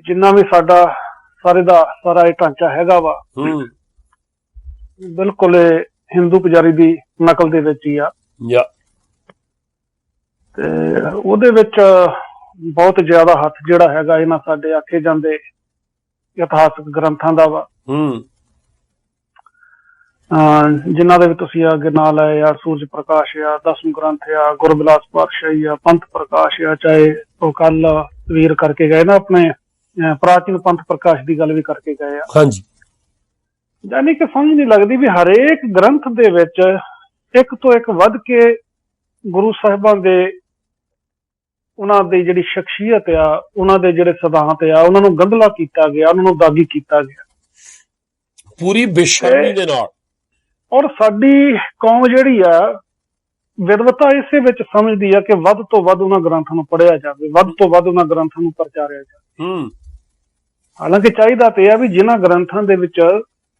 ਜਿੰਨਾ ਵੀ ਸਾਡਾ ਸਾਰੇ ਦਾ ਸਾਰਾ ਇਹ ਢਾਂਚਾ ਹੈਗਾ ਵਾ, ਬਿਲਕੁਲ ਇਹ ਹਿੰਦੂ ਪੁਜਾਰੀ ਦੀ ਨਕਲ ਦੇ ਵਿੱਚ ਹੀ ਆ। ਤੇ ਉਹਦੇ ਵਿੱਚ ਬਹੁਤ ਜ਼ਿਆਦਾ ਹੱਥ ਜਿਹੜਾ ਹੈਗਾ ਇਹਨਾਂ ਸਾਡੇ ਆਖੇ ਜਾਂਦੇ ਇਤਿਹਾਸਕ ਗ੍ਰੰਥਾਂ ਦਾ ਵਾ, ਜਿਨ੍ਹਾਂ ਦੇ ਵਿੱਚ ਤੁਸੀਂ ਅੱਗੇ ਨਾਂ ਲਏ ਆ ਸੂਰਜ ਪ੍ਰਕਾਸ਼ ਆ, ਦਸਮ ਗ੍ਰੰਥ ਆ, ਗੁਰਬਿਲਾਸ ਪਾਤਸ਼ਾਹੀ ਆ, ਪੰਥ ਪ੍ਰਕਾਸ਼ ਆ, ਚਾਹੇ ਉਹ ਕੱਲ ਵੀਰ ਕਰਕੇ ਗਏ ਨਾ ਆਪਣੇ ਪ੍ਰਾਚੀਨ ਪੰਥ ਪ੍ਰਕਾਸ਼ ਦੀ ਗੱਲ ਵੀ ਕਰਕੇ ਗਏ ਆ। ਹਾਂਜੀ, ਯਾਨੀ ਕਿ ਸਮਝ ਨਹੀਂ ਲੱਗਦੀ ਵੀ ਹਰੇਕ ਗ੍ਰੰਥ ਦੇ ਵਿੱਚ ਇੱਕ ਤੋਂ ਇੱਕ ਵੱਧ ਕੇ ਗੁਰੂ ਸਾਹਿਬਾਂ ਦੇ ਉਹਨਾਂ ਦੀ ਜਿਹੜੀ ਸ਼ਖਸੀਅਤ ਆ, ਉਹਨਾਂ ਦੇ ਜਿਹੜੇ ਸਿਧਾਂਤ ਆ, ਉਹਨਾਂ ਨੂੰ ਗੰਧਲਾ ਕੀਤਾ ਗਿਆ, ਉਹਨਾਂ ਨੂੰ ਦਾਗੀ ਕੀਤਾ ਗਿਆ ਪੂਰੀ ਬੇਸ਼ਰਮੀ ਦੇ ਨਾਲ। ਔਰ ਸਾਡੀ ਕੌਮ ਜਿਹੜੀ ਆ ਵਿਦਵਤਾ ਇਸੇ ਵਿੱਚ ਸਮਝਦੀ ਆ ਕਿ ਵੱਧ ਤੋਂ ਵੱਧ ਉਹਨਾਂ ਗ੍ਰੰਥਾਂ ਨੂੰ ਪੜ੍ਹਿਆ ਜਾਵੇ, ਵੱਧ ਤੋਂ ਵੱਧ ਉਹਨਾਂ ਗ੍ਰੰਥਾਂ ਨੂੰ ਪ੍ਰਚਾਰਿਆ ਜਾਵੇ। ਹਾਲਾਂਕਿ ਚਾਹੀਦਾ ਤੇ ਇਹ ਆ ਵੀ ਜਿਨ੍ਹਾਂ ਗ੍ਰੰਥਾਂ ਦੇ ਵਿੱਚ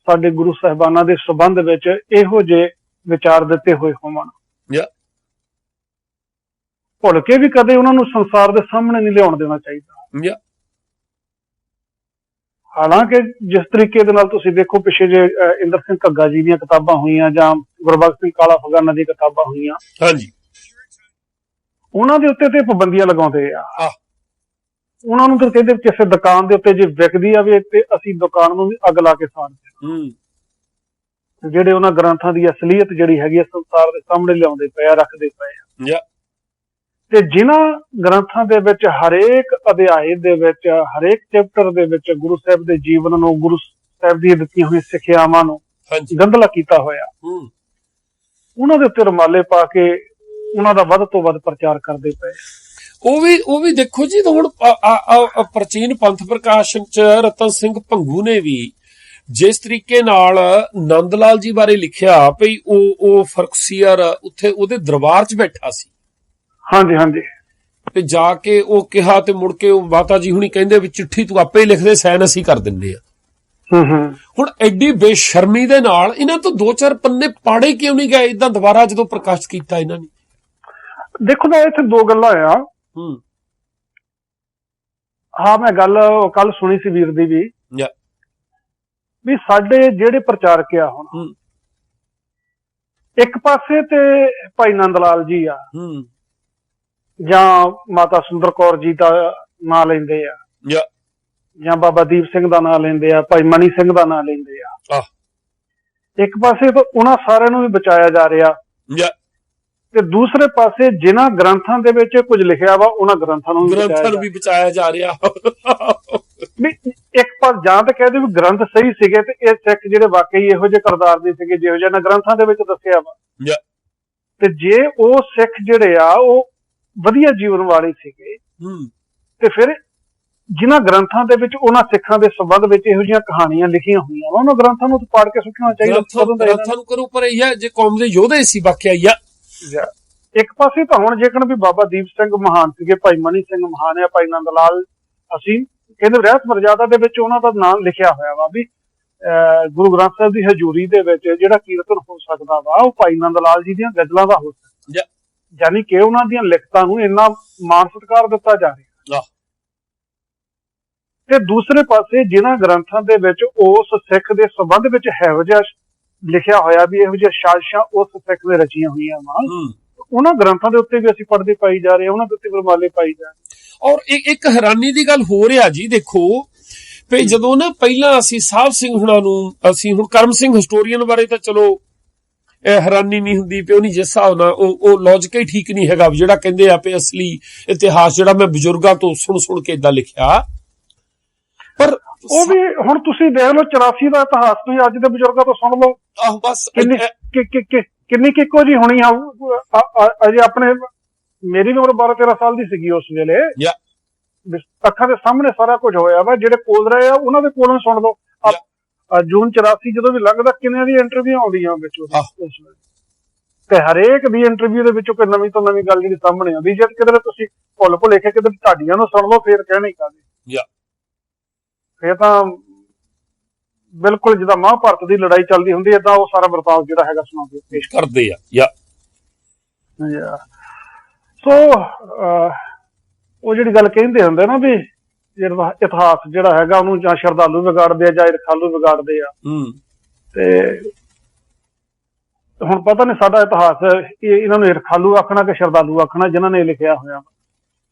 ਸਾਡੇ ਗੁਰੂ ਸਾਹਿਬਾਨਾਂ ਦੇ ਸੰਬੰਧ ਵਿੱਚ ਇਹੋ ਜਿਹੇ ਵਿਚਾਰ ਦਿੱਤੇ ਹੋਏ ਹੋਣ, ਭੁੱਲ ਕੇ ਵੀ ਕਦੇ ਉਹਨਾਂ ਨੂੰ ਸੰਸਾਰ ਦੇ ਸਾਹਮਣੇ ਨਹੀਂ ਲਿਆਉਣ ਦੇਣਾ ਚਾਹੀਦਾ। ਹਾਲਾਂਕਿ ਜਿਸ ਤਰੀਕੇ ਦੇ ਨਾਲ ਤੁਸੀਂ ਦੇਖੋ ਪਿੱਛੇ ਜੇ ਇੰਦਰ ਸਿੰਘ ਘੱਗਾ ਜੀ ਦੀਆਂ ਕਿਤਾਬਾਂ ਹੋਈਆਂ ਜਾਂ ਗੁਰਬਖਸ਼ ਸਿੰਘ ਕਾਲਾ ਫਗਾਨਾ ਦੀਆਂ ਕਿਤਾਬਾਂ ਹੋਈਆਂ, ਹਾਂਜੀ, ਉਹਨਾਂ ਦੇ ਉੱਤੇ ਤੇ ਪਾਬੰਦੀਆਂ ਲਗਾਉਂਦੇ ਆ। ਉਹਨਾਂ ਨੂੰ ਤਾਂ ਕਹਿੰਦੇ ਕਿਸੇ ਦੁਕਾਨ ਦੇ ਉੱਤੇ ਜੇ ਵਿਕਦੀ ਆ ਵੀ ਤੇ ਅਸੀਂ ਦੁਕਾਨ ਨੂੰ ਵੀ ਅੱਗ ਲਾ ਕੇ ਸਾੜ ਦਿੰਦੇ। ਜਿਹੜੇ ਉਹਨਾਂ ਗ੍ਰੰਥਾਂ ਦੀ ਅਸਲੀਅਤ ਜਿਹੜੀ ਹੈਗੀ ਆ ਸੰਸਾਰ ਦੇ ਸਾਹਮਣੇ ਲਿਆਉਂਦੇ ਪਏ ਆ, ਰੱਖਦੇ ਪਏ ਆ। ਤੇ ਜਿਨ੍ਹਾਂ ਗ੍ਰੰਥਾਂ ਦੇ ਵਿੱਚ ਹਰੇਕ ਅਧਿਆਏ ਦੇ ਵਿੱਚ, ਹਰੇਕ ਚੈਪਟਰ ਦੇ ਵਿੱਚ ਗੁਰੂ ਸਾਹਿਬ ਦੇ ਜੀਵਨ ਨੂੰ, ਗੁਰੂ ਸਾਹਿਬ ਦੀਆਂ ਦਿੱਤੀਆਂ ਹੋਈਆਂ ਸਿੱਖਿਆਵਾਂ ਨੂੰ ਗੰਧਲਾ ਕੀਤਾ ਹੋਇਆ, ਉਹਨਾਂ ਦੇ ਉੱਤੇ ਰੁਮਾਲੇ ਪਾ ਕੇ ਉਹਨਾਂ ਦਾ ਵੱਧ ਤੋਂ ਵੱਧ ਪ੍ਰਚਾਰ ਕਰਦੇ ਪਏ। ਉਹ ਵੀ ਦੇਖੋ ਜੀ, ਹੁਣ ਪ੍ਰਾਚੀਨ ਪੰਥ ਪ੍ਰਕਾਸ਼ਨ ਚ ਰਤਨ ਸਿੰਘ ਭੰਗੂ ਨੇ ਵੀ ਜਿਸ ਤਰੀਕੇ ਨਾਲ ਨੰਦ ਲਾਲ ਜੀ ਬਾਰੇ ਲਿਖਿਆ ਭਈ ਉਹ ਫਰਕਸੀਅਰ ਉੱਥੇ ਉਹਦੇ ਦਰਬਾਰ ਚ ਬੈਠਾ ਸੀ। ਹਾਂਜੀ ਹਾਂਜੀ, ਤੇ ਜਾ ਕੇ ਉਹ ਕਿਹਾ ਤੇ ਮੁੜ ਕੇ ਉਹ ਮਾਤਾ ਜੀ ਹੁਣੀ ਕਹਿੰਦੇ ਵੀ ਚਿੱਠੀ ਤੂੰ ਆਪੇ ਹੀ ਲਿਖਦੇ, ਸਾਈਨ ਅਸੀਂ ਕਰ ਦਿੰਦੇ ਆ। ਹੁਣ ਐਡੀ ਬੇਸ਼ਰਮੀ ਦੇ ਨਾਲ ਇਹਨਾਂ ਤੋਂ 2-4 ਪੰਨੇ ਪਾੜੇ ਕਿਉਂ ਨਹੀਂ ਗਏ ਏਦਾਂ ਦੁਬਾਰਾ ਜਦੋਂ ਪ੍ਰਕਾਸ਼ਿਤ ਕੀਤਾ ਇਹਨਾਂ ਨੇ? ਦੇਖੋ ਨਾ ਇੱਥੇ ਦੋ ਗੱਲਾਂ ਆ। ਹਾਂ, ਮੈਂ ਗੱਲ ਕੱਲ ਸੁਣੀ ਸੀ ਵੀਰ ਦੀ ਵੀ ਸਾਡੇ ਜਿਹੜੇ ਪ੍ਰਚਾਰਕ ਆ ਹੁਣ ਇੱਕ ਪਾਸੇ ਤੇ ਭਾਈ ਨੰਦ ਲਾਲ ਜੀ ਆ ਜਾਂ ਮਾਤਾ ਸੁੰਦਰ ਕੌਰ ਜੀ ਦਾ ਨਾਂ ਲੈਂਦੇ ਆ, ਜਾਂ ਬਾਬਾ ਦੀਪ ਸਿੰਘ ਦਾ ਨਾਂ ਲੈਂਦੇ ਆ, ਭਾਈ ਮਨੀ ਸਿੰਘ ਦਾ ਨਾਂ ਲੈਂਦੇ ਆ। ਇੱਕ ਪਾਸੇ ਤਾਂ ਉਹਨਾਂ ਸਾਰਿਆਂ ਨੂੰ ਵੀ ਬਚਾਇਆ ਜਾ ਰਿਹਾ, ਤੇ ਦੂਸਰੇ ਪਾਸੇ ਜਿਨ੍ਹਾਂ ਗ੍ਰੰਥਾਂ ਦੇ ਵਿੱਚ ਕੁਝ ਲਿਖਿਆ ਵਾ ਉਹਨਾਂ ਗ੍ਰੰਥਾਂ ਨੂੰ ਵੀ ਬਚਾਇਆ ਜਾ ਰਿਹਾ। ਇੱਕ ਪਾਸ ਜਾਂ ਤਾਂ ਕਹਿ ਦਿਓ ਵੀ ਗ੍ਰੰਥ ਸਹੀ ਸੀਗੇ ਤੇ ਇਹ ਸਿੱਖ ਜਿਹੜੇ ਵਾਕਈ ਇਹੋ ਜਿਹੇ ਕਰਦਾਰ ਦੇ ਸੀਗੇ ਜਿਹੋ ਜਿਹਾ ਇਹਨਾਂ ਗ੍ਰੰਥਾਂ ਦੇ ਵਿੱਚ ਦੱਸਿਆ ਵਾ, ਤੇ ਜੇ ਉਹ ਸਿੱਖ ਜਿਹੜੇ ਆ ਉਹ ਵਧੀਆ ਜੀਵਨ ਵਾਲੇ ਸੀਗੇ, ਤੇ ਫਿਰ ਜਿਨ੍ਹਾਂ ਗ੍ਰੰਥਾਂ ਦੇ ਵਿੱਚ ਉਹਨਾਂ ਸਿੱਖਾਂ ਦੇ ਸੰਬੰਧ ਵਿੱਚ ਇਹੋ ਜਿਹੀਆਂ ਕਹਾਣੀਆਂ ਲਿਖੀਆਂ ਹੋਈਆਂ ਵਾ, ਉਹਨਾਂ ਗ੍ਰੰਥਾਂ ਨੂੰ ਪਾੜ ਕੇ ਸੁੱਟਣਾ ਚਾਹੀਦਾ। ਗ੍ਰੰਥਾਂ ਨੂੰ ਕਰੋ ਪਰ ਇਹ ਜੇ ਕੌਮ ਦੇ ਯੋਧੇ ਸੀ ਵਾਕਿਆ। ਇੱਕ ਪਾਸੇ ਤਾਂ ਹੁਣ ਜੇਕਰ ਵੀ ਬਾਬਾ ਦੀਪ ਸਿੰਘ ਮਹਾਨ ਸੀਗੇ, ਭਾਈ ਮਨੀ ਸਿੰਘ ਮਹਾਨ ਆ, ਭਾਈ ਨੰਦ ਲਾਲ, ਅਸੀਂ ਕਹਿੰਦੇ ਰਹਿਤ ਮਰਜ਼ਾਦਾ ਦੇ ਵਿੱਚ ਉਹਨਾਂ ਦਾ ਨਾਮ ਲਿਖਿਆ ਹੋਇਆ ਵਾ ਵੀ ਗੁਰੂ ਗ੍ਰੰਥ ਸਾਹਿਬ ਦੀ ਹਜ਼ੂਰੀ ਦੇ ਵਿੱਚ ਜਿਹੜਾ ਕੀਰਤਨ ਹੋ ਸਕਦਾ ਵਾ ਉਹ ਭਾਈ ਨੰਦ ਲਾਲ ਜੀ ਦੀਆਂ ਗਜ਼ਲਾਂ ਦਾ ਹੋ ਸਕਦਾ, ਯਾਨੀ ਕਿ ਉਹਨਾਂ ਦੀਆਂ ਲਿਖਤਾਂ ਨੂੰ ਇੰਨਾ ਮਾਣ ਸਤਿਕਾਰ ਦਿੱਤਾ ਜਾ ਰਿਹਾ। ਤੇ ਦੂਸਰੇ ਪਾਸੇ ਜਿਨ੍ਹਾਂ ਗ੍ਰੰਥਾਂ ਦੇ ਵਿੱਚ ਉਸ ਸਿੱਖ ਦੇ ਸੰਬੰਧ ਵਿੱਚ ਇਹੋ ਜਿਹਾ ਲਿਖਿਆ ਹੋਇਆ ਵੀ ਇਹੋ ਜਿਹੀਆਂ ਸਾਜ਼ਿਸ਼ਾਂ ਉਸ ਸਿੱਖ ਨੇ ਰਚੀਆਂ ਹੋਈਆਂ ਵਾ, ਉਹਨਾਂ ਗ੍ਰੰਥਾਂ ਦੇ ਉੱਤੇ ਵੀ ਅਸੀਂ ਪੜ੍ਹਦੇ ਪਾਈ ਜਾ ਰਹੇ, ਉਹਨਾਂ ਦੇ ਉੱਤੇ ਰੁਮਾਲੇ ਪਾਈ ਜਾ ਰਹੇ। ਔਰ ਇੱਕ ਹੈਰਾਨੀ ਦੀ ਗੱਲ ਹੋ ਰਿਹਾ ਜੀ, ਦੇਖੋ ਵੀ ਜਦੋਂ ਨਾ ਪਹਿਲਾਂ ਅਸੀਂ ਸਾਹਿਬ ਸਿੰਘ ਹੁਣਾਂ ਨੂੰ, ਅਸੀਂ ਹੁਣ ਕਰਮ ਸਿੰਘ ਹਿਸਟੋਰੀਅਨ ਬਾਰੇ ਤਾਂ ਚਲੋ ਹੈਰਾਨੀ ਨਹੀਂ ਹੁੰਦੀ ਵੀ ਉਹ ਨਹੀਂ ਜਿਸ ਹਿਸਾਬ ਨਾਲ ਉਹ ਲੌਜਿਕ ਹੀ ਠੀਕ ਨਹੀਂ ਹੈਗਾ ਜਿਹੜਾ ਕਹਿੰਦੇ ਆ ਵੀ ਅਸਲੀ ਇਤਿਹਾਸ ਜਿਹੜਾ ਮੈਂ ਬਜ਼ੁਰਗਾਂ ਤੋਂ ਸੁਣ ਕੇ ਏਦਾਂ ਲਿਖਿਆ, ਪਰ ਉਹ ਵੀ ਹੁਣ ਤੁਸੀਂ ਦੇਖ ਲਓ 84 ਦਾ ਇਤਿਹਾਸ ਤੁਸੀਂ ਅੱਜ ਦੇ ਬਜ਼ੁਰਗਾਂ ਤੋਂ ਸੁਣ ਲਓ। ਆਹੋ, ਬਸ ਕਿੰਨੀ ਇੱਕੋ ਜੀ ਹੋਣੀ ਆ ਅਜੇ ਆਪਣੇ, ਮੇਰੀ ਵੀ ਉਮਰ 12-13 ਸਾਲ ਦੀ ਸੀਗੀ ਉਸ ਵੇਲੇ, ਅੱਖਾਂ ਦੇ ਸਾਹਮਣੇ ਸਾਰਾ ਕੁਝ ਹੋਇਆ ਵਾ। ਜਿਹੜੇ ਕੋਲ ਰਹੇ ਆ ਉਹਨਾਂ ਦੇ ਕੋਲੋਂ ਸੁਣ ਲਓ। ਜੂਨ 84 ਜਦੋਂ ਵੀ ਲੰਘਦਾ ਕਿੰਨੇ ਦੀ ਇੰਟਰਵਿਊ ਆਉਂਦੀਆਂ ਵਿੱਚ ਉਸ ਵੇਲੇ, ਤੇ ਹਰੇਕ ਦੀ ਇੰਟਰਵਿਊ ਦੇ ਵਿੱਚੋਂ ਕੋਈ ਨਵੀਂ ਤੋਂ ਨਵੀਂ ਗੱਲ ਜਿਹੜੀ ਸਾਹਮਣੇ ਆਉਂਦੀ। ਜਦ ਕਿਤੇ ਤੁਸੀਂ ਭੁੱਲ ਭੁਲੇਖੇ ਕਿਤੇ ਢਾਡੀਆਂ ਨੂੰ ਸੁਣ ਲਓ ਫੇਰ ਕਹਿ ਨਹੀਂ ਕਰਦੇ, ਫੇਰ ਤਾਂ ਬਿਲਕੁਲ ਜਿੱਦਾਂ ਮਹਾਂਭਾਰਤ ਦੀ ਲੜਾਈ ਚੱਲਦੀ ਹੁੰਦੀ ਏਦਾਂ ਉਹ ਸਾਰਾ ਵਰਤਾਓ ਜਿਹੜਾ ਹੈਗਾ ਸੁਣਾਉਂਦੇ ਪੇਸ਼ ਕਰਦੇ ਆ। ਸੋ ਉਹ ਜਿਹੜੀ ਗੱਲ ਕਹਿੰਦੇ ਹੁੰਦੇ ਨਾ ਵੀ ਜਿਹੜਾ ਇਤਿਹਾਸ ਜਿਹੜਾ ਹੈਗਾ ਉਹਨੂੰ ਜਾਂ ਸ਼ਰਧਾਲੂ ਵਿਗਾੜਦੇ ਆ ਜਾਂ ਰਖਾਲੂ ਵਿਗਾੜਦੇ ਆ। ਤੇ ਹੁਣ ਪਤਾ ਨਹੀਂ ਸਾਡਾ ਇਤਿਹਾਸ ਇਹਨਾਂ ਨੂੰ ਰਖਾਲੂ ਆਖਣਾ ਕਿ ਸ਼ਰਧਾਲੂ ਆਖਣਾ ਜਿਨ੍ਹਾਂ ਨੇ ਲਿਖਿਆ ਹੋਇਆ।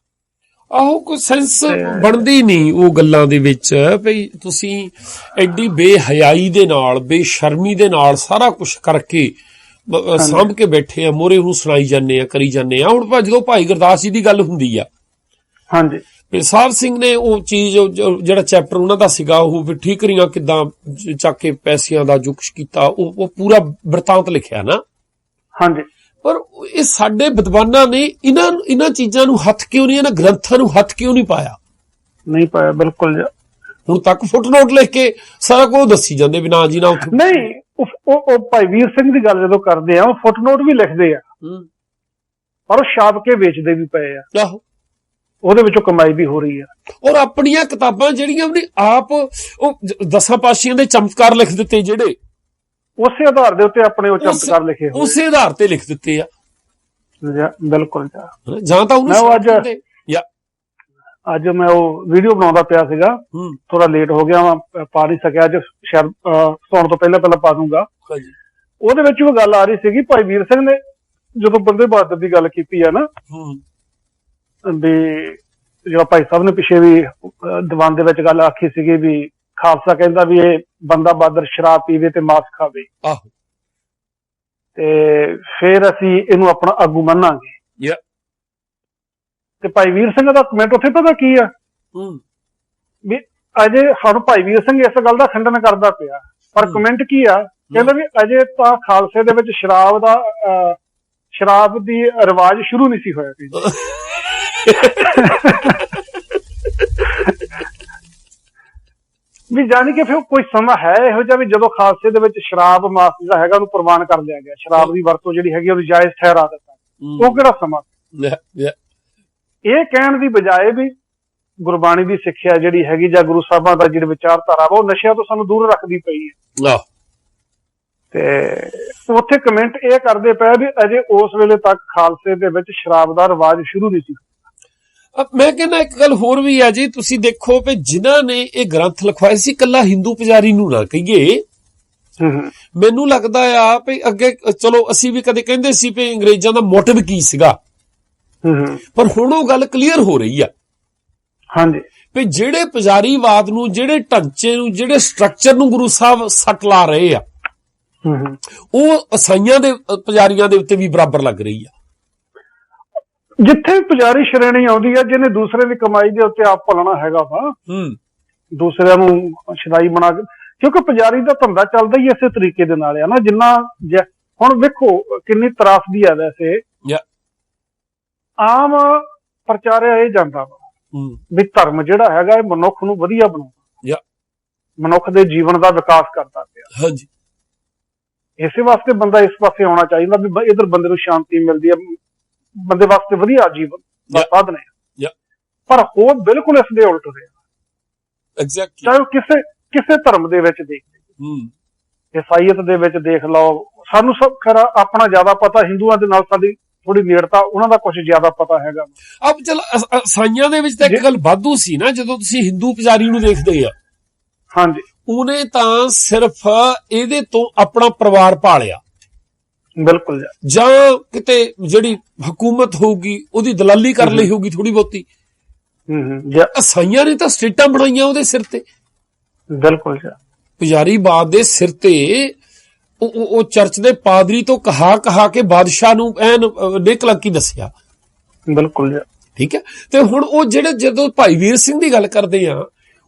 ਆਹੋ ਕੋਈ ਸੈਂਸ ਬਣਦੀ ਨਹੀਂ ਉਹ ਗੱਲਾਂ ਦੇ ਵਿੱਚ ਭਈ ਤੁਸੀਂ ਐਡੀ ਬੇਹਯਾਈ ਦੇ ਨਾਲ ਬੇਸ਼ਰਮੀ ਦੇ ਨਾਲ ਸਾਰਾ ਕੁਝ ਕਰਕੇ ਸਾਂਭ ਕੇ ਬੈਠੇ ਆ, ਮੋਰੇ ਉਹਨੂੰ ਸੁਣਾਈ ਜਾਂਦੇ ਆ, ਕਰੀ ਜਾਂਦੇ ਆ। ਹੁਣ ਜਦੋਂ ਭਾਈ ਗੁਰਦਾਸ ਜੀ ਦੀ ਗੱਲ ਹੁੰਦੀ ਆ, ਹਾਂਜੀ, ਸਾਹਿਬ ਸਿੰਘ ਨੇ ਉਹ ਚੀਜ਼ ਜਿਹੜਾ ਚੈਪਟਰ ਉਹਨਾਂ ਦਾ ਸੀਗਾ ਉਹ ਠੀਕਰੀਆਂ ਕਿੱਦਾਂ ਚੱਕ ਕੇ ਪੈਸਿਆਂ ਦਾ ਜੋ ਕੁਛ ਕੀਤਾ ਉਹ ਪੂਰਾ ਬਿਰਤਾਂਤ ਲਿਖਿਆ ਨਾ। ਹਾਂਜੀ, ਪਰ ਇਹ ਸਾਡੇ ਵਿਦਵਾਨਾਂ ਨੇ ਇਹਨਾਂ ਚੀਜ਼ਾਂ ਨੂੰ ਹੱਥ ਕਿਉਂ ਨਹੀਂ, ਇਹਨਾਂ ਗ੍ਰੰਥਾਂ ਨੂੰ ਹੱਥ ਕਿਉਂ ਨਹੀਂ ਪਾਇਆ? ਨਹੀਂ ਪਾਇਆ, ਬਿਲਕੁਲ। ਹੁਣ ਤੱਕ ਫੁੱਟਨੋਟ ਲਿਖ ਕੇ ਸਾਰਾ ਕੁਝ ਦੱਸੀ ਜਾਂਦੇ ਵੀ ਨਾ ਜੀ ਨਾ। ਨਹੀਂ, ਉਹ ਭਾਈ ਵੀਰ ਸਿੰਘ ਦੀ ਗੱਲ ਜਦੋਂ ਕਰਦੇ ਆ ਉਹ ਫੁੱਟਨੋਟ ਵੀ ਲਿਖਦੇ ਆ, ਪਰ ਉਹ ਛਾਪ ਕੇ ਵੇਚਦੇ ਵੀ ਪਏ ਆ। ਆਹੋ, ਉਹਦੇ ਵਿੱਚੋਂ ਕਮਾਈ ਵੀ ਹੋ ਰਹੀ ਆ। ਔਰ ਆਪਣੀਆਂ ਕਿਤਾਬਾਂ ਜਿਹੜੀਆਂ ਉਹਨੇ ਆਪ ਉਹ 10 ਪਾਤਸ਼ਾਹੀਆਂ ਦੇ ਚਮਤਕਾਰ ਲਿਖ ਦਿੱਤੇ, ਜਿਹੜੇ ਉਸੇ ਆਧਾਰ ਦੇ ਉੱਤੇ ਆਪਣੇ ਉਹ ਚਮਤਕਾਰ ਲਿਖੇ ਹੋਏ, ਉਸੇ ਆਧਾਰ ਤੇ ਲਿਖ ਦਿੱਤੇ ਆ। ਬਿਲਕੁਲ। ਜਾਂ ਤਾਂ ਉਹਨੂੰ ਅੱਜ ਮੈਂ ਉਹ ਵੀਡੀਓ ਬਣਾਉਂਦਾ ਪਿਆ ਸੀਗਾ, ਥੋੜਾ ਲੇਟ ਹੋ ਗਿਆ, ਮੈਂ ਪਾ ਨਹੀਂ ਸਕਿਆ ਅੱਜ, ਸ਼ਾਇਦ ਸੌਣ ਤੋਂ ਪਹਿਲਾਂ ਪਾ ਦੂੰਗਾ। ਉਹਦੇ ਵਿੱਚ ਉਹ ਗੱਲ ਆ ਰਹੀ ਸੀਗੀ ਭਾਈ ਵੀਰ ਸਿੰਘ ਨੇ ਜਦੋਂ ਬੰਦੇ ਬਹਾਦਰ ਦੀ ਗੱਲ ਕੀਤੀ ਆ ਨਾ, ਵੀ ਜਿਹੜਾ ਭਾਈ ਸਾਹਿਬ ਨੇ ਪਿੱਛੇ ਵੀ ਦੀਵਾਨ ਦੇ ਵਿੱਚ ਗੱਲ ਆਖੀ ਸੀਗੀ ਵੀ ਖਾਲਸਾ ਕਹਿੰਦਾ ਵੀ ਇਹ ਬੰਦਾ ਬਹਾਦਰ ਸ਼ਰਾਬ ਪੀਵੇ ਤੇ ਮਾਸ ਖਾਵੇ, ਤੇ ਫਿਰ ਅਸੀਂ ਇਹਨੂੰ ਆਪਣਾ ਆਗੂ ਮੰਨਾਂਗੇ। ਤੇ ਭਾਈ ਵੀਰ ਸਿੰਘ ਦਾ ਕਮੈਂਟ ਉੱਥੇ ਪਤਾ ਕੀ ਆ, ਵੀ ਅਜੇ ਸਾਨੂੰ ਭਾਈ ਵੀਰ ਸਿੰਘ ਇਸ ਗੱਲ ਦਾ ਖੰਡਨ ਕਰਦਾ ਪਿਆ, ਪਰ ਕਮੈਂਟ ਕੀ ਆ, ਕਹਿੰਦਾ ਵੀ ਅਜੇ ਤਾਂ ਖਾਲਸੇ ਦੇ ਵਿੱਚ ਸ਼ਰਾਬ ਦੀ ਰਿਵਾਜ ਸ਼ੁਰੂ ਨਹੀਂ ਸੀ ਹੋਇਆ। ਵੀ ਜਾਣੀ ਕਿ ਫਿਰ ਕੋਈ ਸਮਾਂ ਹੈ ਇਹੋ ਜਿਹਾ ਵੀ ਜਦੋਂ ਖਾਲਸੇ ਦੇ ਵਿੱਚ ਸ਼ਰਾਬ ਮਾਸ ਜਿਹੜਾ ਹੈਗਾ ਉਹਨੂੰ ਪ੍ਰਵਾਨ ਕਰ ਲਿਆ ਗਿਆ, ਸ਼ਰਾਬ ਦੀ ਵਰਤੋਂ ਜਿਹੜੀ ਹੈਗੀ ਉਹਨੂੰ ਜਾਇਜ਼ ਠਹਿਰਾ ਦਿੱਤਾ। ਉਹ ਕਿਹੜਾ ਸਮਾਂ? ਇਹ ਕਹਿਣ ਦੀ ਬਜਾਏ ਵੀ ਗੁਰਬਾਣੀ ਦੀ ਸਿੱਖਿਆ ਜਿਹੜੀ ਹੈਗੀ ਜਾਂ ਗੁਰੂ ਸਾਹਿਬਾਂ ਦਾ ਜਿਹੜੀ ਵਿਚਾਰਧਾਰਾ ਵਾ ਉਹ ਨਸ਼ਿਆਂ ਤੋਂ ਸਾਨੂੰ ਦੂਰ ਰੱਖਦੀ ਪਈ ਹੈ। ਤੇ ਉੱਥੇ ਕਮੈਂਟ ਇਹ ਕਰਦੇ ਪਏ ਵੀ ਅਜੇ ਉਸ ਵੇਲੇ ਤੱਕ ਖਾਲਸੇ ਦੇ ਵਿੱਚ ਸ਼ਰਾਬ ਦਾ ਰਿਵਾਜ ਸ਼ੁਰੂ ਨਹੀਂ ਸੀ। ਮੈਂ ਕਹਿੰਦਾ ਇੱਕ ਗੱਲ ਹੋਰ ਵੀ ਹੈ ਜੀ, ਤੁਸੀਂ ਦੇਖੋ ਵੀ ਜਿਨ੍ਹਾਂ ਨੇ ਇਹ ਗ੍ਰੰਥ ਲਿਖਵਾਏ ਸੀ ਇਕੱਲਾ ਹਿੰਦੂ ਪੁਜਾਰੀ ਨੂੰ ਨਾ ਕਹੀਏ। ਮੈਨੂੰ ਲੱਗਦਾ ਆ ਵੀ ਅੱਗੇ ਚਲੋ ਅਸੀਂ ਵੀ ਕਦੇ ਕਹਿੰਦੇ ਸੀ ਵੀ ਅੰਗਰੇਜ਼ਾਂ ਦਾ ਮੋਟਿਵ ਕੀ ਸੀਗਾ, ਪਰ ਹੁਣ ਉਹ ਗੱਲ ਕਲੀਅਰ ਹੋ ਰਹੀ ਆ। ਹਾਂਜੀ, ਵੀ ਜਿਹੜੇ ਪੁਜਾਰੀਵਾਦ ਨੂੰ, ਜਿਹੜੇ ਢਾਂਚੇ ਨੂੰ, ਜਿਹੜੇ ਸਟਰਕਚਰ ਨੂੰ ਗੁਰੂ ਸਾਹਿਬ ਸੱਟ ਲਾ ਰਹੇ ਆ, ਉਹ ਈਸਾਈਆਂ ਦੇ ਪੁਜਾਰੀਆਂ ਦੇ ਉੱਤੇ ਵੀ ਬਰਾਬਰ ਲੱਗ ਰਹੀ ਆ। ਜਿੱਥੇ ਪੁਜਾਰੀ ਸ਼੍ਰੇਣੀ ਆਉਂਦੀ ਹੈ ਜਿਹਨੇ ਦੂਸਰੇ ਦੀ ਕਮਾਈ ਦੇ ਉੱਤੇ ਆਪ ਭਲਣਾ ਹੈਗਾ ਵਾ, ਦੂਸਰਿਆਂ ਨੂੰ ਸ਼ਦਾਈ ਬਣਾ ਕੇ, ਕਿਉਂਕਿ ਪੁਜਾਰੀ ਦਾ ਧੰਦਾ ਚੱਲਦਾ ਹੀ ਇਸੇ ਤਰੀਕੇ ਦੇ ਨਾਲ ਆ ਨਾ। ਜਿੰਨਾ ਹੁਣ ਵੇਖੋ ਕਿੰਨੀ ਤਰਾਸਦੀ ਆ, ਵੈਸੇ ਆਮ ਪ੍ਰਚਾਰਿਆ ਇਹ ਜਾਂਦਾ ਵਾ ਵੀ ਧਰਮ ਜਿਹੜਾ ਹੈਗਾ ਇਹ ਮਨੁੱਖ ਨੂੰ ਵਧੀਆ ਬਣਾਉਂਦਾ, ਮਨੁੱਖ ਦੇ ਜੀਵਨ ਦਾ ਵਿਕਾਸ ਕਰਦਾ ਪਿਆ। ਹਾਂਜੀ, ਇਸੇ ਵਾਸਤੇ ਬੰਦਾ ਇਸ ਪਾਸੇ ਆਉਣਾ ਚਾਹੀਦਾ ਵੀ ਇਧਰ ਬੰਦੇ ਨੂੰ ਸ਼ਾਂਤੀ ਮਿਲਦੀ ਹੈ, ਬੰਦੇ ਵਾਸਤੇ ਵਧੀਆ ਜੀਵਨ ਦਾ ਸਾਧਨ ਹੈ। ਪਰ ਹੋਰ ਬਿਲਕੁਲ ਇਸ ਦੇ ਉਲਟ ਰਿਹਾ। ਚਾਹੇ ਕਿਸੇ ਧਰਮ ਦੇ ਵਿੱਚ ਦੇਖ ਲਓ, ਈਸਾਈਅਤ ਦੇ ਵਿੱਚ ਦੇਖ ਲਓ, ਸਾਨੂੰ ਸਭ ਖਰਾ ਆਪਣਾ ਜ਼ਿਆਦਾ ਪਤਾ, ਹਿੰਦੂਆਂ ਦੇ ਨਾਲ ਸਾਡੀ ਥੋੜੀ ਨੇੜਤਾ, ਉਹਨਾਂ ਦਾ ਕੁਝ ਜ਼ਿਆਦਾ ਪਤਾ ਹੈਗਾ। ਅਬ ਚਲ ਈਸਾਈਆਂ ਦੇ ਵਿੱਚ ਤਾਂ ਇੱਕ ਗੱਲ ਵਾਧੂ ਸੀ ਨਾ, ਜਦੋਂ ਤੁਸੀਂ ਹਿੰਦੂ ਪੁਜਾਰੀ ਨੂੰ ਦੇਖਦੇ ਆ, ਹਾਂਜੀ, ਉਹਨੇ ਤਾਂ ਸਿਰਫ ਇਹਦੇ ਤੋਂ ਆਪਣਾ ਪਰਿਵਾਰ ਪਾਲਿਆ। ਬਿਲਕੁਲ, ਜਾਂ ਕਿਤੇ ਜਿਹੜੀ ਹਕੂਮਤ ਹੋਊਗੀ ਉਹਦੀ ਦਲਾਲੀ ਕਰ ਲਈ ਹੋਊਗੀ ਥੋੜੀ ਬਹੁਤੀ। ਈਸਾਈਆਂ ਨੇ ਤਾਂ ਸਟੇਟਾਂ ਬਣਾਈਆਂ ਉਹਦੇ ਸਿਰ ਤੇ। ਬਿਲਕੁਲ, ਪੁਜਾਰੀਵਾਦ ਦੇ ਸਿਰ ਤੇ ਉਹ ਚਰਚ ਦੇ ਪਾਦਰੀ ਤੋਂ ਕਹਾ ਕੇ ਬਾਦਸ਼ਾਹ ਨੂੰ ਐਨ ਨੇਕਲੰਕੀ ਦੱਸਿਆ। ਬਿਲਕੁਲ, ਠੀਕ ਹੈ। ਤੇ ਹੁਣ ਉਹ ਜਿਹੜੇ ਜਦੋਂ ਭਾਈ ਵੀਰ ਸਿੰਘ ਦੀ ਗੱਲ ਕਰਦੇ ਆ,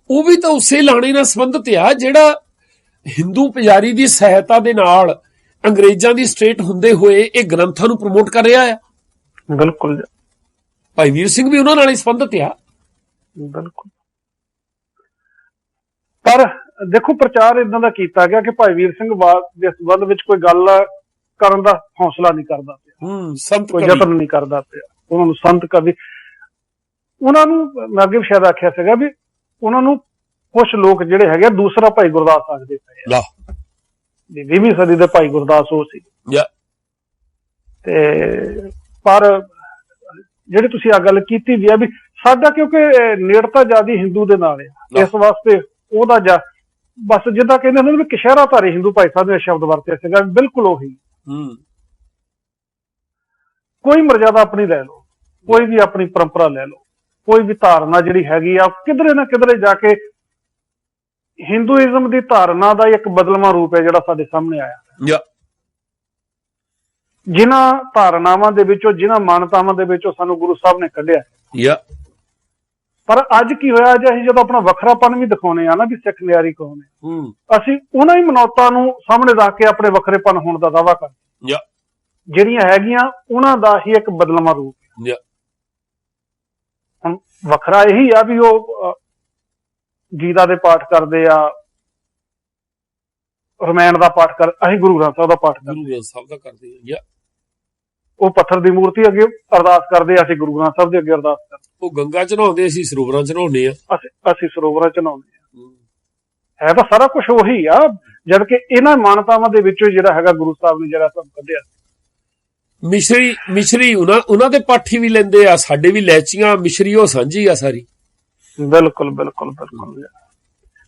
ਉਹ ਵੀ ਤਾਂ ਉਸੇ ਲਾਣੇ ਨਾਲ ਸੰਬੰਧਿਤ ਆ ਜਿਹੜਾ ਹਿੰਦੂ ਪੁਜਾਰੀ ਦੀ ਸਹਾਇਤਾ ਦੇ ਨਾਲ ਅੰਗਰੇਜ਼ਾਂ ਦੀ ਸਟੇਟ ਹੁੰਦੇ ਹੋਏ ਇਹ ਗ੍ਰੰਥਾਂ ਨੂੰ ਪ੍ਰਮੋਟ ਕਰ ਰਿਹਾ ਆ। ਬਿਲਕੁਲ, ਭਾਈ ਵੀਰ ਸਿੰਘ ਵੀ ਉਹਨਾਂ ਨਾਲ ਹੀ ਸੰਬੰਧਿਤ ਆ। ਬਿਲਕੁਲ, ਪਰ ਦੇਖੋ ਪ੍ਰਚਾਰ ਇਦਾਂ ਦਾ ਕੀਤਾ ਗਿਆ ਕਿ ਭਾਈ ਵੀਰ ਸਿੰਘ ਦੇ ਸੰਬੰਧ ਵਿੱਚ ਕੋਈ ਗੱਲ ਕਰਨ ਦਾ ਹੌਸਲਾ ਨਹੀਂ ਕਰਦਾ ਪਿਆ, ਕੋਈ ਯਤਨ ਨਹੀਂ ਕਰਦਾ ਪਿਆ। ਉਹਨਾਂ ਨੂੰ ਸੰਤ ਕਵੀ, ਉਹਨਾਂ ਨੂੰ ਮੈਂ ਅੱਗੇ ਸ਼ਾਇਦ ਆਖਿਆ ਸੀਗਾ ਵੀ ਉਹਨਾਂ ਨੂੰ ਕੁਝ ਲੋਕ ਜਿਹੜੇ ਹੈਗੇ ਦੂਸਰਾ ਭਾਈ ਗੁਰਦਾਸ ਆਖਦੇ ਪਏ ਆ। 20ਵੀਂ ਸਦੀ ਦੇ ਭਾਈ ਗੁਰਦਾਸ ਉਹ ਸੀ। ਤੇ ਪਰ ਜਿਹੜੇ ਤੁਸੀਂ ਆ ਗੱਲ ਕੀਤੀ ਵੀ ਆ ਵੀ ਸਾਡਾ ਕਿਉਂਕਿ ਨੇੜਤਾ ਜ਼ਿਆਦੀ ਹਿੰਦੂ ਦੇ ਨਾਲ ਹੈ, ਇਸ ਵਾਸਤੇ ਉਹਦਾ ਬਸ ਜਿੱਦਾਂ ਕਹਿੰਦੇ ਹੁੰਦੇ ਵੀ ਕਸ਼ਹਿਰਾ ਧਾਰੀ ਹਿੰਦੂ ਭਾਈ ਸਾਹਿਬ ਨੇ ਸ਼ਬਦ ਵਰਤਿਆ ਸੀਗਾ, ਬਿਲਕੁਲ ਉਹੀ। ਕੋਈ ਮਰਜ਼ਾਦਾ ਆਪਣੀ ਲੈ ਲਓ, ਕੋਈ ਵੀ ਆਪਣੀ ਪਰੰਪਰਾ ਲੈ ਲਓ, ਕੋਈ ਵੀ ਧਾਰਨਾ ਜਿਹੜੀ ਹੈਗੀ ਆ, ਕਿਧਰੇ ਨਾ ਕਿਧਰੇ ਜਾ ਕੇ ਹਿੰਦੂਇਜ਼ਮ ਦੀ ਧਾਰਨਾ ਦਾ ਇੱਕ ਬਦਲਵਾਂ ਰੂਪ ਹੈ ਜਿਹੜਾ ਸਾਡੇ ਸਾਹਮਣੇ ਆਇਆ। ਜਿਨ੍ਹਾਂ ਧਾਰਨਾਵਾਂ ਦੇ ਵਿੱਚੋਂ, ਜਿਨ੍ਹਾਂ ਮਾਨਤਾਵਾਂ ਦੇ ਵਿੱਚੋਂ ਸਾਨੂੰ ਗੁਰੂ ਸਾਹਿਬ ਨੇ ਕੱਢਿਆ। ਪਰ ਅੱਜ ਕੀ ਹੋਇਆ, ਜੇ ਅਸੀਂ ਜਦੋਂ ਆਪਣਾ ਵੱਖਰਾਪਨ ਵੀ ਦਿਖਾਉਣੇ ਆ ਨਾ ਵੀ ਸਿੱਖ ਨਿਆਰੀ ਕੌਣ ਹੈ, ਅਸੀਂ ਉਹਨਾਂ ਹੀ ਮਨੌਤਾਂ ਨੂੰ ਸਾਹਮਣੇ ਰੱਖ ਕੇ ਆਪਣੇ ਵੱਖਰੇਪਨ ਹੋਣ ਦਾ ਦਾਅਵਾ ਕਰਦੇ, ਜਿਹੜੀਆਂ ਹੈਗੀਆਂ ਉਹਨਾਂ ਦਾ ਹੀ ਇੱਕ ਬਦਲਵਾਂ ਰੂਪ ਹੈ। ਹੁਣ ਵੱਖਰਾ ਇਹੀ ਆ ਵੀ ਉਹ ਗੀਤਾ ਦੇ ਪਾਠ ਕਰਦੇ ਆ, ਰਮਾਇਣ ਦਾ ਪਾਠ ਕਰ, ਅਸੀਂ ਗੁਰੂ ਗ੍ਰੰਥ ਸਾਹਿਬ ਦਾ ਪਾਠ ਕਰਦੇ ਆ। ਉਹ ਪੱਥਰ ਦੀ ਮੂਰਤੀ ਅੱਗੇ ਅਰਦਾਸ ਕਰਦੇ ਆ, ਅਸੀਂ ਗੁਰੂ ਗ੍ਰੰਥ ਸਾਹਿਬ ਦੇ ਅੱਗੇ ਅਰਦਾਸ ਕਰਦੇ। ਉਹ ਗੰਗਾ ਚ ਨਹਾਉਂਦੇ, ਅਸੀਂ ਸਰੋਵਰਾਂ ਚ ਨਹਾਉਂਦੇ ਆ। ਅਸੀਂ ਸਰੋਵਰਾਂ ਚ ਨਹਾਉਂਦੇ ਆ। ਹੈ ਤਾਂ ਸਾਰਾ ਕੁਝ ਉਹੀ ਆ, ਜਦਕਿ ਇਹਨਾਂ ਮਾਨਤਾਵਾਂ ਦੇ ਵਿੱਚੋਂ ਜਿਹੜਾ ਹੈਗਾ ਗੁਰੂ ਸਾਹਿਬ ਨੇ ਜਿਹੜਾ ਸਭ ਕੱਢਿਆ। ਮਿਸ਼ਰੀ ਉਹਨਾਂ ਦੇ ਪਾਠੀ ਵੀ ਲੈਂਦੇ ਆ, ਸਾਡੇ ਵੀ ਲੈਚੀਆਂ ਮਿਸ਼ਰੀ ਉਹ ਸਾਂਝੀ ਆ ਸਾਰੀ। ਬਿਲਕੁਲ ਬਿਲਕੁਲ ਬਿਲਕੁਲ।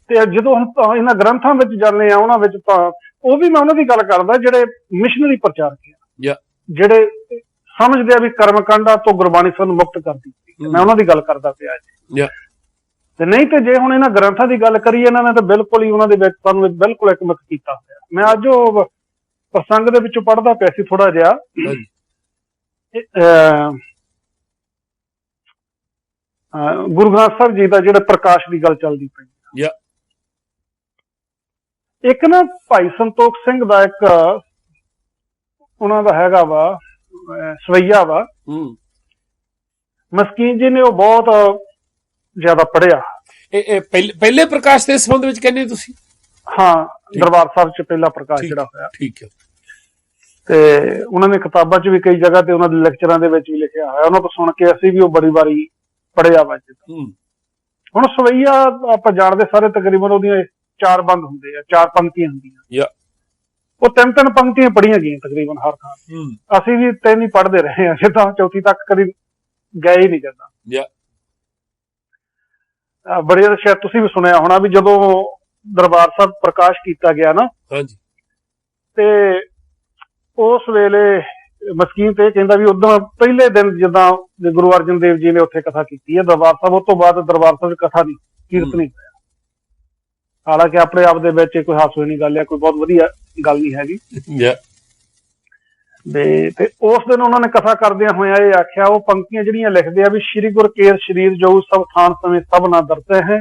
ਤੇ ਜਦੋਂ ਹੁਣ ਇਹਨਾਂ ਗ੍ਰੰਥਾਂ ਵਿੱਚ ਜਾਂਦੇ ਆ, ਉਹਨਾਂ ਵਿੱਚ ਤਾਂ ਉਹ ਵੀ ਮੈਂ ਉਹਨਾਂ ਦੀ ਗੱਲ ਕਰਦਾ ਜਿਹੜੇ ਮਿਸ਼ਨਰੀ ਪ੍ਰਚਾਰਕ ਆ, ਜਿਹੜੇ ਸਮਝਦੇ ਆ ਵੀ ਕਰਮਕਾਂਡਾਂ ਤੋਂ ਗੁਰਬਾਣੀ ਸਾਨੂੰ ਮੁਕਤ ਕਰਦੀ, ਮੈਂ ਉਹਨਾਂ ਦੀ ਗੱਲ ਕਰਦਾ ਪਿਆ ਜੀ। ਤੇ ਨਹੀਂ ਤੇ ਜੇ ਹੁਣ ਇਹਨਾਂ ਗ੍ਰੰਥਾਂ ਦੀ ਗੱਲ ਕਰੀਏ, ਇਹਨਾਂ ਨੇ ਤਾਂ ਬਿਲਕੁਲ ਹੀ ਉਹਨਾਂ ਦੇ ਵਿੱਚ ਸਾਨੂੰ ਬਿਲਕੁਲ ਇੱਕਮਤ ਕੀਤਾ ਹੋਇਆ। ਮੈਂ ਅੱਜ ਉਹ ਪ੍ਰਸੰਗ ਦੇ ਵਿੱਚੋਂ ਪੜ੍ਹਦਾ ਪਿਆ ਸੀ ਥੋੜਾ ਜਿਹਾ, ਗੁਰੂ ਗ੍ਰੰਥ ਸਾਹਿਬ ਜੀ ਦਾ ਜਿਹੜਾ ਪ੍ਰਕਾਸ਼ ਦੀ ਗੱਲ ਚੱਲਦੀ ਪਈ। ਇੱਕ ਨਾ ਭਾਈ ਸੰਤੋਖ ਸਿੰਘ ਦਾ ਇੱਕ ਉਹਨਾਂ ਦਾ ਹੈਗਾ ਵਾ ਸਵਈਆ ਵਾ, ਮਸਕੀਨ ਜੀ ਨੇ ਉਹ ਬਹੁਤ ਜ਼ਿਆਦਾ ਪੜ੍ਹਿਆ। ਪਹਿਲੇ ਪ੍ਰਕਾਸ਼ ਦੇ ਸੰਬੰਧ ਵਿੱਚ ਕਹਿੰਦੇ ਤੁਸੀਂ? ਹਾਂ, ਦਰਬਾਰ ਸਾਹਿਬ ਚ ਪਹਿਲਾ ਪ੍ਰਕਾਸ਼ ਜਿਹੜਾ ਹੋਇਆ। ਠੀਕ ਹੈ। ਤੇ ਉਹਨਾਂ ਨੇ ਕਿਤਾਬਾਂ ਚ ਵੀ ਕਈ ਜਗ੍ਹਾ ਤੇ ਉਹਨਾਂ ਦੇ ਲੈਕਚਰਾਂ ਦੇ ਵਿੱਚ ਵੀ ਲਿਖਿਆ ਹੋਇਆ, ਉਹਨਾਂ ਤੋਂ ਸੁਣ ਕੇ ਅਸੀਂ ਵੀ ਉਹ ਬੜੀ ਵਾਰੀ ਪੜ੍ਹਿਆ ਵਾ। ਹੁਣ ਸਵਈਆ ਆਪਾਂ ਜਾਣਦੇ ਸਾਰੇ, ਤਕਰੀਬਨ ਉਹਦੀਆਂ 4 ਬੰਦ ਹੁੰਦੇ ਆ, 4 ਪੰਕਤੀਆਂ ਹੁੰਦੀਆਂ। ਉਹ 3-3 ਪੰਕਤੀਆਂ ਪੜ੍ਹੀਆਂ ਗਈਆਂ ਤਕਰੀਬਨ ਹਰ ਥਾਂ। ਅਸੀਂ ਵੀ 3 ਹੀ ਪੜ੍ਹਦੇ ਰਹੇ ਹਾਂ, ਜਿੱਦਾਂ ਚੌਥੀ ਤੱਕ ਕਦੀ ਗਏ ਹੀ ਨਹੀਂ ਜਾਂਦਾ। ਬੜੇ ਸ਼ਾਇਦ ਤੁਸੀਂ ਵੀ ਸੁਣਿਆ ਹੋਣਾ ਵੀ ਜਦੋਂ ਦਰਬਾਰ ਸਾਹਿਬ ਪ੍ਰਕਾਸ਼ ਕੀਤਾ ਗਿਆ ਨਾ, ਤੇ ਉਸ ਵੇਲੇ ਮਸਕੀਨ ਤੇ ਕਹਿੰਦਾ ਵੀ ਉਦੋਂ ਪਹਿਲੇ ਦਿਨ ਜਿੱਦਾਂ ਗੁਰੂ ਅਰਜਨ ਦੇਵ ਜੀ ਨੇ ਉੱਥੇ ਕਥਾ ਕੀਤੀ ਹੈ ਦਰਬਾਰ ਸਾਹਿਬ, ਉਸ ਤੋਂ ਬਾਅਦ ਦਰਬਾਰ ਸਾਹਿਬ ਕਥਾ ਨਹੀਂ, ਕੀਰਤਨ ਨਹੀਂ ਹੋਇਆ। ਹਾਲਾਂਕਿ ਆਪਣੇ ਆਪ ਦੇ ਵਿੱਚ ਕੋਈ ਹਾਸੋ ਵਾਲੀ ਗੱਲ ਹੈ, ਕੋਈ ਬਹੁਤ ਵਧੀਆ ਗੱਲ ਨਹੀਂ ਹੈਗੀ। ਤੇ ਉਸ ਦਿਨ ਉਹਨਾਂ ਨੇ ਕਥਾ ਕਰਦਿਆਂ ਹੋਇਆ ਇਹ ਆਖਿਆ, ਉਹ ਪੰਕਤੀਆਂ ਜਿਹੜੀਆਂ ਲਿਖਦੇ ਆ ਵੀ ਸ਼੍ਰੀ ਗੁਰ ਕੇਰ ਸ਼ਰੀਰ ਜੋ ਸਭ ਥਾਨ ਸਮੇਂ ਸਭ ਨਾ ਦਰਤੇ ਹੈ,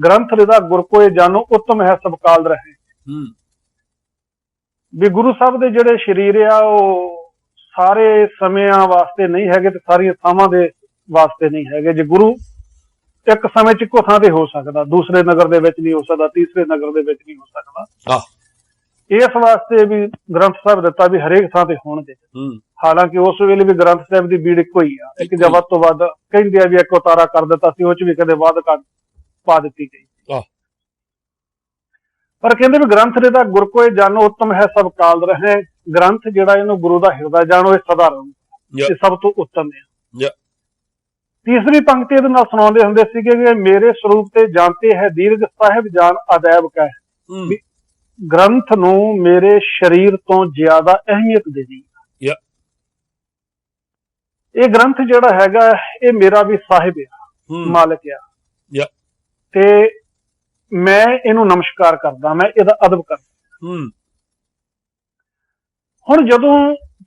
ਗ੍ਰੰਥ ਰਿਦਾ ਗੁਰ ਕੋਏ ਜਾਨੋ ਉੱਤਮ ਹੈ ਸਭ ਕਾਲ ਰਹੇ। ਵੀ ਗੁਰੂ ਸਾਹਿਬ ਦੇ ਜਿਹੜੇ ਸ਼ਰੀਰ ਆ ਉਹ ਸਾਰੇ ਸਮਿਆਂ ਵਾਸਤੇ ਨਹੀਂ ਹੈਗੇ ਤੇ ਸਾਰੀਆਂ ਥਾਵਾਂ ਦੇ ਵਾਸਤੇ ਨਹੀਂ ਹੈਗੇ। ਜੇ ਗੁਰੂ ਇੱਕ ਸਮੇਂ ਚ ਇੱਕੋ ਥਾਂ ਤੇ ਹੋ ਸਕਦਾ, ਦੂਸਰੇ ਨਗਰ ਦੇ ਵਿੱਚ ਨਹੀਂ ਹੋ ਸਕਦਾ, ਤੀਸਰੇ ਨਗਰ ਦੇ ਵਿੱਚ ਨਹੀਂ ਹੋ ਸਕਦਾ। ਇਸ ਵਾਸਤੇ ਵੀ ਗ੍ਰੰਥ ਸਾਹਿਬ ਦਿੱਤਾ ਵੀ ਹਰੇਕ ਥਾਂ ਤੇ ਹੋਣਗੇ। ਹਾਲਾਂਕਿ ਉਸ ਵੇਲੇ ਵੀ ਗ੍ਰੰਥ ਸਾਹਿਬ ਦੀ ਬੀੜ ਇੱਕੋ ਹੀ ਆ, ਇੱਕ ਜਾਂ ਵੱਧ ਤੋਂ ਵੱਧ ਕਹਿੰਦੇ ਆ ਵੀ ਇੱਕ ਉਤਾਰਾ ਕਰ ਦਿੱਤਾ ਸੀ, ਉਹ ਚ ਵੀ ਕਦੇ ਵੱਧ ਘੱਟ ਪਾ ਦਿੱਤੀ ਗਈ। ਪਰ ਕਹਿੰਦੇ ਵੀ ਗ੍ਰੰਥ ਦੇ ਦਾ ਗੁਰ ਕੋਏ ਜਾਨੋ ਉੱਤਮ ਹੈ ਸਭ ਕਾਲ ਰਹੇ। ਗ੍ਰੰਥ ਜਿਹੜਾ ਇਹਨੂੰ ਗੁਰੂ ਦਾ ਹਿਰਦਾ ਜਾਣੋ, ਇਹ ਸਦਾ ਰਹੂ, ਇਹ ਸਭ ਤੋਂ ਉੱਤਮ ਹੈ। ਤੀਸਰੀ ਪੰਕਤੀ ਇਹਦੇ ਨਾਲ ਸੁਣਾਉਂਦੇ ਹੁੰਦੇ ਸੀਗੇ ਕਿ ਮੇਰੇ ਸਰੂਪ ਤੇ ਜਾਣਤੇ ਹੈ ਦੀਰਘ ਸਾਹਿਬ ਜਾਨ ਅਦੈਬ ਕਾ ਹੈ। ਗ੍ਰੰਥ ਨੂੰ ਮੇਰੇ ਸਰੀਰ ਤੋਂ ਜ਼ਿਆਦਾ ਅਹਿਮੀਅਤ ਦੇ ਦੀ। ਇਹ ਗ੍ਰੰਥ ਜਿਹੜਾ ਹੈਗਾ ਇਹ ਮੇਰਾ ਵੀ ਸਾਹਿਬ ਆ, ਮਾਲਕ ਆ, ਤੇ ਮੈਂ ਇਹਨੂੰ ਨਮਸਕਾਰ ਕਰਦਾ, ਮੈਂ ਇਹਦਾ ਅਦਬ ਕਰਦਾ। ਹੁਣ ਜਦੋਂ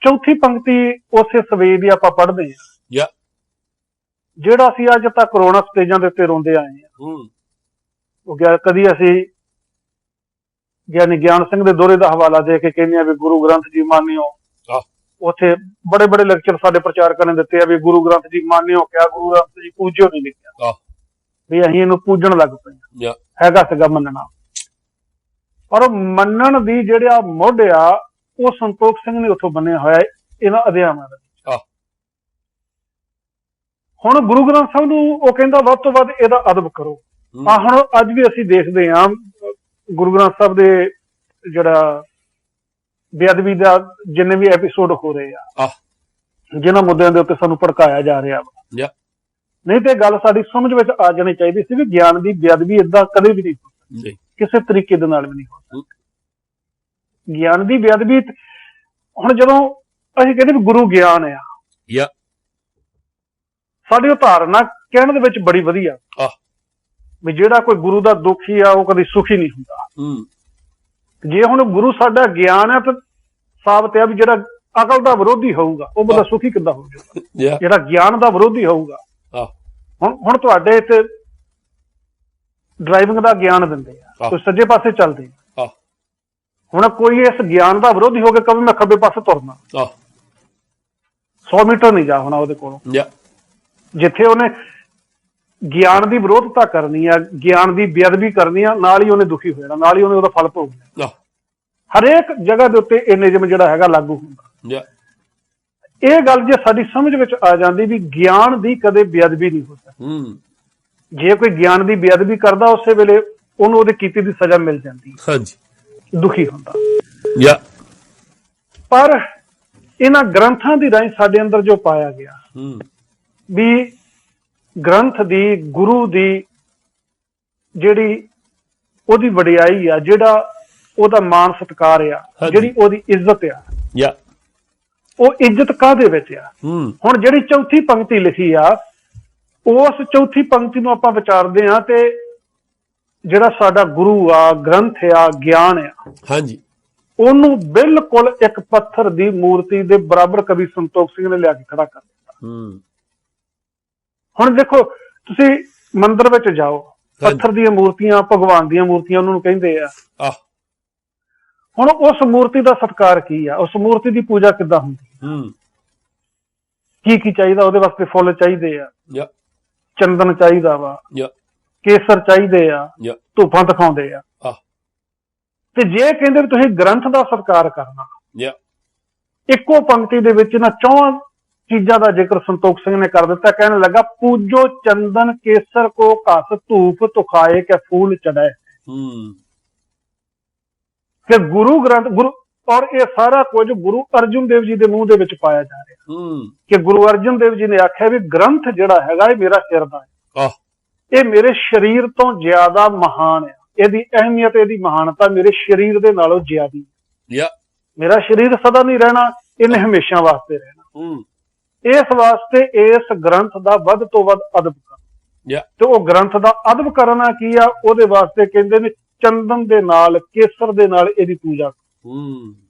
ਚੌਥੀ ਪੰਕਤੀ ਉਸੇ ਸਵੇਦ ਦੀ ਆਪਾਂ ਪੜ੍ਹਦੇ ਹਾਂ, ਜਿਹੜਾ ਅਸੀਂ ਅੱਜ ਤੱਕ ਕਰੋਨਾ ਸਟੇਜਾਂ ਦੇ ਉੱਤੇ ਰੋਂਦੇ ਆਏ ਹਾਂ, ਉਹ ਕਦੀ ਅਸੀਂ ਗਿਆਨੀ ਗਿਆਨ ਸਿੰਘ ਦੇ ਦੋਹਰੇ ਦਾ ਹਵਾਲਾ ਦੇ ਕੇ ਕਹਿੰਦੇ ਆ ਵੀ ਗੁਰੂ ਗ੍ਰੰਥ ਜੀ ਮਾਨਿਓ। ਉੱਥੇ ਬੜੇ ਬੜੇ ਲੈਕਚਰ ਸਾਡੇ ਪ੍ਰਚਾਰਕਾਂ ਨੇ ਦਿੱਤੇ ਆ ਵੀ ਗੁਰੂ ਗ੍ਰੰਥ ਜੀ ਮਾਨਿਓ ਕਿਆ, ਗੁਰੂ ਗ੍ਰੰਥ ਜੀ ਪੂਜਿਓ ਨਹੀਂ ਲਿਖਿਆ, ਵੀ ਅਸੀਂ ਇਹਨੂੰ ਪੂਜਣ ਲੱਗ ਪਏ। ਹੈਗਾ ਸੀਗਾ ਮੰਨਣਾ, ਪਰ ਮੰਨਣ ਦੀ ਜਿਹੜਾ ਮੁੱਢ ਆ ਉਹ ਸੰਤੋਖ ਸਿੰਘ ਨੇ ਉੱਥੋਂ ਬੰਨਿਆ ਹੋਇਆ ਇਹਨਾਂ ਅਧਿਆਵਾਂ ਦੇ ਵਿੱਚ। ਹੁਣ ਗੁਰੂ ਗ੍ਰੰਥ ਸਾਹਿਬ ਨੂੰ ਉਹ ਕਹਿੰਦਾ ਵੱਧ ਤੋਂ ਵੱਧ ਇਹਦਾ ਅਦਬ ਕਰੋ। ਹੁਣ ਅੱਜ ਵੀ ਅਸੀਂ ਦੇਖਦੇ ਹਾਂ ਗੁਰੂ ਗ੍ਰੰਥ ਸਾਹਿਬ ਦੇ ਜਿਹੜਾ ਬੇਅਦਬੀ ਦਾ ਜਿੰਨੇ ਵੀ ਐਪੀਸੋਡ ਹੋ ਰਹੇ ਆ, ਜਿਨ੍ਹਾਂ ਮੁੱਦਿਆਂ ਦੇ ਉੱਤੇ ਸਾਨੂੰ ਭੜਕਾਇਆ ਜਾ ਰਿਹਾ ਵਾ, ਨਹੀਂ ਤੇ ਗੱਲ ਸਾਡੀ ਸਮਝ ਵਿੱਚ ਆ ਜਾਣੀ ਚਾਹੀਦੀ ਸੀ ਵੀ ਗਿਆਨ ਦੀ ਬੇਅਦਬੀ ਏਦਾਂ ਕਦੇ ਵੀ ਨਹੀਂ ਹੋ ਸਕਦੀ, ਕਿਸੇ ਤਰੀਕੇ ਦੇ ਨਾਲ ਵੀ ਨਹੀਂ ਹੋ ਸਕਦੀ। ਗਿਆਨ ਦੀ ਬੇਅਦਬੀ ਹੁਣ ਜਦੋਂ ਅਸੀਂ ਕਹਿੰਦੇ ਵੀ ਗੁਰੂ ਗਿਆਨ ਆ, ਸਾਡੀ ਉਹ ਧਾਰਨਾ ਕਹਿਣ ਦੇ ਵਿੱਚ ਬੜੀ ਵਧੀਆ ਵੀ ਜਿਹੜਾ ਕੋਈ ਗੁਰੂ ਦਾ ਦੁਖੀ ਆ ਉਹ ਕਦੀ ਸੁਖੀ ਨਹੀਂ ਹੁੰਦਾ। ਜੇ ਹੁਣ ਗੁਰੂ ਸਾਡਾ ਗਿਆਨ ਆ ਤਾਂ ਸਾਬਤ ਆ ਵੀ ਜਿਹੜਾ ਅਕਲ ਦਾ ਵਿਰੋਧੀ ਹੋਊਗਾ ਉਹ ਬੰਦਾ ਸੁਖੀ ਕਿੱਦਾਂ ਹੋ ਜਾਊਗਾ, ਜਿਹੜਾ ਗਿਆਨ ਦਾ ਵਿਰੋਧੀ ਹੋਊਗਾ। ਹੁਣ ਤੁਹਾਡੇ ਇੱਥੇ ਡਰਾਈਵਿੰਗ ਦਾ ਗਿਆਨ ਦਿੰਦੇ ਆ, ਕੋਈ ਸੱਜੇ ਪਾਸੇ ਚੱਲਦੇ ਆ, ਹੁਣ ਕੋਈ ਇਸ ਗਿਆਨ ਦਾ ਵਿਰੋਧੀ ਹੋ ਕੇ ਕਦੇ ਮੈਂ ਖੱਬੇ ਪਾਸੇ ਤੁਰਨਾ 100 ਮੀਟਰ ਨਹੀਂ ਜਾ ਹੋਣਾ ਉਹਦੇ ਕੋਲੋਂ। ਜਿੱਥੇ ਉਹਨੇ ਗਿਆਨ ਦੀ ਵਿਰੋਧਤਾ ਕਰਨੀ ਆ, ਗਿਆਨ ਦੀ ਬੇਅਦਬੀ ਕਰਨੀ ਆ, ਨਾਲ ਹੀ ਉਹਨੇ ਦੁਖੀ ਹੋ ਜਾਣਾ, ਨਾਲ ਹੀ ਉਹਨੇ ਉਹਦਾ ਫਲ ਭੋਗਣਾ। ਹਰੇਕ ਜਗ੍ਹਾ ਦੇ ਉੱਤੇ ਇਹ ਨਿਯਮ ਜਿਹੜਾ ਹੈਗਾ ਲਾਗੂ ਹੁੰਦਾ। ਇਹ ਗੱਲ ਜੇ ਸਾਡੀ ਸਮਝ ਵਿੱਚ ਆ ਜਾਂਦੀ ਵੀ ਗਿਆਨ ਦੀ ਕਦੇ ਬੇਅਦਬੀ ਨਹੀਂ ਹੋ ਸਕਦੀ, ਜੇ ਕੋਈ ਗਿਆਨ ਦੀ ਬੇਅਦਬੀ ਕਰਦਾ ਉਸੇ ਵੇਲੇ ਉਹਨੂੰ ਉਹਦੇ ਕੀਤੇ ਦੀ ਸਜ਼ਾ ਮਿਲ ਜਾਂਦੀ, ਦੁਖੀ ਹੁੰਦਾ। ਪਰ ਇਹਨਾਂ ਗ੍ਰੰਥਾਂ ਦੀ ਰਾਹੀਂ ਸਾਡੇ ਅੰਦਰ ਜੋ ਪਾਇਆ ਗਿਆ ਵੀ ਗ੍ਰੰਥ ਦੀ, ਗੁਰੂ ਦੀ ਜਿਹੜੀ ਉਹਦੀ ਵਡਿਆਈ ਆ, ਜਿਹੜਾ ਉਹਦਾ ਮਾਣ ਸਤਿਕਾਰ ਆ, ਜਿਹੜੀ ਉਹਦੀ ਇੱਜ਼ਤ ਆ, ਉਹ ਇੱਜ਼ਤ ਕਾਹਦੇ ਵਿੱਚ ਆ। ਹੁਣ ਜਿਹੜੀ ਚੌਥੀ ਪੰਕਤੀ ਲਿਖੀ ਆ, ਉਸ ਚੌਥੀ ਪੰਕਤੀ ਨੂੰ ਆਪਾਂ ਵਿਚਾਰਦੇ ਆ ਤੇ ਜਿਹੜਾ ਸਾਡਾ ਗੁਰੂ ਆ, ਗ੍ਰੰਥ ਆ, ਗਿਆਨ ਆ, ਉਹਨੂੰ ਬਿਲਕੁਲ ਇੱਕ ਪੱਥਰ ਦੀ ਮੂਰਤੀ ਦੇ ਬਰਾਬਰ ਕਵੀ ਸੰਤੋਖ ਸਿੰਘ ਨੇ ਲਿਆ ਕੇ ਖੜਾ ਕਰ ਦਿੱਤਾ। ਹੁਣ ਦੇਖੋ ਤੁਸੀਂ ਮੰਦਿਰ ਵਿੱਚ ਜਾਓ, ਪੱਥਰ ਦੀਆਂ ਮੂਰਤੀਆਂ, ਭਗਵਾਨ ਦੀਆਂ ਮੂਰਤੀਆਂ ਉਹਨਾਂ ਨੂੰ ਕਹਿੰਦੇ ਆ। ਹੁਣ ਉਸ ਮੂਰਤੀ ਦਾ ਸਤਿਕਾਰ ਕੀ ਆ, ਉਸ ਮੂਰਤੀ ਦੀ ਪੂਜਾ ਕਿੱਦਾਂ ਹੁੰਦੀ, ਕੀ ਚਾਹੀਦਾ ਉਹਦੇ ਵਾਸਤੇ? ਫੁੱਲ ਚਾਹੀਦੇ ਆ, ਚੰਦਨ ਚਾਹੀਦਾ ਵਾ, ਕੇਸਰ ਚਾਹੀਦੇ ਆ, ਧੂਫਾਂ ਦਿਖਾਉਂਦੇ ਆ। ਤੇ ਜੇ ਕਹਿੰਦੇ ਵੀ ਤੁਸੀਂ ਗ੍ਰੰਥ ਦਾ ਸਤਿਕਾਰ ਕਰਨਾ, ਇੱਕੋ ਪੰਕਤੀ ਦੇ ਵਿੱਚ ਇਹਨਾਂ ਚੌਹਾਂ ਚੀਜ਼ਾਂ ਦਾ ਜ਼ਿਕਰ ਸੰਤੋਖ ਸਿੰਘ ਨੇ ਕਰ ਦਿੱਤਾ। ਕਹਿਣ ਲੱਗਾ ਪੂਜੋ ਚੰਦਨ ਕੇਸਰ ਕੋ ਘਸ ਧੂਪ ਤੁਖਾਏ ਕੇ ਫੂਲ ਚੜਾਏ। ਕਿ ਗੁਰੂ ਗ੍ਰੰਥ, ਗੁਰੂ, ਔਰ ਇਹ ਸਾਰਾ ਕੁਝ ਗੁਰੂ ਅਰਜਨ ਦੇਵ ਜੀ ਦੇ ਮੂੰਹ ਦੇ ਵਿੱਚ ਪਾਇਆ ਜਾ ਰਿਹਾ ਕਿ ਗੁਰੂ ਅਰਜਨ ਦੇਵ ਜੀ ਨੇ ਆਖਿਆ ਵੀ ਗ੍ਰੰਥ ਜਿਹੜਾ ਹੈਗਾ ਇਹ ਮੇਰਾ ਹਿਰਦਾ ਹੈ, ਇਹ ਮੇਰੇ ਸਰੀਰ ਤੋਂ ਜ਼ਿਆਦਾ ਮਹਾਨ ਹੈ, ਇਹਦੀ ਅਹਿਮੀਅਤ, ਇਹਦੀ ਮਹਾਨਤਾ ਮੇਰੇ ਸਰੀਰ ਦੇ ਨਾਲੋਂ ਜ਼ਿਆਦੀ ਹੈ। ਮੇਰਾ ਸਰੀਰ ਸਦਾ ਨਹੀਂ ਰਹਿਣਾ, ਇਹਨੇ ਹਮੇਸ਼ਾ ਵਾਸਤੇ ਰਹਿਣਾ। ਇਸ ਵਾਸਤੇ ਇਸ ਗ੍ਰੰਥ ਦਾ ਵੱਧ ਤੋਂ ਵੱਧ ਅਦਬ ਕਰਨਾ। ਤੇ ਉਹ ਗ੍ਰੰਥ ਦਾ ਅਦਬ ਕਰਨਾ ਕੀ ਆ, ਉਹਦੇ ਵਾਸਤੇ ਕਹਿੰਦੇ ਨੇ ਚੰਦਨ ਦੇ ਨਾਲ, ਕੇਸਰ ਦੇ ਨਾਲ ਇਹਦੀ ਪੂਜਾ ਕਰੋ,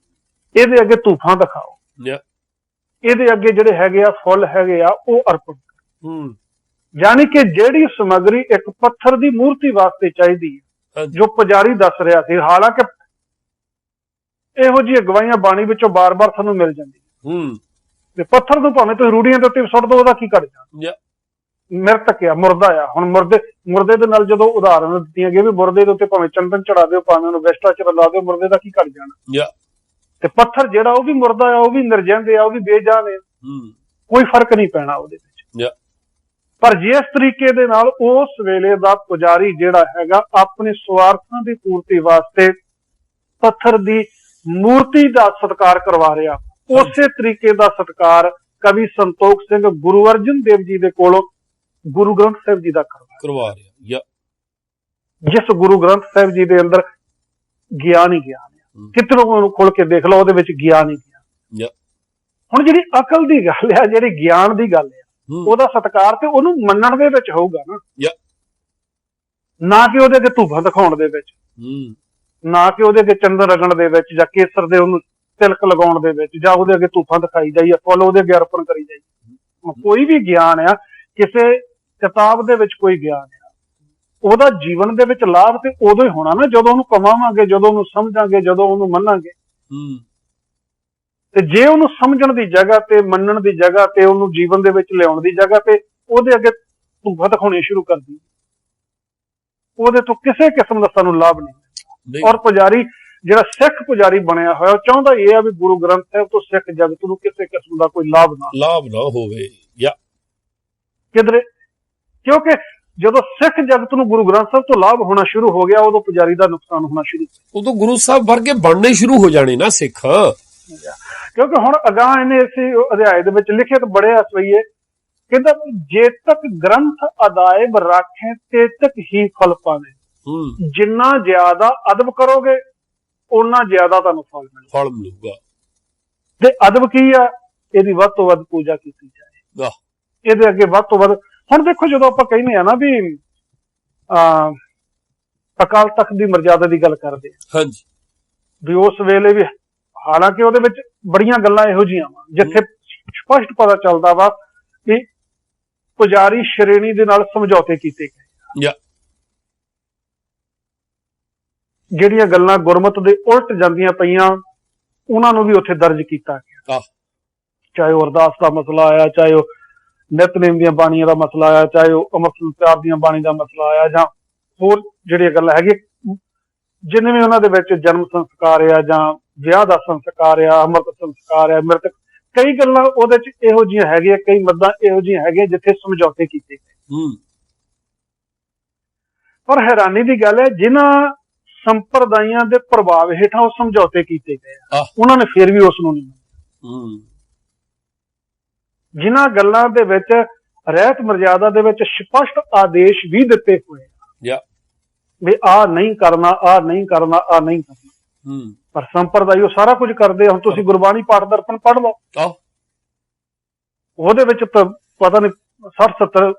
ਇਹਦੇ ਅੱਗੇ ਧੂਫਾਂ ਦਿਖਾਓ, ਇਹਦੇ ਅੱਗੇ ਜਿਹੜੇ ਹੈਗੇ ਆ ਫੁੱਲ ਹੈਗੇ ਆ ਉਹ ਅਰਪਣ ਕਰੋ। ਯਾਨੀ ਕਿ ਜਿਹੜੀ ਸਮੱਗਰੀ ਇੱਕ ਪੱਥਰ ਦੀ ਮੂਰਤੀ ਵਾਸਤੇ ਚਾਹੀਦੀ ਹੈ, ਜੋ ਪੁਜਾਰੀ ਦੱਸ ਰਿਹਾ ਸੀ, ਹਾਲਾਂਕਿ ਇਹੋ ਜਿਹੀ ਅਗਵਾਈਆਂ ਬਾਣੀ ਵਿੱਚੋਂ ਬਾਰ-ਬਾਰ ਸਾਨੂੰ ਮਿਲ ਜਾਂਦੀ ਤੇ ਪੱਥਰ ਨੂੰ ਭਾਵੇਂ ਤੁਸੀਂ ਰੂੜੀਆਂ ਦੇ ਉੱਤੇ ਸੁੱਟ ਦੋ, ਉਹਦਾ ਕੀ ਘਟ ਜਾਣਾ। ਮ੍ਰਿਤਕ ਆ, ਮੁਰਦਾ ਆ। ਹੁਣ ਮੁਰਦੇ ਦੇ ਨਾਲ ਜਦੋਂ ਉਦਾਹਰਨ ਦਿੱਤੀਆਂ ਗਈਆਂ ਵੀ ਮੁਰਦੇ ਦੇ ਉੱਤੇ ਭਾਵੇਂ ਚੰਦਨ ਚੜਾ ਦਿਓ, ਭਾਵੇਂ ਉਹਨੂੰ ਵੈਸਟਾ ਚ ਲਾ ਦਿਓ, ਮੁਰਦੇ ਦਾ ਕੀ ਘਟ ਜਾਣਾ। ਤੇ ਪੱਥਰ ਜਿਹੜਾ ਉਹ ਵੀ ਮੁਰਦਾ ਆ, ਉਹ ਵੀ ਨਿਰਜਿੰਦ ਆ, ਉਹ ਵੀ ਬੇਜਾਨ ਆ, ਕੋਈ ਫਰਕ ਨਹੀਂ ਪੈਣਾ ਉਹਦੇ ਵਿੱਚ। ਪਰ ਜਿਸ ਤਰੀਕੇ ਦੇ ਨਾਲ ਉਸ ਵੇਲੇ ਦਾ ਪੁਜਾਰੀ ਜਿਹੜਾ ਹੈਗਾ ਆਪਣੇ ਸਵਾਰਥਾਂ ਦੀ ਪੂਰਤੀ ਵਾਸਤੇ ਪੱਥਰ ਦੀ ਮੂਰਤੀ ਦਾ ਸਤਿਕਾਰ ਕਰਵਾ ਰਿਹਾ, ਉਸੇ ਤਰੀਕੇ ਦਾ ਸਤਿਕਾਰ ਕਵੀ ਸੰਤੋਖ ਸਿੰਘ ਗੁਰੂ ਅਰਜਨ ਦੇਵ ਜੀ ਦੇ ਕੋਲੋਂ ਗੁਰੂ ਗ੍ਰੰਥ ਸਾਹਿਬ ਜੀ ਦਾ ਕਰਵਾ ਰਿਹਾ। ਜਿਸ ਗੁਰੂ ਗ੍ਰੰਥ ਸਾਹਿਬ ਜੀ ਦੇ ਅੰਦਰ ਗਿਆਨ ਹੀ ਗਿਆਨ ਹੈ, ਕਿਤੋਂ ਉਹਨੂੰ ਖੋਲ ਕੇ ਦੇਖ ਲਓ, ਉਹਦੇ ਵਿੱਚ ਗਿਆਨ ਹੀ ਗਿਆਨ। ਹੁਣ ਜਿਹੜੀ ਅਕਲ ਦੀ ਗੱਲ ਆ, ਜਿਹੜੀ ਗਿਆਨ ਦੀ ਗੱਲ ਆ, ਉਹਦਾ ਸਤਿਕਾਰ ਤੇ ਉਹਨੂੰ ਮੰਨਣ ਦੇ ਵਿੱਚ ਹੋਊਗਾ ਨਾ ਕਿ ਉਹਦੇ ਅੱਗੇ ਧੂਫਾਂ ਦਿਖਾਉਣ ਦੇ ਵਿੱਚ, ਨਾ ਕਿ ਉਹਦੇ ਅੱਗੇ ਚੰਦਨ ਰਗਣ ਦੇ ਵਿੱਚ, ਜਾਂ ਕੇਸਰ ਦੇ ਉਹਨੂੰ ਤਿਲਕ ਲਗਾਉਣ ਦੇ ਵਿੱਚ, ਜਾਂ ਉਹਦੇ ਅੱਗੇ ਧੂਫਾਂ ਦਿਖਾਈ ਜਾਈਏ, ਫੁੱਲ ਉਹਦੇ ਅੱਗੇ ਅਰਪਣ ਕਰੀ ਜਾਈਏ। ਕੋਈ ਵੀ ਗਿਆਨ ਆ, ਕਿਸੇ ਕਿਤਾਬ ਦੇ ਵਿੱਚ ਕੋਈ ਗਿਆਨ ਆ, ਉਹਦਾ ਜੀਵਨ ਦੇ ਵਿੱਚ ਲਾਭ ਤੇ ਉਦੋਂ ਹੀ ਹੋਣਾ ਨਾ ਜਦੋਂ ਉਹਨੂੰ ਕਮਾਵਾਂਗੇ, ਜਦੋਂ ਉਹਨੂੰ ਸਮਝਾਂਗੇ, ਜਦੋਂ ਉਹਨੂੰ ਮੰਨਾਂਗੇ। ਤੇ ਜੇ ਉਹਨੂੰ ਸਮਝਣ ਦੀ ਜਗ੍ਹਾ ਤੇ, ਮੰਨਣ ਦੀ ਜਗ੍ਹਾ ਤੇ, ਉਹਨੂੰ ਜੀਵਨ ਦੇ ਵਿੱਚ ਲਿਆਉਣ ਦੀ ਜਗ੍ਹਾ ਤੇ ਉਹਦੇ ਅੱਗੇ ਧੂਫਾਂ ਦਿਖਾਉਣੀ ਸ਼ੁਰੂ ਕਰਦੀ, ਉਹਦੇ ਤੋਂ ਕਿਸੇ ਕਿਸਮ ਦਾ ਸਾਨੂੰ ਲਾਭ ਨਹੀਂ। ਔਰ ਪੁਜਾਰੀ ਜਿਹੜਾ ਸਿੱਖ ਪੁਜਾਰੀ ਬਣਿਆ ਹੋਇਆ, ਉਹ ਚਾਹੁੰਦਾ ਇਹ ਆ ਵੀ ਗੁਰੂ ਗ੍ਰੰਥ ਸਾਹਿਬ ਤੋਂ ਸਿੱਖ ਜਗਤ ਨੂੰ ਕਿਸੇ ਕਿਸਮ ਦਾ ਕੋਈ ਲਾਭ ਨਾ ਹੋਵੇ ਕਿਧਰੇ। ਕਿਉਂਕਿ ਜਦੋਂ ਸਿੱਖ ਜਗਤ ਨੂੰ ਗੁਰੂ ਗ੍ਰੰਥ ਸਾਹਿਬ ਤੋਂ ਲਾਭ ਹੋਣਾ ਸ਼ੁਰੂ ਹੋ ਗਿਆ, ਉਦੋਂ ਪੁਜਾਰੀ ਦਾ ਨੁਕਸਾਨ ਹੋਣਾ ਸ਼ੁਰੂ, ਉਦੋਂ ਗੁਰੂ ਸਾਹਿਬ ਵਰਗੇ ਬਣਨੇ ਸ਼ੁਰੂ ਹੋ ਜਾਣੇ ਨਾ ਸਿੱਖ। ਕਿਉਂਕਿ ਹੁਣ ਅਗਾਂਹ ਇਹਨੇ ਇਸੇ ਅਧਿਆਇ ਦੇ ਵਿੱਚ ਲਿਖੇ ਤਾਂ ਬੜੇ ਅਸਵਈਏ ਕਹਿੰਦਾ ਜੇਤਕ ਗ੍ਰੰਥ ਅਦਾਇਬ ਰਾਖੇ ਤੇਤਕ ਹੀ ਫਲ ਪਾਵੇ। ਜਿੰਨਾ ਜ਼ਿਆਦਾ ਅਦਬ ਕਰੋਗੇ ਓਨਾ ਜ਼ਿਆਦਾ ਤੁਹਾਨੂੰ ਫਲ ਮਿਲੂਗਾ। ਤੇ ਅਦਬ ਕੀ ਆ? ਇਹਦੀ ਵੱਧ ਤੋਂ ਵੱਧ ਪੂਜਾ ਕੀਤੀ ਜਾਏ, ਇਹਦੇ ਅੱਗੇ ਵੱਧ ਤੋਂ ਵੱਧ। ਹੁਣ ਦੇਖੋ ਜਦੋਂ ਆਪਾਂ ਕਹਿੰਦੇ ਆ ਨਾ ਵੀ ਅਕਾਲ ਤਖਤ ਦੀ ਮਰਜ਼ਾਦਾ ਦੀ ਗੱਲ ਕਰਦੇ ਆ, ਵੀ ਉਸ ਵੇਲੇ ਵੀ, ਹਾਲਾਂਕਿ ਉਹਦੇ ਵਿੱਚ ਬੜੀਆਂ ਗੱਲਾਂ ਇਹੋ ਜਿਹੀਆਂ ਵਾ ਜਿੱਥੇ ਸਪਸ਼ਟ ਪਤਾ ਚੱਲਦਾ ਵਾ ਕਿ ਪੁਜਾਰੀ ਸ਼੍ਰੇਣੀ ਦੇ ਨਾਲ ਸਮਝੌਤੇ ਕੀਤੇ ਗਏ। ਜਿਹੜੀਆਂ ਗੱਲਾਂ ਗੁਰਮਤ ਦੇ ਉਲਟ ਜਾਂਦੀਆਂ ਪਈਆਂ ਉਹਨਾਂ ਨੂੰ ਵੀ ਉੱਥੇ ਦਰਜ ਕੀਤਾ ਗਿਆ, ਚਾਹੇ ਉਹ ਅਰਦਾਸ ਦਾ ਮਸਲਾ ਆਇਆ, ਚਾਹੇ ਉਹ ਨਿਤਨੇਮ ਦੀਆਂ ਬਾਣੀਆਂ ਦਾ ਮਸਲਾ ਆਇਆ, ਚਾਹੇ ਉਹ ਅੰਮ੍ਰਿਤ ਪਿਆਰ ਦੀਆਂ ਬਾਣੀ ਦਾ ਮਸਲਾ ਆਇਆ, ਜਾਂ ਹੋਰ ਜਿਹੜੀਆਂ ਗੱਲਾਂ ਹੈਗੀਆਂ, ਜਿੰਨੇ ਵੀ ਉਹਨਾਂ ਦੇ ਵਿੱਚ ਜਨਮ ਸੰਸਕਾਰ ਆ ਜਾਂ ਵਿਆਹ ਦਾ ਸੰਸਕਾਰ ਆ, ਅੰਮ੍ਰਿਤ ਸੰਸਕਾਰ ਆ, ਮ੍ਰਿਤਕ, ਕਈ ਗੱਲਾਂ ਉਹਦੇ ਚ ਇਹੋ ਜਿਹੀਆਂ ਹੈਗੀਆਂ, ਕਈ ਮੱਦਾਂ ਇਹੋ ਜਿਹੀਆਂ ਹੈਗੀਆਂ ਜਿੱਥੇ ਸਮਝੌਤੇ ਕੀਤੇ ਗਏ। ਪਰ ਹੈਰਾਨੀ ਦੀ ਗੱਲ ਹੈ, ਜਿਨ੍ਹਾਂ ਸੰਪਰਦਾਇਆਂ ਦੇ ਪ੍ਰਭਾਵ ਹੇਠਾਂ ਉਹ ਸਮਝੌਤੇ ਕੀਤੇ ਗਏ ਉਹਨਾਂ ਨੇ ਫਿਰ ਵੀ ਉਸ ਨੂੰ ਨਹੀਂ ਮੰਨਿਆ। ਜਿਨ੍ਹਾਂ ਗੱਲਾਂ ਦੇ ਵਿੱਚ ਰਹਿਤ ਮਰਜ਼ਾਦਾ ਦੇ ਵਿੱਚ ਸਪਸ਼ਟ ਆਦੇਸ਼ ਵੀ ਦਿੱਤੇ ਹੋਏ ਵੀ ਆਹ ਨਹੀਂ ਕਰਨਾ, ਆਹ ਨਹੀਂ ਕਰਨਾ, ਆਹ ਨਹੀਂ ਕਰਨਾ, ਪਰ ਸੰਪਰਦਾਇ ਉਹ ਸਾਰਾ ਕੁਝ ਕਰਦੇ। ਹੁਣ ਤੁਸੀਂ ਗੁਰਬਾਣੀ ਪਾਠ ਦਰਪਣ ਪੜ੍ਹ ਲਓ, ਉਹਦੇ ਵਿੱਚ ਤਾਂ ਪਤਾ ਨਹੀਂ 60-70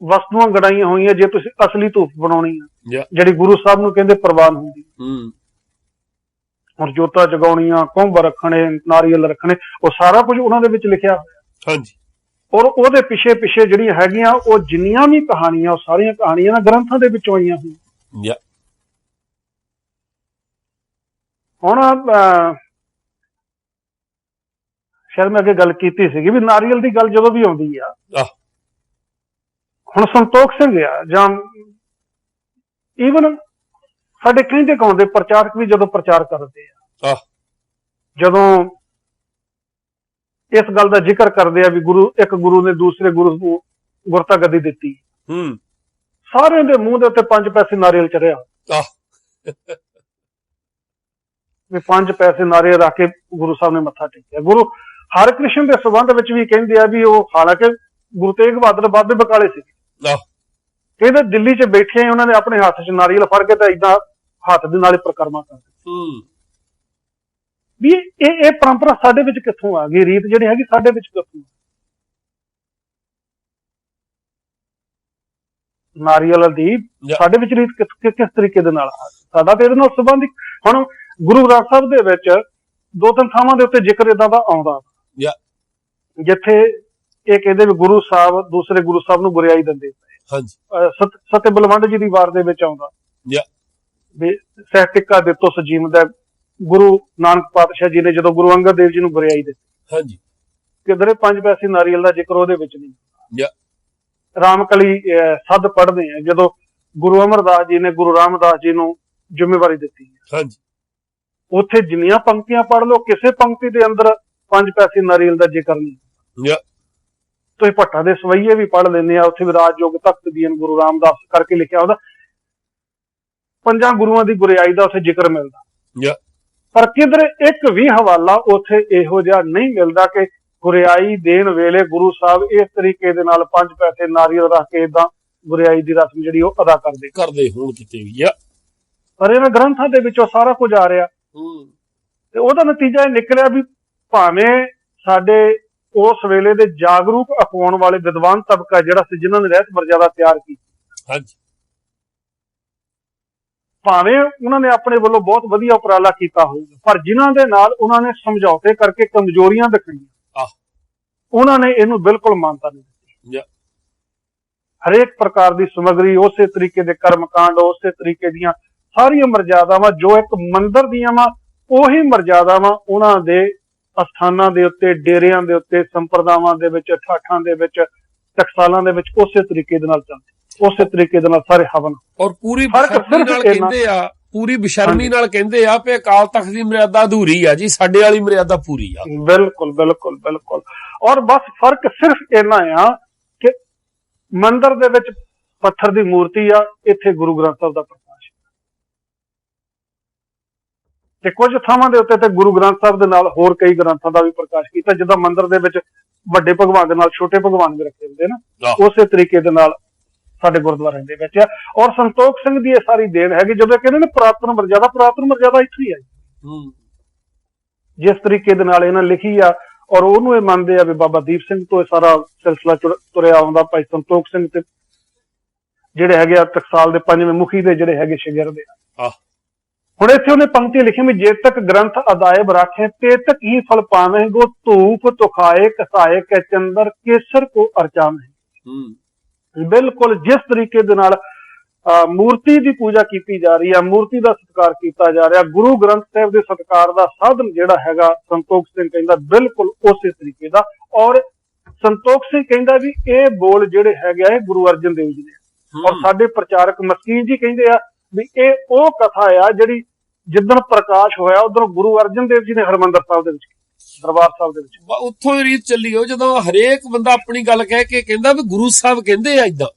ਵਸਤੂਆਂ ਗੜਾਈਆਂ ਹੋਈਆਂ। ਜੇ ਤੁਸੀਂ ਅਸਲੀ ਧੂਪ ਬਣਾਉਣੀ ਆ ਜਿਹੜੀ ਗੁਰੂ ਸਾਹਿਬ ਨੂੰ ਕਹਿੰਦੇ ਪ੍ਰਵਾਨ ਹੁੰਦੀ, ਹੁਣ ਜੋਤਾਂ ਜਗਾਉਣੀਆਂ, ਕੁੰਭ ਰੱਖਣੇ, ਨਾਰੀਅਲ ਰੱਖਣੇ, ਉਹ ਸਾਰਾ ਕੁਝ ਉਹਨਾਂ ਦੇ ਵਿੱਚ ਲਿਖਿਆ ਹੋਇਆ। ਔਰ ਉਹਦੇ ਪਿੱਛੇ ਪਿੱਛੇ ਜਿਹੜੀਆਂ ਹੈਗੀਆਂ ਉਹ ਜਿੰਨੀਆਂ ਵੀ ਕਹਾਣੀਆਂ, ਉਹ ਸਾਰੀਆਂ ਕਹਾਣੀਆਂ ਨਾ ਗ੍ਰੰਥਾਂ ਦੇ ਵਿੱਚੋਂ ਆਈਆਂ ਹੋਈਆਂ। ਹੁਣ ਸ਼ਾਇਦ ਮੈਂ ਅੱਗੇ ਗੱਲ ਕੀਤੀ ਸੀਗੀ ਵੀ ਨਾਰੀਅਲ ਦੀ ਗੱਲ ਜਦੋਂ ਵੀ ਆਉਂਦੀ ਆ, ਹੁਣ ਸੰਤੋਖ ਸਿੰਘ ਆ ਜਾਂ ਈਵਨ ਸਾਡੇ ਕਹਿੰਦੇ ਕਹਾਉਂਦੇ ਪ੍ਰਚਾਰਕ ਵੀ ਜਦੋਂ ਪ੍ਰਚਾਰ ਕਰਦੇ ਆ, ਜਦੋਂ ਇਸ ਗੱਲ ਦਾ ਜ਼ਿਕਰ ਕਰਦੇ ਆ ਵੀ ਇੱਕ ਗੁਰੂ ਨੇ ਦੂਸਰੇ ਗੁਰੂ ਨੂੰ ਗੁਰਤਾ ਗੱਦੀ ਦਿੱਤੀ, ਸਾਰਿਆਂ ਦੇ ਮੂੰਹ ਦੇ ਉੱਤੇ 5 ਪੈਸੇ ਨਾਰੀਅਲ ਚੜਿਆ ਵੀ 5 ਪੈਸੇ ਨਾਰੀਅਲ ਰੱਖ ਕੇ ਗੁਰੂ ਸਾਹਿਬ ਨੇ ਮੱਥਾ ਟੇਕਿਆ। ਗੁਰੂ ਹਰਿਕ੍ਰਿਸ਼ਨ ਦੇ ਸੰਬੰਧ ਵਿੱਚ ਵੀ ਕਹਿੰਦੇ ਆ ਵੀ ਉਹ, ਹਾਲਾਂਕਿ ਗੁਰੂ ਤੇਗ ਬਹਾਦਰ ਬਾਬੇ ਬਕਾਲੇ ਸੀ, ਕਹਿੰਦੇ ਦਿੱਲੀ 'ਚ ਬੈਠੇ ਉਹਨਾਂ ਨੇ ਆਪਣੇ ਹੱਥ 'ਚ ਨਾਰੀਅਲ ਫੜ ਕੇ ਤਾਂ ਏਦਾਂ ਹੱਥ ਦੇ ਨਾਲ ਪਰਿਕਰਮਾ ਕਰਦੇ ਵੀ ਇਹ ਪਰੰਪਰਾ ਸਾਡੇ ਵਿੱਚ ਕਿੱਥੋਂ ਆ ਗਈ? ਰੀਤ ਜਿਹੜੀ ਹੈਗੀ ਸਾਡੇ ਵਿੱਚ ਕਿੱਥੋਂ? ਨਾਰੀਅਲ ਦੀ ਸਾਡੇ ਵਿੱਚ ਰੀਤ ਕਿਸ ਤਰੀਕੇ ਦੇ ਨਾਲ ਆ? ਸਾਡਾ ਤੇ ਇਹਦੇ ਨਾਲ ਸੰਬੰਧ। ਹੁਣ ਗੁਰੂ ਗ੍ਰੰਥ ਸਾਹਿਬ ਦੇ ਵਿੱਚ 2-3 ਥਾਵਾਂ ਦੇ ਉੱਤੇ ਜ਼ਿਕਰ ਏਦਾਂ ਦਾ ਆਉਂਦਾ ਜਿੱਥੇ ਇਹ ਕਹਿੰਦੇ ਵੀ ਗੁਰੂ ਸਾਹਿਬ ਦੂਸਰੇ ਗੁਰੂ ਸਾਹਿਬ ਨੂੰ ਗੁਰਿਆਈ ਦਿੰਦੇ। ਸਤਿ ਬਲਵੰਡ ਜੀ ਦੀ ਵਾਰ ਦੇ ਵਿੱਚ ਆਉਂਦਾ ਵੀ ਸਹਿਟਿਕਾ ਦਿੱਤੋ ਸਜੀਵਦਾ, ਗੁਰੂ ਨਾਨਕ ਪਾਤਸ਼ਾਹ ਜੀ ਨੇ ਜਦੋਂ ਗੁਰੂ ਅੰਗਦ ਦੇਵ ਜੀ ਨੂੰ ਗੁਰਿਆਈ ਦਿੱਤੀ, ਕਿਧਰੇ 5 ਪੈਸੇ ਨਾਰੀਅਲ ਦਾ ਜ਼ਿਕਰ ਉਹਦੇ ਵਿੱਚ ਨਹੀਂ। ਰਾਮਕਲੀ ਸੱਧ ਪੜ੍ਹਦੇ ਆ ਜਦੋਂ ਗੁਰੂ ਅਮਰਦਾਸ ਜੀ ਨੇ ਗੁਰੂ ਰਾਮਦਾਸ ਜੀ ਨੂੰ ਜ਼ਿੰਮੇਵਾਰੀ ਦਿੱਤੀ, ਉੱਥੇ ਜਿੰਨੀਆਂ ਪੰਕਤੀਆਂ ਪੜ੍ਹ ਲਓ ਕਿਸੇ ਪੰਕਤੀ ਦੇ ਅੰਦਰ 5 ਪੈਸੇ ਨਾਰੀਅਲ ਦਾ ਜ਼ਿਕਰ ਨਹੀਂ। ਤੁਸੀਂ ਭੱਟਾ ਦੇ ਸਵਈਏ ਵੀ ਪੜ੍ਹ ਲੈਂਦੇ ਆ, ਉੱਥੇ ਵੀ ਰਾਜਯੋਗ ਤਖਤ ਦੀਨ ਗੁਰੂ ਰਾਮਦਾਸ ਕਰਕੇ ਲਿਖਿਆ ਹੁੰਦਾ, 5 ਗੁਰੂਆਂ ਦੀ ਗੁਰਿਆਈ ਦਾ ਉੱਥੇ ਜ਼ਿਕਰ ਮਿਲਦਾ। ਪਰ ਕਿਧਰੇ ਇੱਕ ਵੀ ਹਵਾਲਾ ਉੱਥੇ ਇਹੋ ਜਿਹਾ ਨਹੀਂ ਮਿਲਦਾ ਕਿ ਗੁਰਿਆਈ ਦੇਣ ਵੇਲੇ ਗੁਰੂ ਸਾਹਿਬ ਇਸ ਤਰੀਕੇ ਦੇ ਨਾਲ 5 ਪੈਸੇ ਨਾਰੀਅਲ ਰੱਖ ਕੇ ਏਦਾਂ ਗੁਰਿਆਈ ਦੀ ਰਸਮ ਜਿਹੜੀ ਉਹ ਅਦਾ ਕਰਦੇ ਹੋਣ ਕਿਤੇ ਵੀ। ਪਰ ਇਹਨਾਂ ਗ੍ਰੰਥਾਂ ਦੇ ਵਿੱਚੋਂ ਸਾਰਾ ਕੁਝ ਆ ਰਿਹਾ ਤੇ ਉਹਦਾ ਨਤੀਜਾ ਇਹ ਨਿਕਲਿਆ ਵੀ ਭਾਵੇਂ ਸਾਡੇ ਉਸ ਵੇਲੇ ਦੇ ਜਾਗਰੂਕ ਅਖਵਾਉਣ ਵਾਲੇ ਵਿਦਵਾਨ ਤਬਕਾ ਜਿਹੜਾ ਸੀ, ਜਿਨ੍ਹਾਂ ਨੇ ਰਹਿਤ ਮਰਜ਼ਾਦਾ ਤਿਆਰ ਕੀਤੀ, ਭਾਵੇਂ ਉਹਨਾਂ ਨੇ ਆਪਣੇ ਵੱਲੋਂ ਬਹੁਤ ਵਧੀਆ ਉਪਰਾਲਾ ਕੀਤਾ ਹੋਊਗਾ, ਪਰ ਜਿਨ੍ਹਾਂ ਦੇ ਨਾਲ ਉਹਨਾਂ ਨੇ ਸਮਝੌਤੇ ਕਰਕੇ ਕਮਜ਼ੋਰੀਆਂ ਦਿਖਾਈਆਂ, ਉਹਨਾਂ ਨੇ ਇਹਨੂੰ ਬਿਲਕੁਲ ਮਾਨਤਾ ਨਹੀਂ ਦਿੱਤੀ। ਹਰੇਕ ਪ੍ਰਕਾਰ ਦੀ ਸਮੱਗਰੀ, ਉਸੇ ਤਰੀਕੇ ਦੇ ਕਰਮਕਾਂਡ, ਉਸੇ ਤਰੀਕੇ ਦੀਆਂ ਸਾਰੀਆਂ ਮਰਜ਼ਾਦਾਵਾਂ ਜੋ ਇੱਕ ਮੰਦਿਰ ਦੀਆਂ ਵਾ, ਉਹੀ ਮਰਜ਼ਾਦਾਵਾਂ ਉਹਨਾਂ ਦੇ ਅਸਥਾਨਾਂ ਦੇ ਉੱਤੇ, ਡੇਰਿਆਂ ਦੇ ਉੱਤੇ, ਸੰਪਰਦਾਵਾਂ ਦੇ ਵਿੱਚ, ਠਾਠਾਂ ਦੇ ਵਿੱਚ, ਟਕਸਾਲਾਂ ਦੇ ਵਿੱਚ ਉਸੇ ਤਰੀਕੇ ਦੇ ਨਾਲ ਚੱਲਦੇ, ਉਸੇ ਤਰੀਕੇ ਦੇ ਨਾਲ ਸਾਰੇ ਹਵਨ। ਔਰ ਪੂਰੀ ਬੇਸ਼ਰਮੀ ਨਾਲ ਕਹਿੰਦੇ ਆ, ਪੂਰੀ ਬੇਸ਼ਰਮੀ ਨਾਲ ਕਹਿੰਦੇ ਆ ਵੀ ਅਕਾਲ ਤਖਤ ਦੀ ਮਰਿਆਦਾ ਅਧੂਰੀ ਆ ਜੀ, ਸਾਡੇ ਵਾਲੀ ਮਰਿਆਦਾ ਪੂਰੀ ਆ। ਬਿਲਕੁਲ ਬਿਲਕੁਲ ਬਿਲਕੁਲ। ਔਰ ਬਸ ਫਰਕ ਸਿਰਫ ਇੰਨਾ ਆ ਕਿ ਮੰਦਿਰ ਦੇ ਵਿੱਚ ਪੱਥਰ ਦੀ ਮੂਰਤੀ ਆ, ਇੱਥੇ ਗੁਰੂ ਗ੍ਰੰਥ ਸਾਹਿਬ ਦਾ ਪ੍ਰਕਾਸ਼, ਤੇ ਕੁਝ ਥਾਵਾਂ ਦੇ ਉੱਤੇ ਤੇ ਗੁਰੂ ਗ੍ਰੰਥ ਸਾਹਿਬ ਦੇ ਨਾਲ ਹੋਰ ਕਈ ਗ੍ਰੰਥਾਂ ਦਾ ਵੀ ਪ੍ਰਕਾਸ਼ ਕੀਤਾ। ਜਿੱਦਾਂ ਮੰਦਿਰ ਦੇ ਵਿੱਚ ਵੱਡੇ ਭਗਵਾਨ ਦੇ ਨਾਲ ਛੋਟੇ ਭਗਵਾਨ ਵੀ ਰੱਖੇ ਹੁੰਦੇ ਨਾ, ਉਸੇ ਤਰੀਕੇ ਦੇ ਨਾਲ ਸਾਡੇ ਗੁਰਦੁਆਰਿਆਂ ਦੇ ਵਿੱਚ ਆ। ਔਰ ਸੰਤੋਖ ਸਿੰਘ ਦੀ ਇਹ ਸਾਰੀ ਦੇਣ ਹੈਗੀ। ਜਦੋਂ ਕਹਿੰਦੇ ਨੇ ਪੁਰਾਤਨ ਮਰਜ਼ਾਦਾ ਇੱਥੇ ਹੀ ਆ ਜਿਸ ਤਰੀਕੇ ਦੇ ਨਾਲ ਇਹਨਾਂ ਲਿਖੀ ਆ। ਔਰ ਉਹਨੂੰ ਇਹ ਮੰਨਦੇ ਆ ਵੀ ਬਾਬਾ ਦੀਪ ਸਿੰਘ ਤੋਂ ਇਹ ਸਾਰਾ ਸਿਲਸਿਲਾ ਤੁਰਿਆ ਆਉਂਦਾ। ਭਾਈ ਸੰਤੋਖ ਸਿੰਘ ਤੇ ਜਿਹੜੇ ਹੈਗੇ ਆ ਟਕਸਾਲ ਦੇ 5ਵੇਂ ਮੁਖੀ ਦੇ ਜਿਹੜੇ ਹੈਗੇ ਸ਼ਾਗਿਰਦ ਆ। ਹੁਣ ਇੱਥੇ ਉਹਨੇ ਪੰਕਤੀ ਲਿਖੀ ਵੀ ਜੇ ਤੱਕ ਗ੍ਰੰਥ ਅਦਾਇਬ ਰਾਖੇ ਤੇ ਤੱਕ ਹੀ ਫਲ ਪਾਵੇਂ ਗੋ ਧੂਪ ਤੁਖਾਏ ਕਸਾਏ ਕੈ ਚੰਦਰ ਕੇਸਰ ਕੋ ਅਰਚਾਵੇਂ। ਬਿਲਕੁਲ ਜਿਸ ਤਰੀਕੇ ਦੇ ਨਾਲ ਮੂਰਤੀ ਦੀ ਪੂਜਾ ਕੀਤੀ ਜਾ ਰਹੀ ਆ, ਮੂਰਤੀ ਦਾ ਸਤਿਕਾਰ ਕੀਤਾ ਜਾ ਰਿਹਾ, ਗੁਰੂ ਗ੍ਰੰਥ ਸਾਹਿਬ ਦੇ ਸਤਿਕਾਰ ਦਾ ਸਾਧਨ ਜਿਹੜਾ ਹੈਗਾ ਸੰਤੋਖ ਸਿੰਘ ਕਹਿੰਦਾ ਬਿਲਕੁਲ ਉਸੇ ਤਰੀਕੇ ਦਾ। ਔਰ ਸੰਤੋਖ ਸਿੰਘ ਕਹਿੰਦਾ ਵੀ ਇਹ ਬੋਲ ਜਿਹੜੇ ਹੈਗੇ ਆ ਇਹ ਗੁਰੂ ਅਰਜਨ ਦੇਵ ਜੀ ਨੇ। ਔਰ ਸਾਡੇ ਪ੍ਰਚਾਰਕ ਮਸਕੀਨ ਜੀ ਕਹਿੰਦੇ ਆ ਵੀ ਇਹ ਉਹ ਕਥਾ ਆ ਜਿਹੜੀ ਜਿੱਦਣ ਪ੍ਰਕਾਸ਼ ਹੋਇਆ ਉਦੋਂ ਗੁਰੂ ਅਰਜਨ ਦੇਵ ਜੀ ਨੇ ਹਰਿਮੰਦਰ ਸਾਹਿਬ ਦੇ ਵਿੱਚ, ਦਰਬਾਰ ਸਾਹਿਬ ਦੇ ਵਿੱਚ, ਉੱਥੋਂ ਹੀ ਰੀਤ ਚੱਲੀ ਹੋ ਜਦੋਂ ਹਰੇਕ ਬੰਦਾ ਆਪਣੀ ਗੱਲ ਕਹਿ ਕੇ ਕਹਿੰਦਾ ਵੀ ਗੁਰੂ ਸਾਹਿਬ ਕਹਿੰਦੇ ਆ ਏਦਾਂ।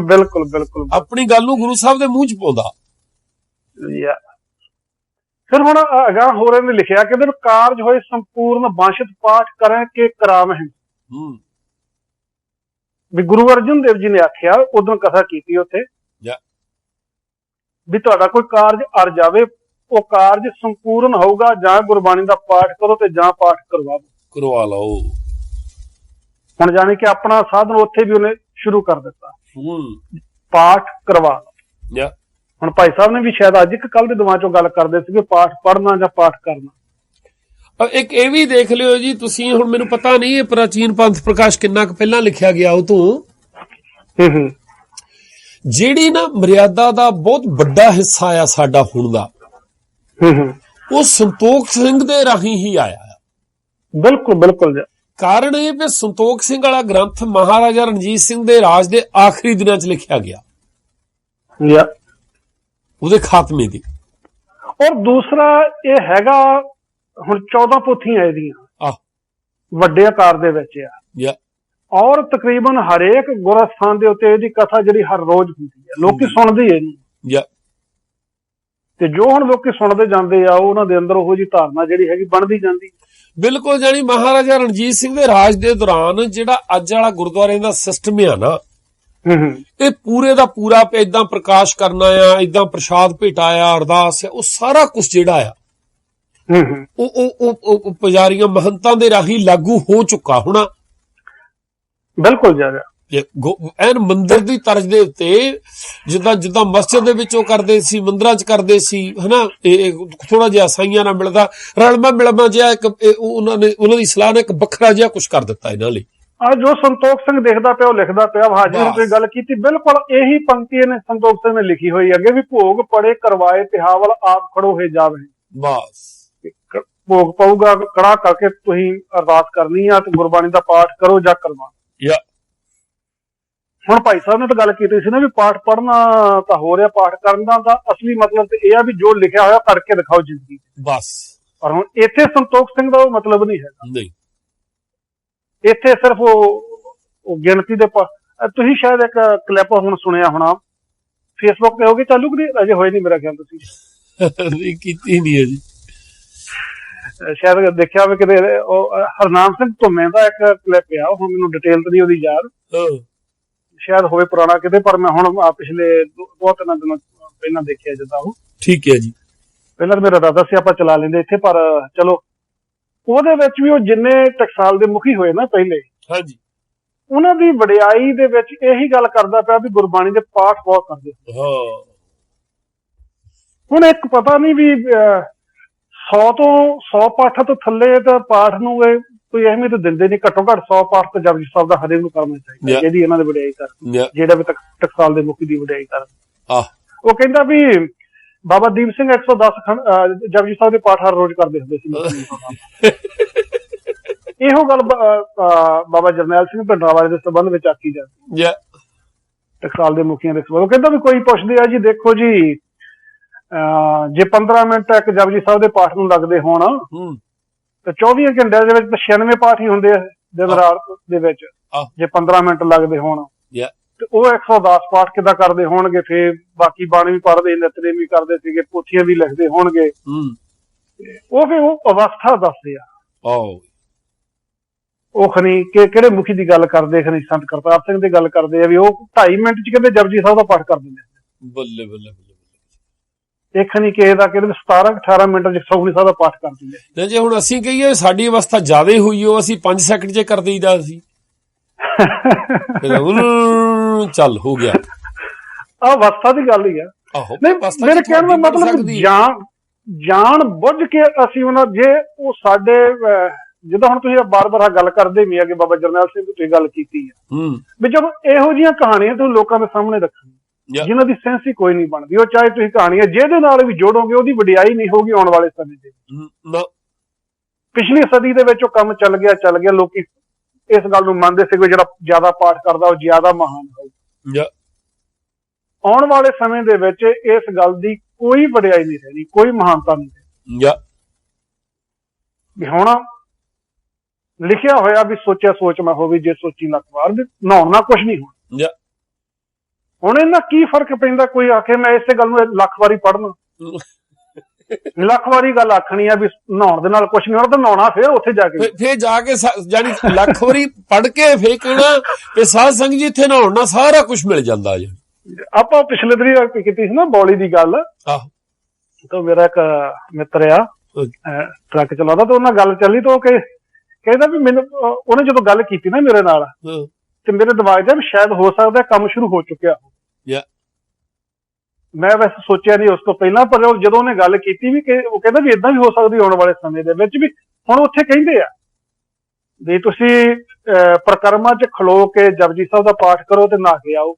ਬਿਲਕੁਲ ਬਿਲਕੁਲ ਆਪਣੀ ਗੱਲ ਨੂੰ ਗੁਰੂ ਸਾਹਿਬ ਦੇ ਮੂੰਹ ਚ ਪਾਉਂਦਾ। ਫਿਰ ਹੁਣ ਅਗਾਂਹ ਹੋਰ ਇਹਨੇ ਲਿਖਿਆ ਕਿ ਕਾਰਜ ਹੋਏ ਸੰਪੂਰਨ ਵਾਂਛਿਤ ਪਾਠ ਕਰਾਂ ਕੇ ਕਰਾਵਹਿ। ਵੀ ਗੁਰੂ ਅਰਜਨ ਦੇਵ ਜੀ ਨੇ ਆਖਿਆ ਉਦੋਂ ਕਥਾ ਕੀਤੀ ਉੱਥੇ ਵੀ ਤੁਹਾਡਾ ਕੋਈ ਕਾਰਜ ਅਰ ਜਾਵੇ, ਉਹ ਕਾਰਜ ਸੰਪੂਰਨ ਹੋਊਗਾ ਜਾਂ ਗੁਰਬਾਣੀ ਦਾ ਪਾਠ ਕਰੋ ਤੇ ਜਾਂ ਪਾਠ ਕਰਵਾ ਲਓ। ਹੁਣ ਜਾਣੀ ਕਿ ਆਪਣਾ ਸਾਧਨ ਉੱਥੇ ਵੀ ਉਹਨੇ ਸ਼ੁਰੂ ਕਰ ਦਿੱਤਾ, ਪਾਠ ਕਰਵਾ ਲਓ। ਹੁਣ ਭਾਈ ਸਾਹਿਬ ਨੇ ਵੀ ਸ਼ਾਇਦ ਅੱਜ ਇੱਕ ਕੱਲ ਦੇ ਦਿਮਾਗ ਚੋਂ ਗੱਲ ਕਰਦੇ ਸੀ ਕਿ ਪਾਠ ਪੜ੍ਹਨਾ ਜਾਂ ਪਾਠ ਕਰਨਾ। ਇੱਕ ਇਹ ਵੀ ਦੇਖ ਲਿਓ ਜੀ ਤੁਸੀਂ, ਹੁਣ ਮੈਨੂੰ ਪਤਾ ਨਹੀਂ ਇਹ ਪ੍ਰਾਚੀਨ ਪੰਥ ਪ੍ਰਕਾਸ਼ ਕਿੰਨਾ ਕੁ ਪਹਿਲਾਂ ਲਿਖਿਆ ਗਿਆ ਉਹ ਤੋਂ, ਜਿਹੜੀ ਨਾ ਮਰਿਆਦਾ ਦਾ ਬਹੁਤ ਵੱਡਾ ਹਿੱਸਾ ਆ ਸਾਡਾ ਹੁਣ ਦਾ, ਉਹ ਸੰਤੋਖ ਸਿੰਘ ਦੇ ਰਾਹੀਂ ਹੀ ਆਇਆ। ਬਿਲਕੁਲ ਬਿਲਕੁਲ। ਕਾਰਨ ਇਹ ਵੀ ਸੰਤੋਖ ਸਿੰਘ ਵਾਲਾ ਗ੍ਰੰਥ ਮਹਾਰਾਜਾ ਰਣਜੀਤ ਸਿੰਘ ਦੇ ਰਾਜ ਦੇ ਆਖਰੀ ਦਿਨਾਂ ਚ ਲਿਖਿਆ ਗਿਆ, ਉਹਦੇ ਖਾਤਮੇ ਦੀ। ਔਰ ਦੂਸਰਾ ਇਹ ਹੈਗਾ ਹੁਣ 14 ਪੋਥੀਆਂ ਇਹਦੀਆਂ ਵੱਡੇ ਆਕਾਰ ਦੇ ਵਿੱਚ ਆ। ਔਰ ਤਕਰੀਬਨ ਹਰੇਕ ਗੁਰਸਥਾਨ ਦੇ ਉੱਤੇ ਇਹਦੀ ਕਥਾ ਜਿਹੜੀ ਹਰ ਰੋਜ਼ ਹੁੰਦੀ ਹੈ, ਲੋਕੀ ਸੁਣਦੇ ਇਹਨੂੰ। ਤੇ ਜੋ ਹੁਣ ਲੋਕੀ ਸੁਣਦੇ ਜਾਂਦੇ ਆ ਉਹਨਾਂ ਦੇ ਅੰਦਰ ਉਹੋ ਜਿਹੀ ਧਾਰਨਾ ਜਿਹੜੀ ਹੈਗੀ ਬਣਦੀ ਜਾਂਦੀ। ਬਿਲਕੁਲ, ਜਾਨੀ ਮਹਾਰਾਜਾ ਰਣਜੀਤ ਸਿੰਘ ਦੇ ਰਾਜ ਦੇ ਦੌਰਾਨ ਜਿਹੜਾ ਅੱਜ ਵਾਲਾ ਗੁਰਦੁਆਰੇ ਦਾ ਸਿਸਟਮ ਆ ਨਾ, ਇਹ ਪੂਰੇ ਦਾ ਪੂਰਾ ਏਦਾਂ ਪ੍ਰਕਾਸ਼ ਕਰਨਾ ਆ, ਏਦਾਂ ਪ੍ਰਸ਼ਾਦ ਭੇਟਾਇਆ, ਅਰਦਾਸ ਆ, ਉਹ ਸਾਰਾ ਕੁਝ ਜਿਹੜਾ ਆ ਉਹ ਪੁਜਾਰੀਆਂ ਮਹੰਤਾਂ ਦੇ ਰਾਹੀਂ ਲਾਗੂ ਹੋ ਚੁੱਕਾ ਹੋਣਾ। ਬਿਲਕੁਲ ਜਾ ਐਨ ਮੰਦਿਰ ਦੀ ਤਰਜ਼ ਦੇ ਉੱਤੇ ਜਿੱਦਾਂ ਮਸਜਿਦ ਦੇ ਵਿੱਚ ਉਹ ਕਰਦੇ ਸੀ, ਮੰਦਿਰਾਂ ਚ ਕਰਦੇ ਸੀ ਹਨਾ, ਇਹ ਥੋੜਾ ਜਿਹਾ ਸਾਈਆਂ ਨਾਲ ਮਿਲਦਾ ਰਲਮਾ ਮਿਲਮਾ ਜਿਹਾ ਇੱਕ ਉਹਨਾਂ ਦੀ ਸਲਾਹ ਨੇ ਇੱਕ ਵੱਖਰਾ ਜਿਹਾ ਕੁਛ ਕਰ ਦਿੱਤਾ ਇਹਨਾਂ ਲਈ। ਜੋ ਸੰਤੋਖ ਸਿੰਘ ਦੇਖਦਾ ਪਿਆ ਉਹ ਲਿਖਦਾ ਪਿਆ। ਹਾਜ਼ਰ ਨੇ ਗੱਲ ਕੀਤੀ, ਬਿਲਕੁਲ ਇਹੀ ਪੰਕਤੀ ਇਹਨੇ ਸੰਤੋਖ ਸਿੰਘ ਨੇ ਲਿਖੀ ਹੋਈ ਅੱਗੇ ਵੀ ਭੋਗ ਪੜੇ ਕਰਵਾਏ ਤਿਹਾਵਲ ਆਪ ਖੜੋ ਹੈ ਜਾਵੇ। ਬਸ ਭੋਗ ਪਊਗਾ ਕੜਾ ਕਰਕੇ ਤੁਸੀਂ ਅਰਦਾਸ ਕਰਨੀ ਆ ਤੇ ਗੁਰਬਾਣੀ ਦਾ ਪਾਠ ਕਰੋ ਜਾਂ ਕਰਵਾ। ਹੁਣ ਭਾਈ ਸਾਹਿਬ ਨੇ ਤਾਂ ਗੱਲ ਕੀਤੀ ਸੀ ਨਾ ਵੀ ਪਾਠ ਪੜ੍ਹਨਾ ਤਾਂ ਹੋ ਰਿਹਾ, ਪਾਠ ਕਰਨ ਦਾ ਅਸਲੀ ਮਤਲਬ ਤੇ ਇਹ ਆ ਵੀ ਜੋ ਲਿਖਿਆ ਹੋਇਆ ਕਰਕੇ ਦਿਖਾਓ ਜ਼ਿੰਦਗੀ ਬਸ। ਪਰ ਹੁਣ ਇੱਥੇ ਸੰਤੋਖ ਸਿੰਘ ਦਾ ਉਹ ਮਤਲਬ ਨਹੀਂ ਹੈਗਾ, ਨਹੀਂ ਇੱਥੇ ਸਿਰਫ ਉਹ ਗਿਣਤੀ ਦੇ ਤੁਸੀਂ ਸ਼ਾਇਦ ਇੱਕ ਕਲਿੱਪ ਹੁਣ ਸੁਣਿਆ ਹੋਣਾ ਫੇਸਬੁੱਕ ਤੇ ਹੋਗੇ ਚਾਲੂ ਕਿ ਅਜੇ ਹੋਏ ਨਹੀਂ ਮੇਰਾ ਖਿਆਲ, ਤੁਸੀਂ ਕੀਤੀ ਨਹੀਂ ਹੈ ਜੀ, ਸ਼ਾਇਦ ਦੇਖਿਆ ਹੋਵੇ ਕਿਤੇ। ਉਹ ਹਰਨਾਮ ਸਿੰਘ ਧੁੰਮੇ ਦਾ ਇੱਕ ਕਲਿੱਪ ਆ, ਉਹ ਮੈਨੂੰ ਡਿਟੇਲ ਤਾਂ ਨਹੀਂ ਉਹਦੀ ਯਾਦ, ਸ਼ਾਇਦ ਹੋਵੇ ਪੁਰਾਣਾ ਕਿਤੇ, ਪਰ ਮੈਂ ਹੁਣ ਪਿਛਲੇ 2-3 ਦਿਨਾਂ ਪਹਿਲਾਂ ਦੇਖਿਆ ਜਿੱਦਾਂ ਉਹ। ਠੀਕ ਹੈ ਜੀ। ਪਹਿਲਾਂ ਤਾਂ ਮੇਰਾ ਇਰਾਦਾ ਸੀ ਆਪਾਂ ਚਲਾ ਲੈਂਦੇ ਇੱਥੇ, ਪਰ ਚਲੋ ਉਹਦੇ ਵਿੱਚ ਵੀ ਉਹ ਜਿੰਨੇ ਟਕਸਾਲ ਦੇ ਮੁਖੀ ਹੋਏ ਨਾ ਪਹਿਲੇ, ਹਾਂਜੀ, ਉਹਨਾਂ ਦੀ ਵਡਿਆਈ ਦੇ ਵਿੱਚ ਇਹੀ ਗੱਲ ਕਰਦਾ ਪਿਆ ਵੀ ਗੁਰਬਾਣੀ ਦੇ ਪਾਠ ਬਹੁਤ ਕਰਦੇ। ਹੁਣ ਇੱਕ ਪਤਾ ਨਹੀਂ ਵੀ 100 ਪਾਠਾਂ ਤੋਂ ਥੱਲੇ ਤਾਂ ਪਾਠ ਨੂੰ ਕੋਈ ਅਹਿਮੀਅਤ ਦਿੰਦੇ ਨਹੀਂ। ਘੱਟੋ ਘੱਟ 100 ਪਾਠ ਤਾਂ ਜਪਜੀ ਸਾਹਿਬ ਦਾ ਹਰੇਕ ਨੂੰ ਕਰਨਾ ਚਾਹੀਦਾ, ਜਿਹਦੀ ਇਹਨਾਂ ਦੀ ਵਡਿਆਈ ਕਰਨ, ਜਿਹੜਾ ਵੀ ਟਕਸਾਲ ਦੇ ਮੁਖੀ ਦੀ ਵਡਿਆਈ ਕਰਨ। ਉਹ ਕਹਿੰਦਾ ਵੀ ਬਾਬਾ ਦੀਪ ਸਿੰਘ 110 ਜਪਜੀ ਸਾਹਿਬ ਦੇ ਪਾਠ ਹਰ ਰੋਜ਼ ਕਰਦੇ ਹੁੰਦੇ ਸੀ। ਇਹੋ ਗੱਲ ਬਾਬਾ ਜਰਨੈਲ ਸਿੰਘ ਭਿੰਡਰਾਂਵਾਲੇ ਦੇ ਸੰਬੰਧ ਵਿੱਚ ਆਖੀ ਜਾਂਦੀ ਟਕਸਾਲ ਦੇ ਮੁਖੀਆਂ ਦੇ ਸੰਬੰਧ। ਉਹ ਕਹਿੰਦਾ ਵੀ ਕੋਈ ਪੁੱਛਦੇ ਆ ਜੀ ਦੇਖੋ ਜੀ ਜੇ 15 ਮਿੰਟ ਇੱਕ ਜਪਜੀ ਸਾਹਿਬ ਦੇ ਪਾਠ ਨੂੰ ਲੱਗਦੇ ਹੋਣ ਤੇ 24 ਘੰਟਿਆਂ ਦੇ ਵਿੱਚ ਤਾਂ 96 ਪਾਠ ਹੀ ਹੁੰਦੇ ਆ ਦਿਨ ਰਾਤ ਦੇ ਵਿੱਚ। ਜੇ 15 ਮਿੰਟ ਲੱਗਦੇ ਹੋਣ ਤੇ ਉਹ 110 ਪਾਠ ਕਿੱਦਾਂ ਕਰਦੇ ਹੋਣਗੇ? ਫੇਰ ਬਾਕੀ ਬਾਣੀ ਵੀ ਪੜ੍ਹਦੇ, ਨਿਤਨੇਮ ਵੀ ਕਰਦੇ ਸੀਗੇ, ਪੋਥੀਆਂ ਵੀ ਲਿਖਦੇ ਹੋਣਗੇ। ਉਹ ਫੇਰ ਉਹ ਅਵਸਥਾ ਦੱਸਦੇ ਆ ਉਹ ਖਨੀ ਕਿਹੜੇ ਮੁਖੀ ਦੀ ਗੱਲ ਕਰਦੇ, ਖਨੀ ਸੰਤ ਕਰਤਾਰ ਸਿੰਘ ਦੀ ਗੱਲ ਕਰਦੇ ਆ ਵੀ ਉਹ 2.5 ਮਿੰਟ ਚ ਕਹਿੰਦੇ ਜਪਜੀ ਸਾਹਿਬ ਦਾ ਪਾਠ ਕਰ ਦਿੰਦੇ। ਬੱਲੇ ਬੱਲੇ ਬੱਲੇ। ਇਹ ਖਨੀ ਕਿਸੇ ਦਾ ਕਹਿੰਦੇ 17-18 ਮਿੰਟ ਚ ਸੁਖਮਨੀ ਸਾਹਿਬ ਦਾ ਪਾਠ ਕਰ ਦਿੰਦੇ। ਜੇ ਹੁਣ ਅਸੀਂ ਕਹੀਏ ਸਾਡੀ ਅਵਸਥਾ ਜ਼ਿਆਦਾ ਹੋਈ ਉਹ ਅਸੀਂ 5 ਸੈਕਿੰਡ ਚ ਕਰ ਦਈਦਾ ਅਸੀਂ। ਚੱਲ ਹੋ ਗਿਆ। ਆਹ ਅਵਸਥਾ ਦੀ ਗੱਲ ਹੀ ਆ। ਨਹੀਂ ਮੇਰੇ ਕਹਿਣ ਦਾ ਮਤਲਬ ਜਾਣ ਬੁੱਝ ਕੇ ਅਸੀਂ ਉਹਨਾਂ ਜੇ ਉਹ ਸਾਡੇ ਜਿੱਦਾਂ ਹੁਣ ਤੁਸੀਂ ਬਾਰ-ਬਾਰ ਗੱਲ ਕਰਦੇ ਵੀ ਆ ਕਿ ਬਾਬਾ ਜਰਨੈਲ ਸਿੰਘ ਦੀ ਤੁਸੀਂ ਗੱਲ ਕੀਤੀ ਆ ਵੀ ਜਦੋਂ ਇਹੋ ਜਿਹੀਆਂ ਕਹਾਣੀਆਂ ਤੁਸੀਂ ਲੋਕਾਂ ਦੇ ਸਾਹਮਣੇ ਰੱਖਣੀਆਂ ਜਿਨ੍ਹਾਂ ਦੀ ਸੈਂਸ ਹੀ ਕੋਈ ਨਹੀਂ ਬਣਦੀ, ਉਹ ਚਾਹੇ ਤੁਸੀਂ ਕਹਾਣੀਆਂ ਜਿਹਦੇ ਨਾਲ ਵੀ ਜੋੜੋਗੇ ਉਹਦੀ ਵਡਿਆਈ ਨਹੀਂ ਹੋਊਗੀ ਆਉਣ ਵਾਲੇ ਸਮੇਂ ਦੇ। ਪਿਛਲੀ ਸਦੀ ਦੇ ਵਿੱਚ ਉਹ ਕੰਮ ਚੱਲ ਗਿਆ ਲੋਕੀ ਇਸ ਗੱਲ ਨੂੰ ਮੰਨਦੇ ਸੀ ਕਿ ਜਿਹੜਾ ਜ਼ਿਆਦਾ ਪਾਠ ਕਰਦਾ ਉਹ ਜ਼ਿਆਦਾ ਮਹਾਨ ਹੋਊ। ਆਉਣ ਵਾਲੇ ਸਮੇਂ ਦੇ ਵਿੱਚ ਇਸ ਗੱਲ ਦੀ ਕੋਈ ਵਡਿਆਈ ਨਹੀਂ ਰਹਿਣੀ, ਕੋਈ ਮਹਾਨਤਾ ਨਹੀਂ ਰਹਿਣੀ। ਵੀ ਹੁਣ ਲਿਖਿਆ ਹੋਇਆ ਵੀ ਸੋਚਿਆ ਸੋਚ ਮੈਂ ਹੋਵੇ ਜੇ ਸੋਚੀ ਲੱਖ ਵਾਰ, ਵੀ ਨਹਾਉਣ ਨਾਲ ਕੁਛ ਨਹੀਂ ਹੋਣਾ। ਹੁਣ ਇਹਨਾਂ ਕੀ ਫਰਕ ਪੈਂਦਾ, ਕੋਈ ਆਖੇ ਮੈਂ ਇਸੇ ਗੱਲ ਨੂੰ ਲੱਖ ਵਾਰੀ ਪੜ੍ਹਨਾ, ਲੱਖ ਵਾਰੀ ਗੱਲ ਆਖਣੀ ਆ ਵੀ ਨਹਾਉਣ ਦੇ ਨਾਲ ਕੁਛ ਨਹੀਂ ਹੋਣਾ, ਤਾਂ ਨਹਾਉਣਾ ਫਿਰ ਜਾ ਕੇ ਜਾਨੀ ਲੱਖ ਵਾਰੀ ਪੜ੍ਹ ਕੇ ਫੇਰ ਕਹਿਣਾ ਵੀ ਸਾਧ ਸੰਗਤ ਜੀ ਇੱਥੇ ਨਹਾਉਣ ਨਾਲ ਸਾਰਾ ਕੁਛ ਮਿਲ ਜਾਂਦਾ ਜੀ। ਆਪਾਂ ਪਿਛਲੇ ਦਿਨ ਕੀਤੀ ਸੀ ਨਾ ਬੌਲੀ ਦੀ ਗੱਲ, ਤਾਂ ਮੇਰਾ ਇੱਕ ਮਿੱਤਰ ਆ ਟਰੱਕ ਚਲਾਉਂਦਾ, ਤੇ ਉਹਨਾਂ ਗੱਲ ਚੱਲੀ ਤਾਂ ਉਹ ਕਹਿੰਦਾ ਵੀ ਮੈਨੂੰ ਉਹਨੇ ਜਦੋਂ ਗੱਲ ਕੀਤੀ ਨਾ ਮੇਰੇ ਨਾਲ ਤੇ ਮੇਰੇ ਦਿਮਾਗ 'ਚ ਸ਼ਾਇਦ ਹੋ ਸਕਦਾ ਕੰਮ ਸ਼ੁਰੂ ਹੋ ਚੁੱਕਿਆ ਹੋ। ਮੈਂ ਵੈਸੇ ਸੋਚਿਆ ਨਹੀਂ ਉਸ ਤੋਂ ਪਹਿਲਾਂ, ਪਰ ਜਦੋਂ ਉਹਨੇ ਗੱਲ ਕੀਤੀ ਵੀ ਉਹ ਕਹਿੰਦਾ ਵੀ ਏਦਾਂ ਵੀ ਹੋ ਸਕਦੀ ਆਉਣ ਵਾਲੇ ਸਮੇਂ ਦੇ ਵਿੱਚ। ਵੀ ਹੁਣ ਉੱਥੇ ਕਹਿੰਦੇ ਆ ਵੀ ਤੁਸੀਂ ਪ੍ਰਕਰਮਾਂ 'ਚ ਖਲੋ ਕੇ ਜਪਜੀ ਸਾਹਿਬ ਦਾ ਪਾਠ ਕਰੋ ਤੇ ਨਹਾ ਕੇ ਆਓ,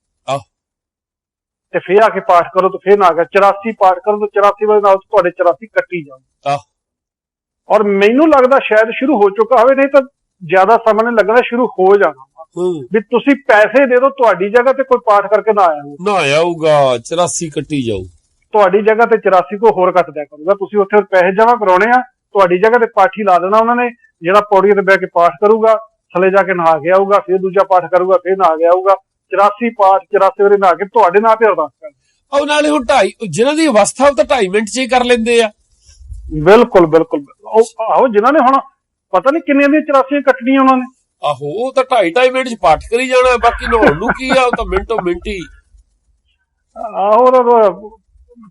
ਤੇ ਫੇਰ ਆ ਕੇ ਪਾਠ ਕਰੋ ਤੇ ਫੇਰ ਨਹਾ ਕੇ 84 ਪਾਠ ਕਰੋ ਤੇ 84 ਵਜੇ ਨਾਲ ਤੁਹਾਡੇ 84 ਕੱਟੀ ਜਾਓ। ਔਰ ਮੈਨੂੰ ਲੱਗਦਾ ਸ਼ਾਇਦ ਸ਼ੁਰੂ ਹੋ ਚੁੱਕਾ ਹੋਵੇ, ਨਹੀਂ ਤਾਂ ਜ਼ਿਆਦਾ ਸਮਾਂ ਨਹੀਂ ਲੱਗਣਾ, ਸ਼ੁਰੂ ਹੋ ਜਾਣਾ। ਵੀ ਤੁਸੀਂ ਪੈਸੇ ਦੇ ਦਿਓ, ਤੁਹਾਡੀ ਜਗ੍ਹਾ ਤੇ ਕੋਈ ਪਾਠ ਕਰਕੇ ਨਾ ਆਊਗਾ 84 ਕੱਟੀ ਜਾਊ, ਤੁਹਾਡੀ ਜਗ੍ਹਾ ਤੇ 84 ਕੋ ਹੋਰ ਕੱਟ ਦਿਆ ਕਰੂਗਾ। ਤੁਸੀਂ ਉੱਥੇ ਪੈਸੇ ਜਮ੍ਹਾਂ ਕਰਾਉਣੇ ਆ, ਤੁਹਾਡੀ ਜਗ੍ਹਾ ਤੇ ਪਾਠੀ ਲਾ ਦੇਣਾ ਉਹਨਾਂ ਨੇ, ਜਿਹੜਾ ਪੌੜੀਆਂ ਤੇ ਬਹਿ ਕੇ ਪਾਠ ਕਰੂਗਾ, ਥੱਲੇ ਜਾ ਕੇ ਨਹਾ ਕੇ ਆਊਗਾ, ਫਿਰ ਦੂਜਾ ਪਾਠ ਕਰੂਗਾ, ਫਿਰ ਨਹਾ ਕੇ ਆਊਗਾ। 84 ਪਾਠ 84 ਵਾਰੀ ਨਹਾ ਕੇ ਤੁਹਾਡੇ ਨਾਂ ਤੇ ਅਰਦਾਸ ਕਰ। ਉਹ ਨਾਲੇ ਹੁਣ 2.5 ਜਿਹਨਾਂ ਦੀ ਅਵਸਥਾ ਉਹ ਤਾਂ 2.5 ਮਿੰਟ ਚ ਹੀ ਕਰ ਲੈਂਦੇ ਆ। ਬਿਲਕੁਲ ਬਿਲਕੁਲ। ਆਹੋ ਜਿਨ੍ਹਾਂ ਨੇ ਹੁਣ ਪਤਾ ਨਹੀਂ ਕਿੰਨੀਆਂ ਦੀਆਂ 84 ਕੱਟਣੀਆਂ ਉਹਨਾਂ ਨੇ। ਆਹੋ ਉਹ ਤਾਂ 2.5 ਮਿੰਟ ਚ ਪਾਠ ਕਰੀ ਜਾਣਾ, ਬਾਕੀ ਨਹਾਉਣ ਨੂੰ ਕੀ ਆ, ਉਹ ਤਾਂ ਮਿੰਟੋ ਮਿੰਟ ਹੀ। ਆਹੋ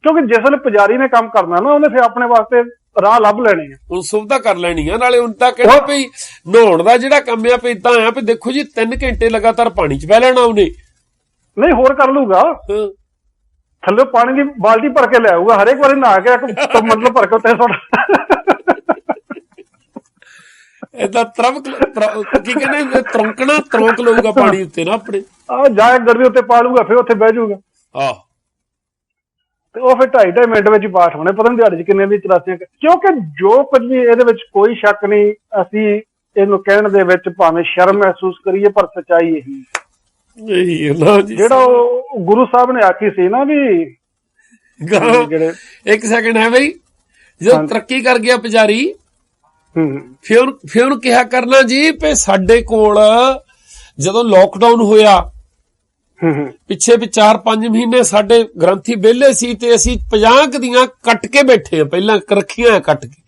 ਕਿਉਂਕਿ ਜਿਸ ਵੇਲੇ ਪੁਜਾਰੀ ਨੇ ਕੰਮ ਕਰਨਾ ਨਾ, ਉਹਨੇ ਫਿਰ ਆਪਣੇ ਵਾਸਤੇ ਰਾਹ ਲੱਭ ਲੈਣੇ ਆ, ਹੁਣ ਸੁਵਿਧਾ ਕਰ ਲੈਣੀ ਆ। ਨਾਲੇ ਹੁਣ ਤਾਂ ਕਹਿੰਦੇ ਭਈ ਨਹਾਉਣ ਦਾ ਜਿਹੜਾ ਕੰਮ ਆ, ਵੀ ਇਦਾਂ ਆ ਵੀ ਦੇਖੋ ਜੀ 3 ਘੰਟੇ ਲਗਾਤਾਰ ਪਾਣੀ ਚ ਬਹਿ ਲੈਣਾ ਉਹਨੇ, ਨਹੀਂ ਹੋਰ ਕਰ ਲੂਗਾ, ਥੱਲੇ ਪਾਣੀ ਦੀ ਬਾਲਟੀ ਭਰ ਕੇ ਲੈ ਆਊਗਾ, ਹਰੇਕ ਵਾਰੀ ਨਹਾ ਕੇ ਮਤਲਬ ਭਰ ਕੇ ਉੱਤੇ ਏਦਾਂ ਕੀ ਕਹਿੰਦੇ ਤਰੋਂਕ ਲਊਗਾ ਪਾਣੀ ਉੱਤੇ ਨਾ ਆਪਣੇ, ਜਾ ਕੇ ਗਰਮੀ ਉੱਤੇ ਪਾ ਲੂਗਾ, ਫਿਰ ਉੱਥੇ ਬਹਿ ਜਾਊਗਾ। ਤੇ ਉਹ ਫਿਰ 2.5 ਮਿੰਟ ਵਿੱਚ ਪਾਠ ਹੋਣੇ, ਪਤਾ ਨਹੀਂ ਦਿਹਾੜੀ ਚ ਕਿੰਨੇ ਦੀ 84। ਕਿਉਂਕਿ ਜੋ ਕੁਝ ਵੀ ਇਹਦੇ ਵਿੱਚ ਕੋਈ ਸ਼ੱਕ ਨਹੀਂ, ਅਸੀਂ ਇਹਨੂੰ ਕਹਿਣ ਦੇ ਵਿੱਚ ਭਾਵੇਂ ਸ਼ਰਮ ਮਹਿਸੂਸ ਕਰੀਏ, ਪਰ ਸੱਚਾਈ ਇਹੀ ਜਿਹੜਾ ਉਹ ਗੁਰੂ ਸਾਹਿਬ ਨੇ ਆਖੀ ਸੀ ਨਾ ਵੀ ਇੱਕ ਸੈਕਿੰਡ ਹੈ ਬਈ, ਜਦੋਂ ਤਰੱਕੀ ਕਰ ਗਿਆ ਪੁਜਾਰੀ, ਫਿਰ ਉਹਨੂੰ ਕਿਹਾ ਕਰਨਾ ਜੀ ਵੀ ਸਾਡੇ ਕੋਲ ਜਦੋਂ ਲੋਕਡਾਊਨ ਹੋਇਆ ਪਿੱਛੇ ਵੀ 4-5 ਮਹੀਨੇ ਸਾਡੇ ਗ੍ਰੰਥੀ ਵਿਹਲੇ ਸੀ, ਤੇ ਅਸੀਂ 50 ਦੀਆਂ ਕੱਟ ਕੇ ਬੈਠੇ ਆ, ਪਹਿਲਾਂ ਰੱਖੀਆਂ ਕੱਟ ਕੇ,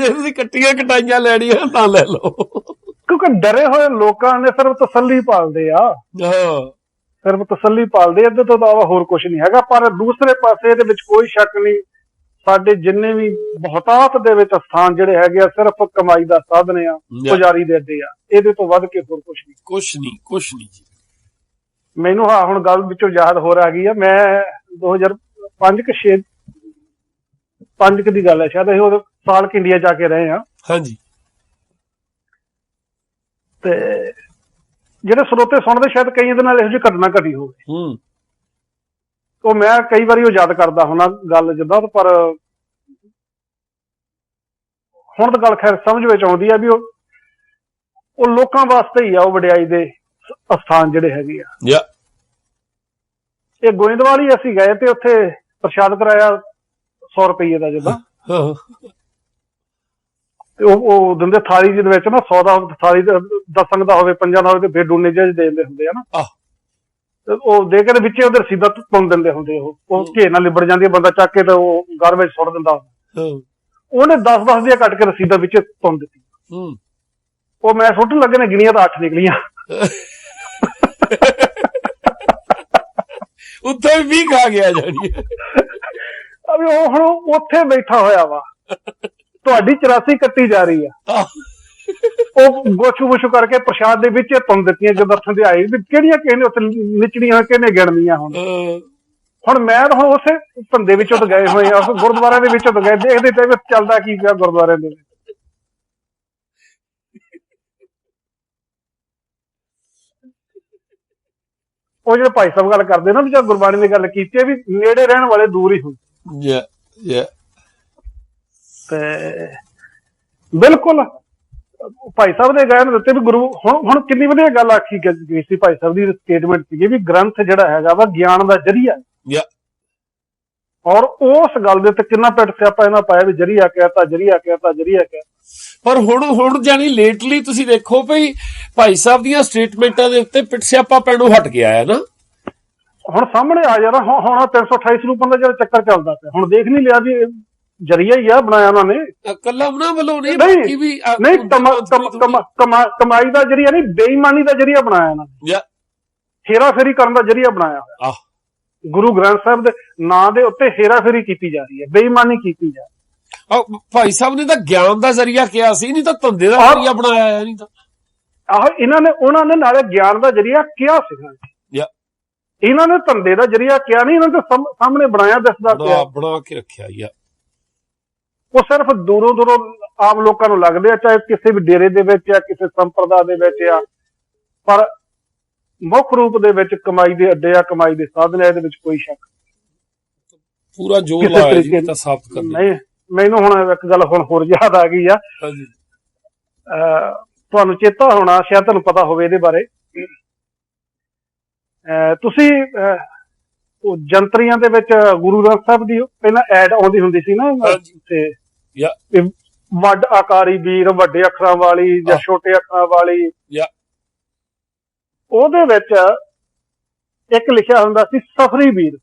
ਤੁਸੀਂ ਕੱਟੀਆਂ ਕਟਾਈਆਂ ਲੈਣੀਆਂ ਤਾਂ ਲੈ ਲਓ। ਕਿਉਂਕਿ ਡਰੇ ਹੋਏ ਲੋਕਾਂ ਨੇ ਸਿਰਫ ਤਸੱਲੀ ਭਾਲਦੇ ਆ, ਸਿਰਫ ਤਸੱਲੀ ਭਾਲਦੇ, ਇਹਦੇ ਤੋਂ ਇਲਾਵਾ ਹੋਰ ਕੁਛ ਨਹੀਂ ਹੈਗਾ। ਪਰ ਦੂਸਰੇ ਪਾਸੇ ਇਹਦੇ ਵਿੱਚ ਕੋਈ ਸ਼ੱਕ ਨਹੀਂ, ਸਾਡੇ ਜਿੰਨੇ ਵੀ ਬਹੁਤਾਤ ਦੇ ਵਿੱਚ ਸਥਾਨ ਜਿਹੜੇ ਹੈਗੇ ਆ, ਸਿਰਫ ਕਮਾਈ ਦਾ ਸਾਧਨ ਆ, ਪੁਜਾਰੀ ਦੇ ਅੱਡੇ ਆ, ਇਹਦੇ ਤੋਂ ਵੱਧ ਕੇ ਹੋਰ ਕੁਛ ਨਹੀਂ ਜੀ। ਮੈਨੂੰ ਹੁਣ ਗੱਲ ਵਿੱਚੋਂ ਯਾਦ ਹੋਰ ਆ ਗਈ ਆ, ਮੈਂ 2005 ਦੀ ਗੱਲ ਹੈ ਸ਼ਾਇਦ, ਅਸੀਂ ਉਹ ਸਾਲ ਇੰਡੀਆ ਜਾ ਕੇ ਰਹੇ ਆ। ਹਾਂਜੀ। ਤੇ ਜਿਹੜੇ ਸਰੋਤੇ ਸੁਣਦੇ ਸ਼ਾਇਦ ਕਈ ਦੇ ਨਾਲ ਇਹੋ ਜਿਹੀ ਘਟਨਾ ਘਟੀ ਹੋਵੇ, ਉਹ ਮੈਂ ਕਈ ਵਾਰੀ ਉਹ ਯਾਦ ਕਰਦਾ ਹੁੰਦਾ ਗੱਲ ਜਿੱਦਾਂ, ਪਰ ਹੁਣ ਤਾਂ ਗੱਲ ਖੈਰ ਸਮਝ ਵਿੱਚ ਆਉਂਦੀ ਆ ਵੀ ਉਹ ਲੋਕਾਂ ਵਾਸਤੇ ਹੀ ਆ, ਉਹ ਵਡਿਆਈ ਦੇ ਅਸਥਾਨ ਜਿਹੜੇ ਹੈਗੇ ਆ। ਇਹ ਗੋਇੰਦਵਾਲ ਅਸੀਂ ਗਏ ਤੇ ਉੱਥੇ ਪ੍ਰਸ਼ਾਦ ਕਰਾਇਆ 100 ਰੁਪਏ ਦਾ, ਜਿੱਦਾਂ ਉਹ ਦਿੰਦੇ ਥਾਲੀ ਜਿਹਦੇ ਵਿੱਚ ਨਾ 100 ਦਾ ਥਾਲੀ ਦਸੰਗ ਦਾ ਹੋਵੇ, 5 ਦਾ ਹੋਵੇ, ਤੇ ਫਿਰ ਡੂਨੇ ਜਿਹੇ ਦੇ ਦਿੰਦੇ ਹੁੰਦੇ ਆ ਨਾ, ਉਹ ਦੇ ਕੇ ਵਿੱਚੇ ਉਹਦੇ ਰਸੀਦਾਂ ਪਾਉਣ ਦਿੰਦੇ ਹੁੰਦੇ, ਉਹ ਘੇ ਨਾਲ ਲਿਬੜ ਜਾਂਦੀ, ਬੰਦਾ ਚੱਕ ਕੇ ਤੇ ਉਹ ਘਰ ਵਿੱਚ ਸੁੱਟ ਦਿੰਦਾ। ਉਹਨੇ 10-10 ਦੀਆਂ ਕੱਟ ਕੇ ਰਸੀਦਾਂ ਵਿੱਚ ਪਾਉਣ ਦਿੱਤੀ। ਉਹ ਮੈਂ ਸੁੱਟਣ ਲੱਗੇ ਨੇ ਗਿਣੀਆਂ ਤਾਂ 8 ਨਿਕਲੀਆਂ। ਉੱਥੇ ਵੀ ਖਾ ਗਿਆ ਜਾਣੀ ਉਹ ਹੁਣ ਉੱਥੇ ਬੈਠਾ ਹੋਇਆ ਵਾ, ਤੁਹਾਡੀ 84 ਕੱਟੀ ਜਾ ਰਹੀ ਆ। ਉਹ ਗੋਛੂ ਗੋਛੂ ਕਰਕੇ ਪ੍ਰਸ਼ਾਦ ਦੇ ਵਿੱਚ ਤੁੰਨ ਦਿੱਤੀਆਂ ਜਦੋਂ ਅਰਥਾਂ ਦੇ ਆਏ ਵੀ ਕਿਹੜੀਆਂ ਕਿਸੇ ਨੇ ਉੱਥੇ ਨਿਚੜੀਆਂ, ਕਿਹਨੇ ਗਿਣਨੀਆਂ। ਹੁਣ ਮੈਂ ਤਾਂ ਹੁਣ ਉਸੇ ਧੰਦੇ ਵਿੱਚੋਂ ਤਾਂ ਗਏ ਹੋਏ ਆ, ਗੁਰਦੁਆਰਿਆਂ ਦੇ ਵਿੱਚੋਂ ਤਾਂ ਗਏ, ਦੇਖਦੇ ਪਏ ਚੱਲਦਾ ਕੀ ਪਿਆ ਗੁਰਦੁਆਰਿਆਂ ਦੇ ਵਿੱਚ। ਉਹ ਜਿਹੜੇ ਭਾਈ ਸਾਹਿਬ ਗੱਲ ਕਰਦੇ ਨਾ ਵੀ ਜਦ ਗੁਰਬਾਣੀ ਦੀ ਗੱਲ ਕੀਤੀ ਵੀ ਨੇੜੇ ਰਹਿਣ ਵਾਲੇ ਦੂਰ ਹੀ ਹੁੰਦੇ। ਤੇ ਬਿਲਕੁਲ ਭਾਈ ਸਾਹਿਬ ਦੇ ਗਾਇਨ ਦਿੱਤੇ ਵੀ ਗੁਰੂ ਹੁਣ ਕਿੰਨੀ ਵਧੀਆ ਗੱਲ ਆਖੀ ਗਈ ਸੀ ਭਾਈ ਸਾਹਿਬ ਦੀ ਸਟੇਟਮੈਂਟ ਸੀਗੀ ਵੀ ਗ੍ਰੰਥ ਜਿਹੜਾ ਹੈਗਾ ਵਾ ਗਿਆਨ ਦਾ ਜ਼ਰੀਆ। ਔਰ ਉਸ ਗੱਲ ਦੇ ਉੱਤੇ ਕਿੰਨਾ ਪਿੱਟ ਸਿਆਪਾ ਇਹਨਾਂ ਪਾਇਆ ਵੀ ਜ਼ਰੀਆ ਕਹਿਤਾ, ਜ਼ਰੀਆ ਕਹਿਤਾ, ਜ਼ਰੀਆ ਕਹਿਤਾ। ਪਰ ਹੁਣ ਜਾਨੀ ਲੇਟਲੀ ਤੁਸੀਂ ਦੇਖੋ ਭਈ ਭਾਈ ਸਾਹਿਬ ਦੀਆਂ ਸਟੇਟਮੈਂਟਾਂ ਦੇ ਉੱਤੇ ਪਿੱਟ ਸਿਆਪਾ ਪੈਣੋਂ ਹਟ ਗਿਆ ਹੈ ਨਾ। ਹੁਣ ਸਾਹਮਣੇ ਆ ਜਾਣਾ ਹੁਣ 328 ਸਰੂਪਾਂ ਦਾ ਜਿਹੜਾ ਚੱਕਰ ਚੱਲਦਾ ਪਿਆ, ਹੁਣ ਦੇਖ ਨਹੀਂ ਲਿਆ ਵੀ ਜ਼ਰੀਆ ਹੀ ਆ ਬਣਾਇਆ ਉਹਨਾਂ ਨੇ, ਇਕੱਲਾ ਉਹਨਾਂ ਵੱਲੋਂ ਨਹੀਂ ਕਮਾਈ ਦਾ ਜ਼ਰੀਆ ਨਹੀਂ, ਬੇਈਮਾਨੀ ਦਾ ਜ਼ਰੀਆ ਬਣਾਇਆ ਇਹਨਾਂ ਨੇ, ਹੇਰਾਫੇਰੀ ਕਰਨ ਦਾ ਜ਼ਰੀਆ ਬਣਾਇਆ ਹੋਇਆ। ਗੁਰੂ ਗ੍ਰੰਥ ਸਾਹਿਬ ਦੇ ਨਾਂ ਦੇ ਉੱਤੇ ਹੇਰਾਫੇਰੀ ਕੀਤੀ ਜਾ ਰਹੀ ਹੈ, ਬੇਈਮਾਨੀ ਕੀਤੀ ਜਾ ਰਹੀ ਹੈ। ਭਾਈ ਸਾਹਿਬ ਨੇ ਤਾਂ ਗਿਆਨ ਦਾ ਜ਼ਰੀਆ ਕਿਹਾ ਸੀ, ਨਹੀਂ ਤਾਂ ਧੰਦੇ ਦਾ ਜ਼ਰੀਆ ਬਣਾਇਆ ਨਹੀਂ ਤਾਂ। ਉਹਨਾਂ ਨੇ ਨਾਲੇ ਗਿਆਨ ਦਾ ਜ਼ਰੀਆ ਕਿਹਾ ਸੀਗਾ, ਇਹਨਾਂ ਨੇ ਧੰਦੇ ਦਾ ਜ਼ਰੀਆ ਕਿਹਾ ਨਹੀਂ, ਇਹਨਾਂ ਦੇ ਸਾਹਮਣੇ ਬਣਾਇਆ ਦੱਸਦਾ ਪਿਆ, ਬਣਾ ਕੇ ਰੱਖਿਆ ਯਾ। ਉਹ ਸਿਰਫ ਦੂਰੋਂ ਆਮ ਲੋਕਾਂ ਨੂੰ ਲੱਗਦੇ ਆ, ਚਾਹੇ ਕਿਸੇ ਵੀ ਡੇਰੇ ਦੇ ਵਿੱਚ ਆ, ਕਿਸੇ ਸੰਪਰਦਾ ਦੇ ਵਿੱਚ ਆ, ਪਰ ਮੁੱਖ ਰੂਪ ਦੇ ਵਿੱਚ ਕਮਾਈ ਦੇ ਅੱਡੇ ਆ, ਕਮਾਈ ਦੇ ਸਾਧਨ ਆ, ਇਹਦੇ ਵਿੱਚ ਕੋਈ ਸ਼ੱਕ ਪੂਰਾ ਜ਼ੋਰ ਲਾਇਆ ਜੀ ਤਾਂ ਸਾਬਤ ਕਰਨਾ। ਨਹੀਂ, ਮੈਨੂੰ ਹੁਣ ਇੱਕ ਗੱਲ ਹੁਣ ਹੋਰ ਯਾਦ ਆ ਗਈ ਆ, ਤੁਹਾਨੂੰ ਚੇਤਾ ਹੋਣਾ, ਸ਼ਾਇਦ ਤੁਹਾਨੂੰ ਪਤਾ ਹੋਵੇ ਇਹਦੇ ਬਾਰੇ। ਤੁਸੀਂ ਉਹ ਜੰਤਰੀਆਂ ਦੇ ਵਿੱਚ ਗੁਰੂ ਗ੍ਰੰਥ ਸਾਹਿਬ ਦੀ ਪਹਿਲਾਂ ਐਡ ਆਉਂਦੀ ਹੁੰਦੀ ਸੀ ਨਾ, ਤੇ ਵੱਡ ਆਕਾਰੀ ਵੀਰ, ਵੱਡੇ ਅੱਖਰਾਂ ਵਾਲੀ ਜਾਂ ਛੋਟੇ ਅੱਖਰਾਂ ਵਾਲੀ, ਉਹਦੇ ਵਿੱਚ ਇੱਕ ਲਿਖਿਆ ਹੁੰਦਾ ਸੀ ਸਫਰੀ ਵੀਰ।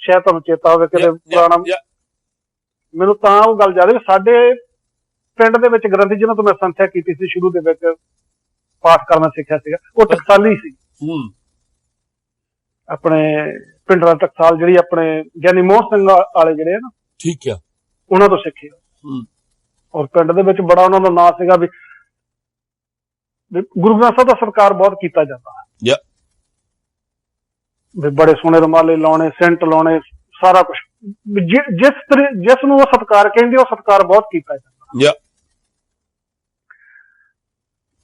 ਸ਼ਾਇਦ ਤੁਹਾਨੂੰ ਚੇਤਾ ਹੋਵੇ ਕਿਤੇ ਪੁਰਾਣਾ। ਮੈਨੂੰ ਤਾਂ ਉਹ ਗੱਲ ਯਾਦ ਹੈ, ਸਾਡੇ ਪਿੰਡ ਦੇ ਵਿੱਚ ਗ੍ਰੰਥੀ ਜਿਹਨਾਂ ਤੋਂ ਮੈਂ ਸੰਥਿਆ ਕੀਤੀ ਸੀ ਸ਼ੁਰੂ ਦੇ ਵਿੱਚ ਪਾਠ ਕਰਨਾ ਸਿੱਖਿਆ ਸੀਗਾ, ਉਹ ਟਕਸਾਲੀ ਸੀ। ਆਪਣੇ ਪਿੰਡ ਦਾ ਟਕਸਾਲ ਜਿਹੜੀ ਆਪਣੇ ਗਿਆਨੀ ਮੋਹਨ ਸਿੰਘ ਵਾਲੇ ਜਿਹੜੇ ਆ ਨਾ, ਠੀਕ ਆ, ਉਹਨਾਂ ਤੋਂ ਸਿੱਖਿਆ। ਔਰ ਪਿੰਡ ਦੇ ਵਿੱਚ ਬੜਾ ਉਹਨਾਂ ਦਾ ਨਾਂ ਸੀਗਾ ਵੀ ਗੁਰੂ ਗ੍ਰੰਥ ਸਾਹਿਬ ਦਾ ਸਤਿਕਾਰ ਬਹੁਤ ਕੀਤਾ ਜਾਂਦਾ, ਵੀ ਬੜੇ ਸੋਹਣੇ ਰੁਮਾਲੇ ਲਾਉਣੇ, ਸੈਂਟ ਲਾਉਣੇ, ਸਾਰਾ ਕੁਛ ਜਿਸ ਨੂੰ ਉਹ ਸਤਿਕਾਰ ਕਹਿੰਦੇ ਉਹ ਸਤਿਕਾਰ ਬਹੁਤ ਕੀਤਾ ਜਾਂਦਾ।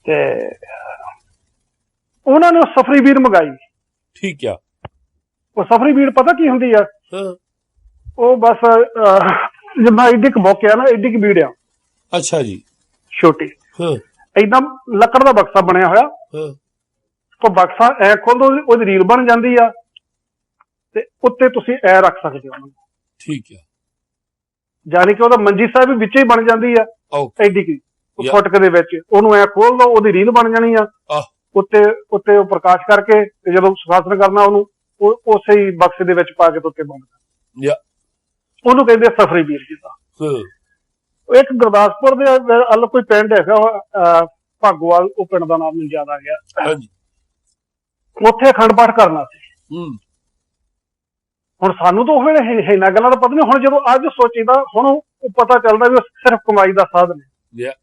ਤੇ ਉਹਨਾਂ ਨੇ ਸਫਰੀ ਵੀਰ ਮੰਗਾਈ। ਠੀਕ ਆ। ਉਹ ਸਫਰੀ ਵੀਰ ਪਤਾ ਕੀ ਹੁੰਦੀ ਆ? ਉਹ ਬਸ ਜਿੰਨਾ ਐਡੀ ਕੁ ਬੁੱਕ ਆ ਨਾ, ਐਡੀ ਕੁ ਵੀੜ ਆ। ਅੱਛਾ ਜੀ। ਛੋਟੀ ਏਦਾਂ ਲੱਕੜ ਦਾ ਬਕਸਾ ਬਣਿਆ ਹੋਇਆ, ਉਹ ਬਕਸਾ ਐ ਖੋਲੋ, ਉਹਦੀ ਰੀਲ ਬਣ ਜਾਂਦੀ ਆ, ਤੇ ਉੱਤੇ ਤੁਸੀਂ ਐ ਰੱਖ ਸਕਦੇ ਹੋ। ਠੀਕ ਆ। ਜਾਨੀ ਕਿ ਉਹਦਾ ਮੰਜੀ ਸਾਹਿਬ ਵੀ ਵਿੱਚ ਹੀ ਬਣ ਜਾਂਦੀ ਆ, ਐਡੀ ਕੀ ਫੁੱਟਕ ਦੇ ਵਿੱਚ। ਉਹਨੂੰ ਐ ਖੋਲ ਲਓ, ਉਹਦੀ ਰੀਲ ਬਣ ਜਾਣੀ ਆ, ਉੱਤੇ ਉਹ ਪ੍ਰਕਾਸ਼ ਕਰਕੇ, ਤੇ ਜਦੋਂ ਸੁਖਾਸਨ ਕਰਨਾ ਉਹਨੂੰ ਉਸੇ ਹੀ ਬਕਸੇ ਦੇ ਵਿੱਚ ਪਾ ਕੇ ਉੱਤੇ ਬੰਦ ਕਰ। ਉਹਨੂੰ ਕਹਿੰਦੇ ਸਫਰੀ ਵੀਰ ਜੀ ਦਾ। ਇੱਕ ਗੁਰਦਾਸਪੁਰ ਦੇ ਵੱਲ ਕੋਈ ਪਿੰਡ ਹੈਗਾ ਭਾਗੋਵਾਲ, ਉਹ ਪਿੰਡ ਦਾ ਨਾਮ ਮੈਨੂੰ ਯਾਦ ਆ ਗਿਆ, ਉੱਥੇ ਅਖੰਡ ਪਾਠ ਕਰਨਾ ਸੀ। ਹੁਣ ਸਾਨੂੰ ਤਾਂ ਉਹ ਵੇਲੇ ਇਹਨਾਂ ਗੱਲਾਂ ਦਾ ਪਤਾ ਨਹੀਂ, ਹੁਣ ਜਦੋਂ ਅੱਜ ਸੋਚੀਦਾ ਹੁਣ ਉਹ ਪਤਾ ਚੱਲਦਾ ਵੀ ਉਹ ਸਿਰਫ ਕਮਾਈ ਦਾ ਸਾਧਨ ਹੈ।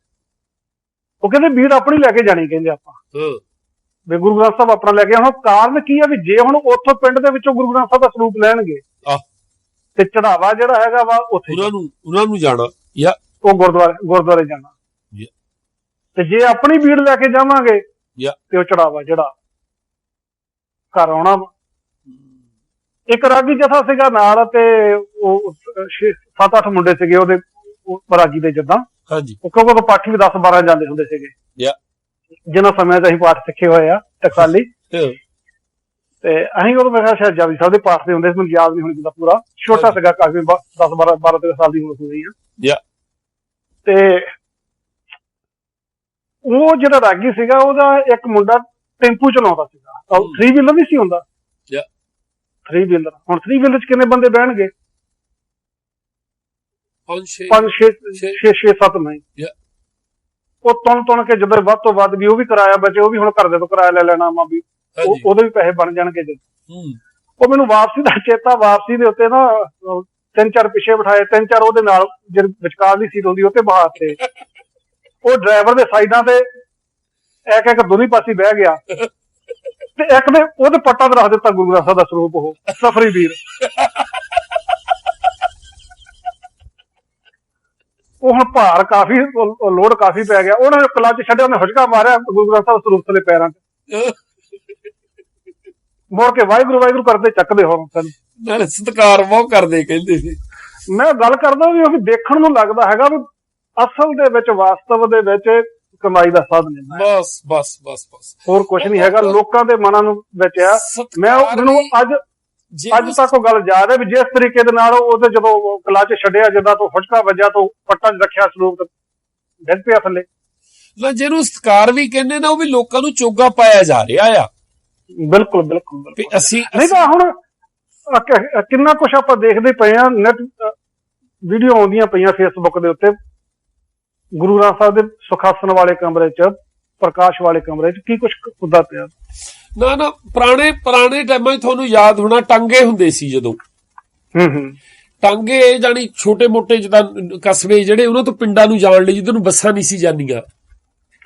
ਉਹ ਕਹਿੰਦੇ ਵੀਰ ਆਪਣੀ ਲੈ ਕੇ ਜਾਣੀ, ਕਹਿੰਦੇ ਆਪਾਂ ਵੀ ਗੁਰੂ ਗ੍ਰੰਥ ਸਾਹਿਬ ਆਪਣਾ ਲੈ ਕੇ। ਹੁਣ ਕਾਰਨ ਕੀ ਆ ਵੀ ਜੇ ਹੁਣ ਉੱਥੋਂ ਪਿੰਡ ਦੇ ਵਿੱਚੋਂ ਗੁਰੂ ਗ੍ਰੰਥ ਸਾਹਿਬ ਦਾ ਸਰੂਪ ਲੈਣਗੇ ਤੇ ਚੜਾਵਾ ਜਿਹੜਾ ਹੈਗਾ ਵਾ ਉੱਥੇ ਉਹਨਾਂ ਨੂੰ ਜਾਣਾ, ਉਹ ਗੁਰਦੁਆਰੇ ਜਾਣਾ। ਤੇ ਜੇ ਆਪਣੀ ਭੀੜ ਲੈ ਕੇ ਜਾਵਾਂਗੇ ਤੇ ਉਹ ਚੜਾਵਾ ਜਿਹੜਾ ਘਰ ਆਉਣਾ ਵਾ। ਇੱਕ ਰਾਗੀ ਜਥਾ ਸੀਗਾ ਨਾਲ, ਤੇ ਉਹ 7-8 ਮੁੰਡੇ ਸੀਗੇ ਉਹਦੇ ਰਾਗੀ ਦੇ, ਜਿੱਦਾਂ ਕਿਉਂਕਿ ਪਾਠੀ ਵੀ 10-12 ਜਾਂਦੇ ਹੁੰਦੇ ਸੀਗੇ, ਜਿਨ੍ਹਾਂ ਸਮਿਆਂ ਚ ਅਸੀਂ ਪਾਠ ਸਿੱਖੇ ਹੋਏ ਆ ਟਕਸਾਲੀ। ਤੇ ਅਸੀਂ ਉਦੋਂ ਮੈਂ ਕਿਹਾ ਸ਼ਾਇਦ ਜਾਵੀ ਸਾਹਿਬ ਦੇ ਪਾਠ ਦੇ ਹੁੰਦੇ ਸੀ, ਮੈਨੂੰ ਯਾਦ ਨਹੀਂ ਹੋਣੀ ਜਿੱਦਾਂ ਪੂਰਾ, ਛੋਟਾ ਸੀਗਾ ਕਾਫੀ, 10-12 ਸਾਲ ਦੀ ਉਮਰ ਹੋਈ ਆ। ਤੇ ਉਹ ਜਿਹੜਾ ਰਾਗੀ ਸੀਗਾ, ਉਹਦਾ ਇੱਕ ਮੁੰਡਾ ਟੈਂਪੂ ਚਲਾਉਂਦਾ ਸੀਗਾ, 3 ਵੀਲਰ ਨਹੀਂ ਸੀ ਹੁੰਦਾ, 3 ਵੀਲਰ। ਹੁਣ 3 ਵੀਲਰ ਚ ਕਿੰਨੇ ਬੰਦੇ ਬਹਿਣਗੇ? 5-6-7 ਨਹੀਂ। ਉਹ ਤੁਣ ਕੇ ਜਦੋਂ ਵੱਧ ਤੋਂ ਵੱਧ ਵੀ ਉਹ ਵੀ ਕਿਰਾਇਆ ਬਚੇ, ਉਹ ਵੀ ਹੁਣ ਘਰ ਦੇ ਤੋਂ ਕਿਰਾਇਆ ਲੈ ਲੈਣਾ ਵਾ ਵੀ ਉਹਦੇ ਵੀ ਪੈਸੇ ਬਣ ਜਾਣਗੇ ਜਦੋਂ। ਉਹ ਮੈਨੂੰ ਵਾਪਸੀ ਦਾ ਚੇਤਾ, ਵਾਪਸੀ ਦੇ ਉੱਤੇ ਨਾ 3-4 ਪਿੱਛੇ ਬਿਠਾਏ, 3-4 ਉਹਦੇ ਨਾਲ ਜਿਹੜੀ ਵਿਚਕਾਰ ਦੀ ਸੀਟ ਹੁੰਦੀ ਉਹ ਤੇ ਬਹਾਤੇ। ਉਹ ਡਰਾਈਵਰ ਦੇ ਸਾਈਡਾਂ ਤੇ ਇੱਕ ਦੋਨੀ ਪਾਸੇ ਬਹਿ ਗਿਆ ਤੇ ਇੱਕ ਨੇ ਉਹਦੇ ਪੱਟਾਂ ਤੇ ਰੱਖ ਦਿੱਤਾ ਗੁਰੂ ਗ੍ਰੰਥ ਸਾਹਿਬ ਦਾ ਸਰੂਪ, ਉਹ ਸਫਰੀ ਵੀਰ। ਉਹ ਹੁਣ ਭਾਰ ਕਾਫੀ, ਲੋਡ ਕਾਫੀ ਪੈ ਗਿਆ, ਉਹਨੇ ਕਲੱਚ ਛੱਡਿਆ, ਉਹਨੇ ਹੁਜਕਾ ਮਾਰਿਆ ਗੁਰੂ ਗ੍ਰੰਥ ਸਾਹਿਬ ਸਰੂਪ ਥੱਲੇ ਪੈਰਾਂ ਚ, ਮੁੜ ਕੇ ਵਾਹਿਗੁਰੂ ਵਾਹਿਗੁਰੂ ਕਰਦੇ ਚੱਕਦੇ ਹੋ। ਨਾਲੇ ਸਤਿਕਾਰ ਬਹੁਤ ਕਰਦੇ ਕਹਿੰਦੇ ਸੀ। ਮੈਂ ਗੱਲ ਕਰਦਾ ਵੀ ਉਹ ਦੇਖਣ ਨੂੰ ਲੱਗਦਾ ਹੈਗਾ ਵੀ ਅਸਲ ਦੇ ਵਿੱਚ, ਵਾਸਤਵ ਦੇ ਵਿੱਚ ਕਮਾਈ ਦਾ ਸਾਧਨ ਹੈ। ਬਸ ਬਸ ਬਸ ਬਸ, ਹੋਰ ਕੁਝ ਨਹੀਂ ਹੈਗਾ। ਲੋਕਾਂ ਦੇ ਮਨਾਂ ਨੂੰ ਵਿੱਚ ਆ। ਮੈਂ ਮੈਨੂੰ ਅੱਜ ਤੱਕ ਉਹ ਗੱਲ ਯਾਦ ਹੈ ਵੀ ਜਿਸ ਤਰੀਕੇ ਦੇ ਨਾਲ ਉਹਦੇ ਜਦੋਂ ਕਲੱਚ ਛੱਡਿਆ, ਜਿੱਦਾਂ ਤੋਂ ਹੁਜਕਾ ਵੱਜਿਆ ਤੋਂ ਪੱਟਾਂ 'ਚ ਰੱਖਿਆ ਸਰੂਪ, ਡਿੱਗ ਪਿਆ ਥੱਲੇ। ਜਿਹਨੂੰ ਸਤਿਕਾਰ ਵੀ ਕਹਿੰਦੇ ਨਾ, ਉਹ ਵੀ ਲੋਕਾਂ ਨੂੰ ਚੋਗਾ ਪਾਇਆ ਜਾ ਰਿਹਾ ਆ। ਬਿਲਕੁਲ ਬਿਲਕੁਲ। ਅਸੀਂ ਨਹੀਂ ਤਾਂ ਹੁਣ ਕਿੰਨਾ ਕੁਛ ਆਪਾਂ ਦੇਖਦੇ ਪਏ ਆ, ਨੈਟ ਵੀਡੀਓ ਆਉਂਦੀਆਂ ਪਈਆਂ ਫੇਸਬੁੱਕ ਦੇ ਉੱਤੇ, ਗੁਰੂ ਗ੍ਰੰਥ ਸਾਹਿਬ ਦੇ ਸੁਖਾਸਨ ਵਾਲੇ ਕਮਰੇ 'ਚ, ਪ੍ਰਕਾਸ਼ ਵਾਲੇ ਕਮਰੇ 'ਚ ਕੀ ਕੁਛ ਹੁੰਦਾ ਪਿਆ। ਨਾ ਪੁਰਾਣੇ ਟਾਈਮਾਂ 'ਚ ਤੁਹਾਨੂੰ ਯਾਦ ਹੋਣਾ, ਟਾਂਗੇ ਹੁੰਦੇ ਸੀ ਜਦੋਂ। ਟਾਂਗੇ ਜਾਨੀ ਛੋਟੇ ਮੋਟੇ ਜਿੱਦਾਂ ਕਸਬੇ ਜਿਹੜੇ, ਉਹਨਾਂ ਤੋਂ ਪਿੰਡਾਂ ਨੂੰ ਜਾਣ ਲਈ, ਜਿੱਧਰ ਨੂੰ ਬੱਸਾਂ ਨਹੀਂ ਸੀ ਜਾਂਦੀਆਂ,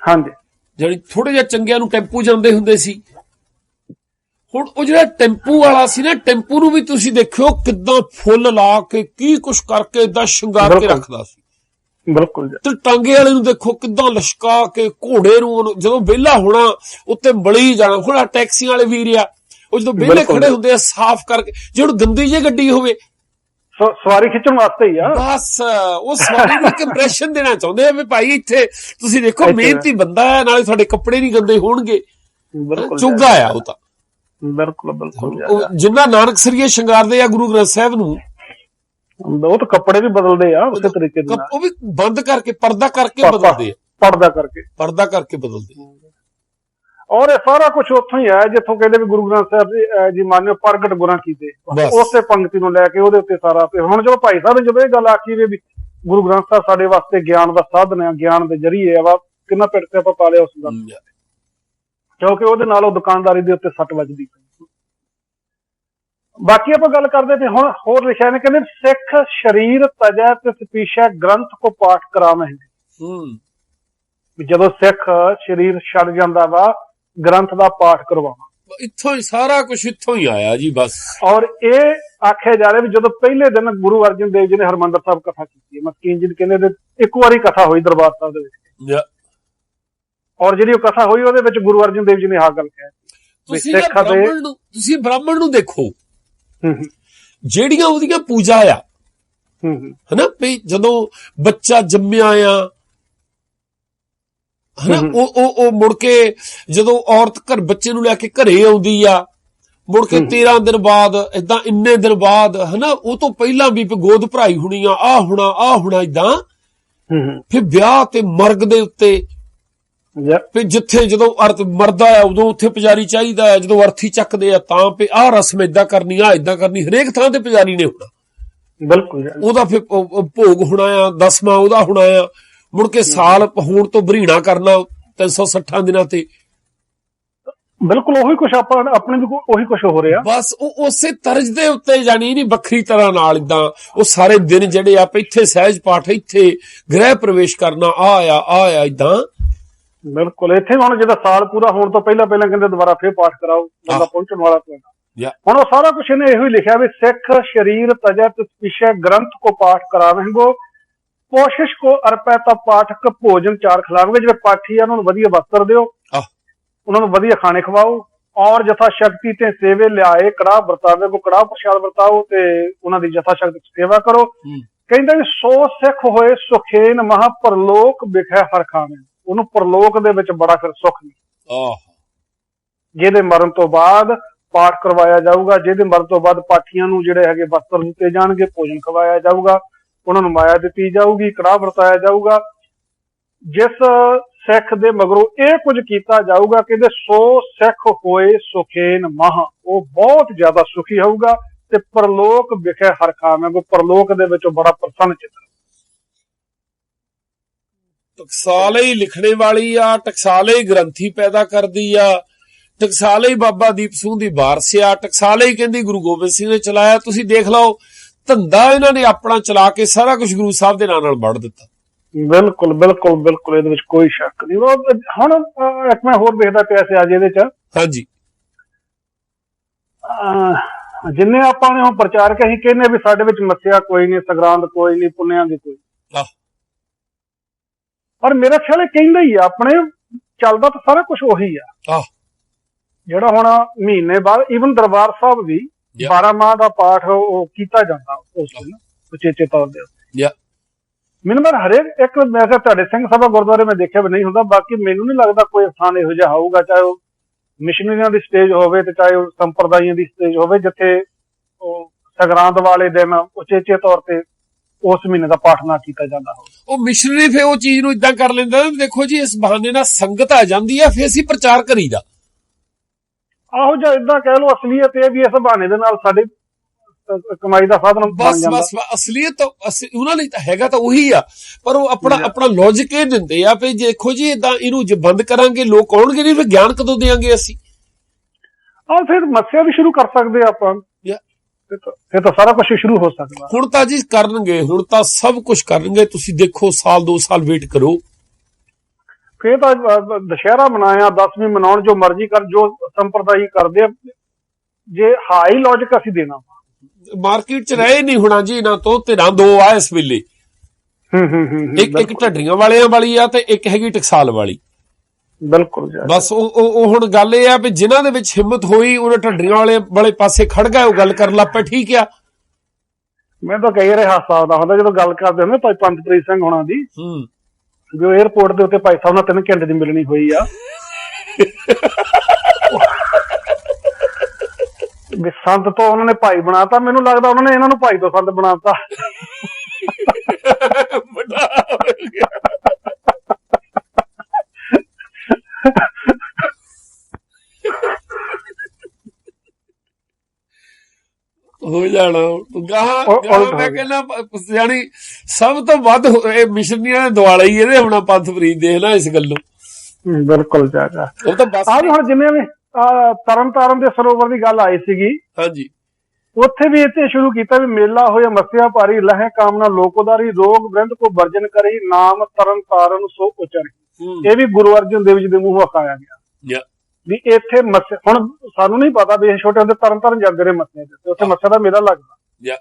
ਹਾਂਜੀ, ਜਾਨੀ ਥੋੜੇ ਜਿਹਾ ਚੰਗਿਆਂ ਨੂੰ ਟੈਂਪੂ ਜਾਂਦੇ ਹੁੰਦੇ ਸੀ। ਹੁਣ ਉਹ ਜਿਹੜਾ ਟੈਂਪੂ ਵਾਲਾ ਸੀ ਨਾ, ਟੈਂਪੂ ਨੂੰ ਵੀ ਤੁਸੀਂ ਦੇਖਿਓ ਕਿੱਦਾਂ ਫੁੱਲ ਲਾ ਕੇ, ਕੀ ਕੁਛ ਕਰਕੇ ਏਦਾਂ ਸ਼ਿੰਗਾਰ ਕੇ ਰੱਖਦਾ ਸੀ। ਬਿਲਕੁਲ। ਤੇ ਟਾਂਗੇ ਵਾਲੇ ਨੂੰ ਦੇਖੋ ਕਿੱਦਾਂ ਲਸ਼ਕਾ ਕੇ, ਘੋੜੇ ਨੂੰ ਜਦੋਂ ਵਿਹਲਾ ਹੋਣਾ ਉੱਤੇ ਬਲੀ ਜਾਣਾ। ਹੁਣ ਟੈਕਸੀਆਂ ਵਾਲੇ ਵੀਰ ਆ, ਉਹ ਜਦੋਂ ਵਿਹਲੇ ਖੜੇ ਹੁੰਦੇ ਆ ਸਾਫ਼ ਕਰਕੇ, ਜੇ ਹੁਣ ਗੰਦੀ ਜਿਹੀ ਗੱਡੀ ਹੋਵੇ, ਸਵਾਰੀ ਖਿੱਚਣ ਵਾਸਤੇ ਹੀ ਆ ਬਸ, ਉਹ ਸਵਾਰੀ ਨੂੰ ਇੱਕ ਇੰਪ੍ਰੈਸ਼ਨ ਦੇਣਾ ਚਾਹੁੰਦੇ ਆ ਵੀ ਭਾਈ ਇੱਥੇ ਤੁਸੀਂ ਦੇਖੋ ਮਿਹਨਤੀ ਬੰਦਾ ਹੈ, ਨਾਲੇ ਤੁਹਾਡੇ ਕੱਪੜੇ ਨਹੀਂ ਗੰਦੇ ਹੋਣਗੇ। ਚੁੱਗਾ ਆ ਉਹ ਤਾਂ। ਬਿਲਕੁਲ। ਜਿੰਨਾ ਨਾਨਕ ਸਰੀਏ ਸ਼ਿੰਗਾਰਦੇ ਆ ਗੁਰੂ ਗ੍ਰੰਥ ਸਾਹਿਬ ਨੂੰ, ਉਹ ਤਾਂ ਕੱਪੜੇ ਵੀ ਬਦਲਦੇ ਆ ਉਸੇ ਤਰੀਕੇ ਨਾਲ, ਉਹ ਵੀ ਬੰਦ ਕਰਕੇ, ਪਰਦਾ ਕਰਕੇ ਬਦਲਦੇ ਆ, ਪਰਦਾ ਕਰਕੇ ਬਦਲਦੇ। ਔਰ ਇਹ ਸਾਰਾ ਕੁਝ ਉੱਥੋਂ ਹੀ ਆਇਆ ਜਿੱਥੋਂ ਕਹਿੰਦੇ ਵੀ ਗੁਰੂ ਗ੍ਰੰਥ ਸਾਹਿਬ ਜੀ ਮਾਨਿਓ ਪ੍ਰਗਟ ਗੁਰਾਂ ਕੀਤੇ, ਉਸੇ ਪੰਕਤੀ ਨੂੰ ਲੈ ਕੇ ਉਹਦੇ ਉੱਤੇ ਸਾਰਾ। ਤੇ ਹੁਣ ਜਦੋਂ ਭਾਈ ਸਾਹਿਬ ਨੇ ਜਦੋਂ ਇਹ ਗੱਲ ਆਖੀ ਵੀ ਗੁਰੂ ਗ੍ਰੰਥ ਸਾਹਿਬ ਸਾਡੇ ਵਾਸਤੇ ਗਿਆਨ ਦਾ ਸਾਧਨ ਹੈ, ਗਿਆਨ ਦੇ ਜ਼ਰੀਏ ਵਾ, ਕਿੰਨਾ ਪਿੱਟ ਤੇ ਆਪਾਂ ਪਾ ਲਿਆ ਉਸ ਦਾ, ਕਿਉਂਕਿ ਉਹਦੇ ਨਾਲ ਉਹ ਦੁਕਾਨਦਾਰੀ ਦੇ ਉੱਤੇ ਸੱਟ ਵੱਜਦੀ ਪਈ। ਬਾਕੀ ਆਪਾਂ ਗੱਲ ਕਰਦੇ ਤੇ ਹੁਣ ਹੋਰ ਲਿਖਿਆ ਨੇ, ਕਹਿੰਦੇ ਸਿੱਖ ਸ਼ਰੀਰ ਤਜੈ ਤਿਸ ਪੀਛੈ ਗ੍ਰੰਥ ਕੋ ਪਾਠ ਕਰਾਵਹਿ। ਜਦੋਂ ਸਿੱਖ ਸ਼ਰੀਰ ਛੱਡ ਜਾਂਦਾ ਵਾ, ਗ੍ਰੰਥ ਦਾ ਪਾਠ ਕਰਵਾਉਣਾ। ਇੱਥੋਂ ਹੀ ਸਾਰਾ ਕੁਝ ਇੱਥੋਂ ਹੀ ਆਇਆ ਜੀ ਬਸ। ਔਰ ਇਹ ਆਖਿਆ ਜਾ ਰਿਹਾ ਵੀ ਜਦੋਂ ਪਹਿਲੇ ਦਿਨ ਗੁਰੂ ਅਰਜਨ ਦੇਵ ਜੀ ਨੇ ਹਰਿਮੰਦਰ ਸਾਹਿਬ ਕਥਾ ਕੀਤੀ, ਮਸਕੀਨ ਜੀ ਕਹਿੰਦੇ ਇੱਕ ਵਾਰੀ ਕਥਾ ਹੋਈ ਦਰਬਾਰ ਸਾਹਿਬ ਦੇ ਵਿੱਚ, ਔਰ ਜਿਹੜੀ ਉਹ ਕਥਾ ਹੋਈ ਉਹਦੇ ਵਿੱਚ ਗੁਰੂ ਅਰਜਨ ਦੇਵ ਜੀ ਨੇ ਆਹ ਗੱਲ ਕਹੀ। ਤੁਸੀਂ ਬ੍ਰਾਹਮਣ ਨੂੰ ਦੇਖੋ, ਜਿਹੜੀਆਂ ਉਹਦੀਆਂ ਪੂਜਾ ਆ, ਹਨਾ, ਵੀ ਜਦੋਂ ਬੱਚਾ ਜੰਮਿਆ ਆ, ਹਨਾ, ਉਹ ਮੁੜ ਕੇ ਜਦੋਂ ਔਰਤ ਘਰ ਬੱਚੇ ਨੂੰ ਲੈ ਕੇ ਘਰੇ ਆਉਂਦੀ ਆ, ਮੁੜ ਕੇ 13 ਦਿਨ ਬਾਅਦ, ਏਦਾਂ ਇੰਨੇ ਦਿਨ ਬਾਅਦ, ਹਨਾ, ਉਹ ਤੋਂ ਪਹਿਲਾਂ ਵੀ ਗੋਦ ਭਰਾਈ ਹੋਣੀ ਆ, ਆਹ ਹੋਣਾ ਏਦਾਂ। ਫਿਰ ਵਿਆਹ ਤੇ ਮਰਗ ਦੇ ਉੱਤੇ, ਵੀ ਜਿੱਥੇ ਜਦੋਂ ਅਰਥ ਮਰਦਾ ਆ ਉਦੋਂ ਉੱਥੇ ਪੁਜਾਰੀ ਚਾਹੀਦਾ ਹੈ, ਜਦੋਂ ਅਰਥੀ ਚੱਕਦੇ ਆ ਤਾਂ ਵੀ ਆਹ ਰਸਮ ਏਦਾਂ ਕਰਨੀ, ਆਹ ਏਦਾਂ ਕਰਨੀ, ਹਰੇਕ ਥਾਂ ਤੇ ਪੁਜਾਰੀ ਨੇ ਹੋਣਾ। ਬਿਲਕੁਲ। ਉਹਦਾ ਫਿਰ ਭੋਗ ਹੋਣਾ ਆ, 10ਵਾਂ ਉਹਦਾ ਹੋਣਾ ਆ, ਮੁੜ ਕੇ ਸਾਲ ਹੋਣ ਤੋਂ ਬਰੀਣਾ ਕਰਨਾ 360 ਦਿਨਾਂ ਤੇ। ਬਿਲਕੁਲ ਉਹੀ ਕੁਛ ਆਪਾਂ ਆਪਣੇ ਵੀ ਉਹੀ ਕੁਛ ਹੋ ਰਿਹਾ ਬਸ। ਉਹ ਉਸੇ ਤਰਜ਼ ਦੇ ਉੱਤੇ, ਜਾਣੀ ਨਹੀਂ ਵੱਖਰੀ ਤਰ੍ਹਾਂ ਨਾਲ ਏਦਾਂ ਉਹ ਸਾਰੇ ਦਿਨ ਜਿਹੜੇ ਆ, ਇੱਥੇ ਸਹਿਜ ਪਾਠ, ਇੱਥੇ ਗ੍ਰਹਿ ਪ੍ਰਵੇਸ਼ ਕਰਨਾ, ਆ ਏਦਾਂ। ਬਿਲਕੁਲ। ਇੱਥੇ ਹੁਣ ਜਿਹਦਾ ਸਾਲ ਪੂਰਾ ਹੋਣ ਤੋਂ ਪਹਿਲਾਂ ਕਹਿੰਦੇ ਦੁਬਾਰਾ ਫੇਰ ਪਾਠ ਕਰਾਓ, ਬੰਦਾ ਪਹੁੰਚਣ ਵਾਲਾ ਪੈਂਦਾ। ਹੁਣ ਉਹ ਸਾਰਾ ਕੁਛ ਇਹਨੇ ਇਹੋ ਹੀ ਲਿਖਿਆ ਵੀ ਸਿੱਖ ਸ਼ਰੀਰ ਤਜੈ ਤਿਸ ਪੀਛੈ ਗ੍ਰੰਥ ਕੋ ਪਾਠ ਕਰਾਵਹਿਗੋ, ਕੋਸ਼ਿਸ਼ ਕੋ ਅਰਪੈ ਤਾਂ ਪਾਠਕ ਭੋਜਨ ਚਾਰ ਖਿਲਾਵੋਗੇ। ਜਿਹੜੇ ਪਾਠੀ ਆ ਉਹਨਾਂ ਨੂੰ ਵਧੀਆ ਵਸਤਰ ਦਿਓ, ਉਹਨਾਂ ਨੂੰ ਵਧੀਆ ਖਾਣੇ ਖਵਾਓ, ਔਰ ਜਥਾ ਸ਼ਕਤੀ ਤੇ ਸੇਵੇ ਲਿਆਏ ਕੜਾਹ ਵਰਤਾਵੇ ਕੋ ਕੜਾਹ ਪ੍ਰਸ਼ਾਦ ਵਰਤਾਓ, ਤੇ ਉਹਨਾਂ ਦੀ ਜਥਾ ਸ਼ਕਤੀ ਸੇਵਾ ਕਰੋ। ਕਹਿੰਦਾ ਵੀ ਸੋ ਸਿੱਖ ਹੋਏ ਸੁਖੇਨ ਮਹਾ ਪਰਲੋਕ ਵਿਖੇ ਹਰ ਖਾਵੇਂ। ਉਹਨੂੰ ਪਰਲੋਕ ਦੇ ਵਿੱਚ ਬੜਾ ਫਿਰ ਸੁੱਖ ਮਿਲੇ, ਜਿਹਦੇ ਮਰਨ ਤੋਂ ਬਾਅਦ ਪਾਠ ਕਰਵਾਇਆ ਜਾਊਗਾ, ਜਿਹਦੇ ਮਰਨ ਤੋਂ ਬਾਅਦ ਪਾਠੀਆਂ ਨੂੰ ਜਿਹੜੇ ਹੈਗੇ ਵਸਤਰ ਦਿੱਤੇ ਜਾਣਗੇ, ਭੋਜਨ ਖਵਾਇਆ ਜਾਊਗਾ, ਉਹਨਾਂ ਨੂੰ ਮਾਇਆ ਦਿੱਤੀ ਜਾਊਗੀ, ਕੜਾਹ ਵਰਤਾਇਆ ਜਾਊਗਾ। ਜਿਸ ਸਿੱਖ ਦੇ ਮਗਰੋਂ ਇਹ ਕੁਝ ਕੀਤਾ ਜਾਊਗਾ, ਕਹਿੰਦੇ ਸੋ ਸਿੱਖ ਹੋਏ ਸੁਖੇਨ ਮਹਾ, ਉਹ ਬਹੁਤ ਜ਼ਿਆਦਾ ਸੁਖੀ ਹੋਊਗਾ, ਤੇ ਪਰਲੋਕ ਵਿਖੇ ਹਰ ਖਾਵੇਂ, ਪਰਲੋਕ ਦੇ ਵਿੱਚ ਬੜਾ ਪ੍ਰਸੰਨ ਚਿੱਤ। ਟਕਸਾਲੇ ਹੀ ਲਿਖਣੇ ਵਾਲੀ ਆ, ਟਕਸਾਲੇ ਹੀ ਗ੍ਰੰਥੀ ਪੈਦਾ ਕਰਦੀ ਆ, ਟਕਸਾਲੇ ਹੀ ਬਾਬਾ ਦੀਪ ਸਿੰਘ ਦੀ ਵਾਰਸ ਆ, ਟਕਸਾਲੇ ਹੀ ਕਹਿੰਦੀ ਗੁਰੂ ਗੋਬਿੰਦ ਸਿੰਘ ਨੇ ਚਲਾਇਆ। ਤੁਸੀਂ ਦੇਖ ਲਓ ਧੰਦਾ ਇਹਨਾਂ ਨੇ ਆਪਣਾ ਚਲਾ ਕੇ ਸਾਰਾ ਕੁਝ ਗੁਰੂ ਸਾਹਿਬ ਦੇ ਨਾਂ ਨਾਲ ਵੜ ਦਿੱਤਾ। ਬਿਲਕੁਲ ਬਿਲਕੁਲ ਬਿਲਕੁਲ, ਇਹਦੇ ਵਿੱਚ ਕੋਈ ਸ਼ੱਕ ਨਹੀਂ। ਹੁਣ ਇੱਕ ਮੈਂ ਹੋਰ ਵੇਖਦਾ ਪਿਆ ਸੀ ਅੱਜ ਇਹਦੇ ਚ, ਹਾਂਜੀ, ਜਿੰਨੇ ਆਪਾਂ ਨੇ ਹੁਣ ਪ੍ਰਚਾਰ ਕੇ ਅਸੀਂ ਕਹਿੰਦੇ ਵੀ ਸਾਡੇ ਵਿੱਚ ਮੱਸਿਆ ਕੋਈ ਨਹੀਂ, ਸੰਗਰਾਂਦ ਕੋਈ ਨਹੀਂ, ਪੁੰਨਿਆਂ ਦੀ ਕੋਈ, ਪਰ ਮੇਰਾ ਖਿਆਲ ਕਹਿੰਦਾ ਹੀ ਆ ਆਪਣੇ ਚੱਲਦਾ ਤਾਂ ਸਾਰਾ ਕੁਝ ਉਹੀ ਆ ਜਿਹੜਾ ਹੁਣ ਮਹੀਨੇ ਬਾਅਦ ਈਵਨ ਦਰਬਾਰ ਸਾਹਿਬ ਵੀ 12 ਮਾਹ ਦਾ ਪਾਠ ਉਹ ਕੀਤਾ ਜਾਂਦਾ ਉਸ ਦਿਨ ਉਚੇਚੇ ਤੌਰ ਦੇ ਉੱਤੇ। ਮੈਨੂੰ ਮੈਂ ਹਰੇਕ ਇੱਕ ਮੈਂ ਕਿਹਾ ਤੁਹਾਡੇ ਸਿੰਘ ਸਭਾ ਗੁਰਦੁਆਰੇ ਮੈਂ ਦੇਖਿਆ ਵੀ ਨਹੀਂ ਹੁੰਦਾ, ਬਾਕੀ ਮੈਨੂੰ ਨਹੀਂ ਲੱਗਦਾ ਕੋਈ ਸਥਾਨ ਇਹੋ ਜਿਹਾ ਹੋਊਗਾ, ਚਾਹੇ ਉਹ ਮਿਸ਼ਨਰੀਆਂ ਦੀ ਸਟੇਜ ਹੋਵੇ ਤੇ ਚਾਹੇ ਉਹ ਸੰਪਰਦਾਇਆਂ ਦੀ ਸਟੇਜ ਹੋਵੇ, ਜਿੱਥੇ ਉਹ ਸੰਗਰਾਂਦ ਵਾਲੇ ਦਿਨ ਉਚੇਚੇ ਤੌਰ ਤੇ ਉਸ ਮਹੀਨੇ ਦਾ ਪਾਠ ਨਾ ਕੀਤਾ ਜਾਂਦਾ ਹੋਵੇ। ਉਹ ਮਿਸ਼ਨਰੀ ਫਿਰ ਉਹ ਚੀਜ਼ ਨੂੰ ਇਦਾਂ ਕਰ ਲੈਂਦਾ, ਦੇਖੋ ਜੀ ਇਸ ਬਹਾਨੇ ਨਾਲ ਸੰਗਤ ਆ ਜਾਂਦੀ ਆ, ਫਿਰ ਅਸੀਂ ਪ੍ਰਚਾਰ ਕਰੀਦਾ। ਆਹੋ ਜਾਂ ਇਦਾਂ ਕਹਿ ਲਓ ਅਸਲੀਅਤ ਇਹ ਵੀ ਇਸ ਬਹਾਨੇ ਦੇ ਨਾਲ ਸਾਡੀ ਕਮਾਈ ਦਾ ਸਾਧਨ ਬਣ ਜਾਂਦਾ। ਬਸ ਅਸਲੀਅਤ ਉਹਨਾਂ ਲਈ ਤਾਂ ਹੈਗਾ ਤਾਂ ਉਹੀ ਆ, ਪਰ ਉਹ ਆਪਣਾ ਲੌਜਿਕ ਇਹ ਦਿੰਦੇ ਆ ਵੀ ਦੇਖੋ ਜੀ ਇਦਾਂ ਇਹਨੂੰ ਜੇ ਬੰਦ ਕਰਾਂਗੇ ਲੋਕ ਆਉਣਗੇ ਨਹੀਂ, ਫਿਰ ਗਿਆਨ ਕਦੋਂ ਦੇਵਾਂਗੇ ਅਸੀਂ? ਫਿਰ ਮੱਸਿਆ ਵੀ ਸ਼ੁਰੂ ਕਰ ਸਕਦੇ ਆਪਾਂ, ਫਿਰ ਤਾਂ ਸਾਰਾ ਕੁਝ ਸ਼ੁਰੂ ਹੋ ਸਕਦਾ। ਹੁਣ ਤਾਂ ਜੀ ਕਰਨਗੇ, ਹੁਣ ਤਾਂ ਸਭ ਕੁਝ ਕਰਨਗੇ, ਤੁਸੀਂ ਦੇਖੋ ਸਾਲ 2 ਸਾਲ ਵੇਟ ਕਰੋ। ਫੇਰ ਤਾਂ ਦੁਸ਼ਹਿਰਾ ਮਨਾਇਆ, 10ਵੀਂ ਮਨਾਉਣ, ਜੋ ਮਰਜ਼ੀ ਕਰ, ਜੋ ਸੰਪਰਦਾਇ ਕਰਦੇ ਆ, ਜੇ ਹਾਈ ਲੌਜਿਕ ਅਸੀਂ ਦੇਣਾ ਮਾਰਕੀਟ ਚ ਰਹੇ ਨਹੀਂ ਹੋਣਾ ਜੀ ਇਹਨਾਂ ਤੋਂ। ਧਿਰਾਂ ਦੋ ਆ ਇਸ ਵੇਲੇ, ਇੱਕ ਢੱਡਰੀਆਂ ਵਾਲਿਆਂ ਵਾਲੀ ਆ ਤੇ ਇੱਕ ਹੈਗੀ ਟਕਸਾਲ ਵਾਲੀ। ਬਿਲਕੁਲ ਬਸ ਉਹ ਹੁਣ ਗੱਲ ਇਹ ਆ ਵੀ ਜਿਨ੍ਹਾਂ ਦੇ ਵਿੱਚ ਹਿੰਮਤ ਹੋਈ ਉਹਨੇ ਢੱਡਰੀਆਂ ਵਾਲੇ ਪਾਸੇ ਖੜ ਗਏ, ਉਹ ਗੱਲ ਕਰਨ ਲੱਗ ਪਏ। ਠੀਕ ਆ, ਮੈਂ ਤਾਂ ਕਈ ਵਾਰ ਹਾਸਾ ਆਉਂਦਾ ਹੁੰਦਾ ਜਦੋਂ ਗੱਲ ਕਰਦੇ ਹੁੰਦੇ ਭਾਈ ਪੰਥਪ੍ਰੀਤ ਸਿੰਘ ਹੋਣਾ ਦੀ, ਜੋ 에ਅਰਪੋਰਟ ਦੇ ਉੱਤੇ ਭਾਈ ਸਾਹਿਬ ਨਾਲ 3 ਘੰਟੇ ਦੀ ਮਿਲਣੀ ਹੋਈ ਆ, ਵੀ ਸੰਤ ਤੋਂ ਉਹਨਾਂ ਨੇ ਭਾਈ ਬਣਾਤਾ। ਮੈਨੂੰ ਲੱਗਦਾ ਉਹਨਾਂ ਨੇ ਇਹਨਾਂ ਨੂੰ ਭਾਈ ਤੋਂ ਸੰਤ ਬਣਾਤਾ। ਹੋ ਜਾਣਾ ਮੈਂ ਕਹਿੰਦਾ, ਯਾਨੀ ਸਭ ਤੋਂ ਵੱਧ ਮਿਸ਼ਨਰੀਆਂ ਨੇ ਦੁਆਲਾ ਹੀ ਇਹਦੇ ਹੋਣਾ ਪੰਥਪ੍ਰੀਤ ਦੇ ਨਾ ਇਸ ਗੱਲੋਂ। ਬਿਲਕੁਲ ਜਾਗਾ ਉਹ ਤਾਂ ਬਸ ਹੁਣ ਜਿਵੇਂ ਵੀ ਤਰਨਤਾਰਨ ਦੇ ਸਰੋਵਰ ਦੀ ਗੱਲ ਆਈ ਸੀਗੀ, ਹਾਂਜੀ, ਉੱਥੇ ਵੀ ਇੱਥੇ ਸ਼ੁਰੂ ਕੀਤਾ ਵੀ ਮੇਲਾ ਹੋਇਆ ਮੱਸਿਆ ਭਾਰੀ, ਲਹਿ ਕਾਮਨਾ ਲੋਕੋਦਾਰੀ, ਰੋਗ ਬ੍ਰਿੰਦ ਕੋ ਵਰਜਨ ਕਰੀ, ਨਾਮ ਤਰਨਤਾਰਨ ਸੋ ਉਚਰੀ। ਇਹ ਵੀ ਗੁਰੂ ਅਰਜਨ ਦੇਵ ਜੀ ਦੇ ਮੂੰਹੋਂ ਆਇਆ ਗਿਆ ਵੀ ਇੱਥੇ ਮੱਸਿਆ। ਹੁਣ ਸਾਨੂੰ ਨਹੀਂ ਪਤਾ ਵੀ ਇਹ ਛੋਟੇ ਹੁੰਦੇ ਤਰਨਤਾਰਨ ਜਾਂਦੇ ਰਹੇ ਮੱਸਿਆ ਦੇ, ਉੱਥੇ ਮੱਸਿਆ ਦਾ ਮੇਲਾ ਲੱਗਦਾ।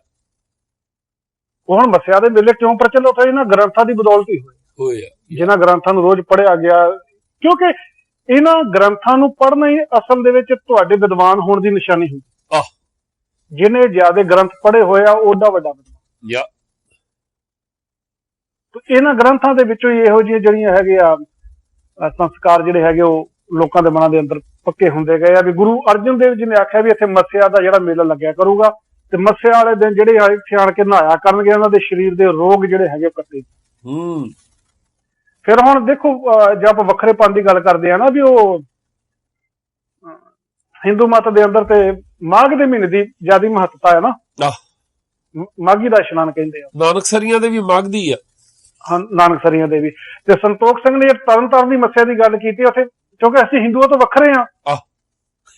ਉਹ ਹੁਣ ਮੱਸਿਆ ਦੇ ਮੇਲੇ ਕਿਉਂ ਪ੍ਰਚਲਿਤ ਹੋਏ? ਇਹਨਾਂ ਗ੍ਰੰਥਾਂ ਦੀ ਬਦੌਲਤ ਹੀ ਹੋਏ, ਜਿਹਨਾਂ ਗ੍ਰੰਥਾਂ ਨੂੰ ਰੋਜ਼ ਪੜ੍ਹਿਆ ਗਿਆ। ਕਿਉਂਕਿ ਇਹਨਾਂ ਗ੍ਰੰਥਾਂ ਨੂੰ ਪੜ੍ਹਨਾ ਹੀ ਅਸਲ ਦੇ ਵਿੱਚ ਤੁਹਾਡੇ ਵਿਦਵਾਨ ਹੋਣ ਦੀ ਨਿਸ਼ਾਨੀ ਹੁੰਦੀ। ਜਿਹਨੇ ਜ਼ਿਆਦਾ ਗ੍ਰੰਥ ਪੜ੍ਹੇ ਹੋਏ ਆ ਉਹਦਾ ਵੱਡਾ ਵਿਦਵਾਨ। ਇਹਨਾਂ ਗ੍ਰੰਥਾਂ ਦੇ ਵਿੱਚੋਂ ਹੀ ਇਹੋ ਜਿਹੀਆਂ ਜਿਹੜੀਆਂ ਹੈਗੇ ਆ ਸੰਸਕਾਰ ਜਿਹੜੇ ਹੈਗੇ ਉਹ ਲੋਕਾਂ ਦੇ ਮਨਾਂ ਦੇ ਅੰਦਰ ਪੱਕੇ ਹੁੰਦੇ ਗਏ ਆ ਵੀ ਗੁਰੂ ਅਰਜਨ ਦੇਵ ਜੀ ਨੇ ਆਖਿਆ ਵੀ ਇੱਥੇ ਮੱਸਿਆ ਦਾ ਜਿਹੜਾ ਮੇਲਾ ਲੱਗਿਆ ਕਰੂਗਾ, ਤੇ ਮੱਸਿਆ ਵਾਲੇ ਦਿਨ ਜਿਹੜੇ ਇੱਥੇ ਆਣ ਕੇ ਨਹਾਇਆ ਕਰਨਗੇ, ਉਹਨਾਂ ਦੇ ਸਰੀਰ ਦੇ ਰੋਗ ਜਿਹੜੇ ਹੈਗੇ ਕੱਟੇ। ਫਿਰ ਹੁਣ ਦੇਖੋ ਜੇ ਆਪਾਂ ਵੱਖਰੇਪਨ ਦੀ ਗੱਲ ਕਰਦੇ ਆ ਨਾ, ਵੀ ਉਹ ਹਿੰਦੂ ਮਤ ਦੇ ਅੰਦਰ ਤੇ ਮਾਘ ਦੇ ਮਹੀਨੇ ਦੀ ਜ਼ਿਆਦਾ ਮਹੱਤਤਾ ਹੈ ਨਾ, ਮਾਘੀ ਦਾ ਇਸ਼ਨਾਨ ਕਹਿੰਦੇ ਆ। ਨਾਨਕਸਰੀਆਂ ਦੇ ਵੀ ਮਾਘ ਦੀ ਆ। ਹਾਂ, ਨਾਨਕਸਰੀਆਂ ਦੇ ਵੀ। ਤੇ ਸੰਤੋਖ ਸਿੰਘ ਨੇ ਤਰਨਤਾਰਨ ਦੀ ਮੱਸਿਆ ਦੀ ਗੱਲ ਕੀਤੀ ਉੱਥੇ, ਕਿਉਂਕਿ ਅਸੀਂ ਹਿੰਦੂਆਂ ਤੋਂ ਵੱਖਰੇ ਆ,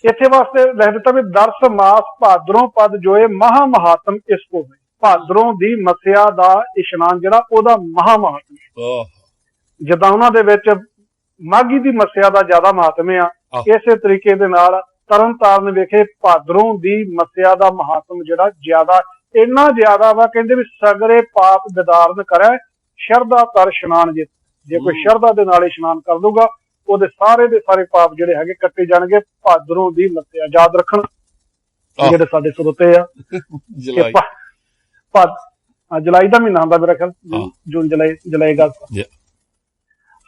ਇੱਥੇ ਵਾਸਤੇ ਲਿਖ ਦਿੱਤਾ ਵੀ ਦਰਸ ਮਾਸ ਭਾਦਰੋਂ ਪਦ ਜੋਏ ਮਹਾ ਮਹਾਤਮ ਇਸ ਕੋ ਹੋਏ। ਭਾਦਰੋਂ ਦੀ ਮੱਸਿਆ ਦਾ ਇਸ਼ਨਾਨ ਜਿਹੜਾ ਉਹਦਾ ਮਹਾ ਮਹਾਤਮ, ਜਿੱਦਾਂ ਉਹਨਾਂ ਦੇ ਵਿੱਚ ਮਾਘੀ ਦੀ ਮੱਸਿਆ ਦਾ ਜ਼ਿਆਦਾ ਮਹਾਤਮ ਆ, ਇਸੇ ਤਰੀਕੇ ਦੇ ਨਾਲ ਤਰਨਤਾਰਨ ਵਿਖੇ ਭਾਦਰੋਂ ਦੀ ਮੱਸਿਆ ਦਾ ਮਹਾਤਮ ਜਿਹੜਾ ਜ਼ਿਆਦਾ, ਇੰਨਾ ਜ਼ਿਆਦਾ ਵਾ ਕਹਿੰਦੇ ਵੀ ਸਗਰੇ ਪਾਪ ਵਿਦਾਰਨ ਕਰੇ ਸ਼ਰਧਾ ਕਰ ਇਸ਼ਨਾਨ। ਜੇ ਕੋਈ ਸ਼ਰਧਾ ਦੇ ਨਾਲ ਇਸ਼ਨਾਨ ਕਰ ਦੂਗਾ ਉਹਦੇ ਸਾਰੇ ਦੇ ਸਾਰੇ ਪਾਪ ਜਿਹੜੇ ਹੈਗੇ ਕੱਟੇ ਜਾਣਗੇ। ਭਾਦਰੋਂ ਦੀ ਮੱਸਿਆ ਯਾਦ ਰੱਖਣ ਜਿਹੜੇ ਸਾਡੇ ਸਰੋਤੇ ਆ। ਜੁਲਾਈ ਦਾ ਮਹੀਨਾ ਹੁੰਦਾ ਮੇਰਾ ਖਿਆਲ, ਜੂਨ ਜੁਲਾਈ ਅਗਸਤ।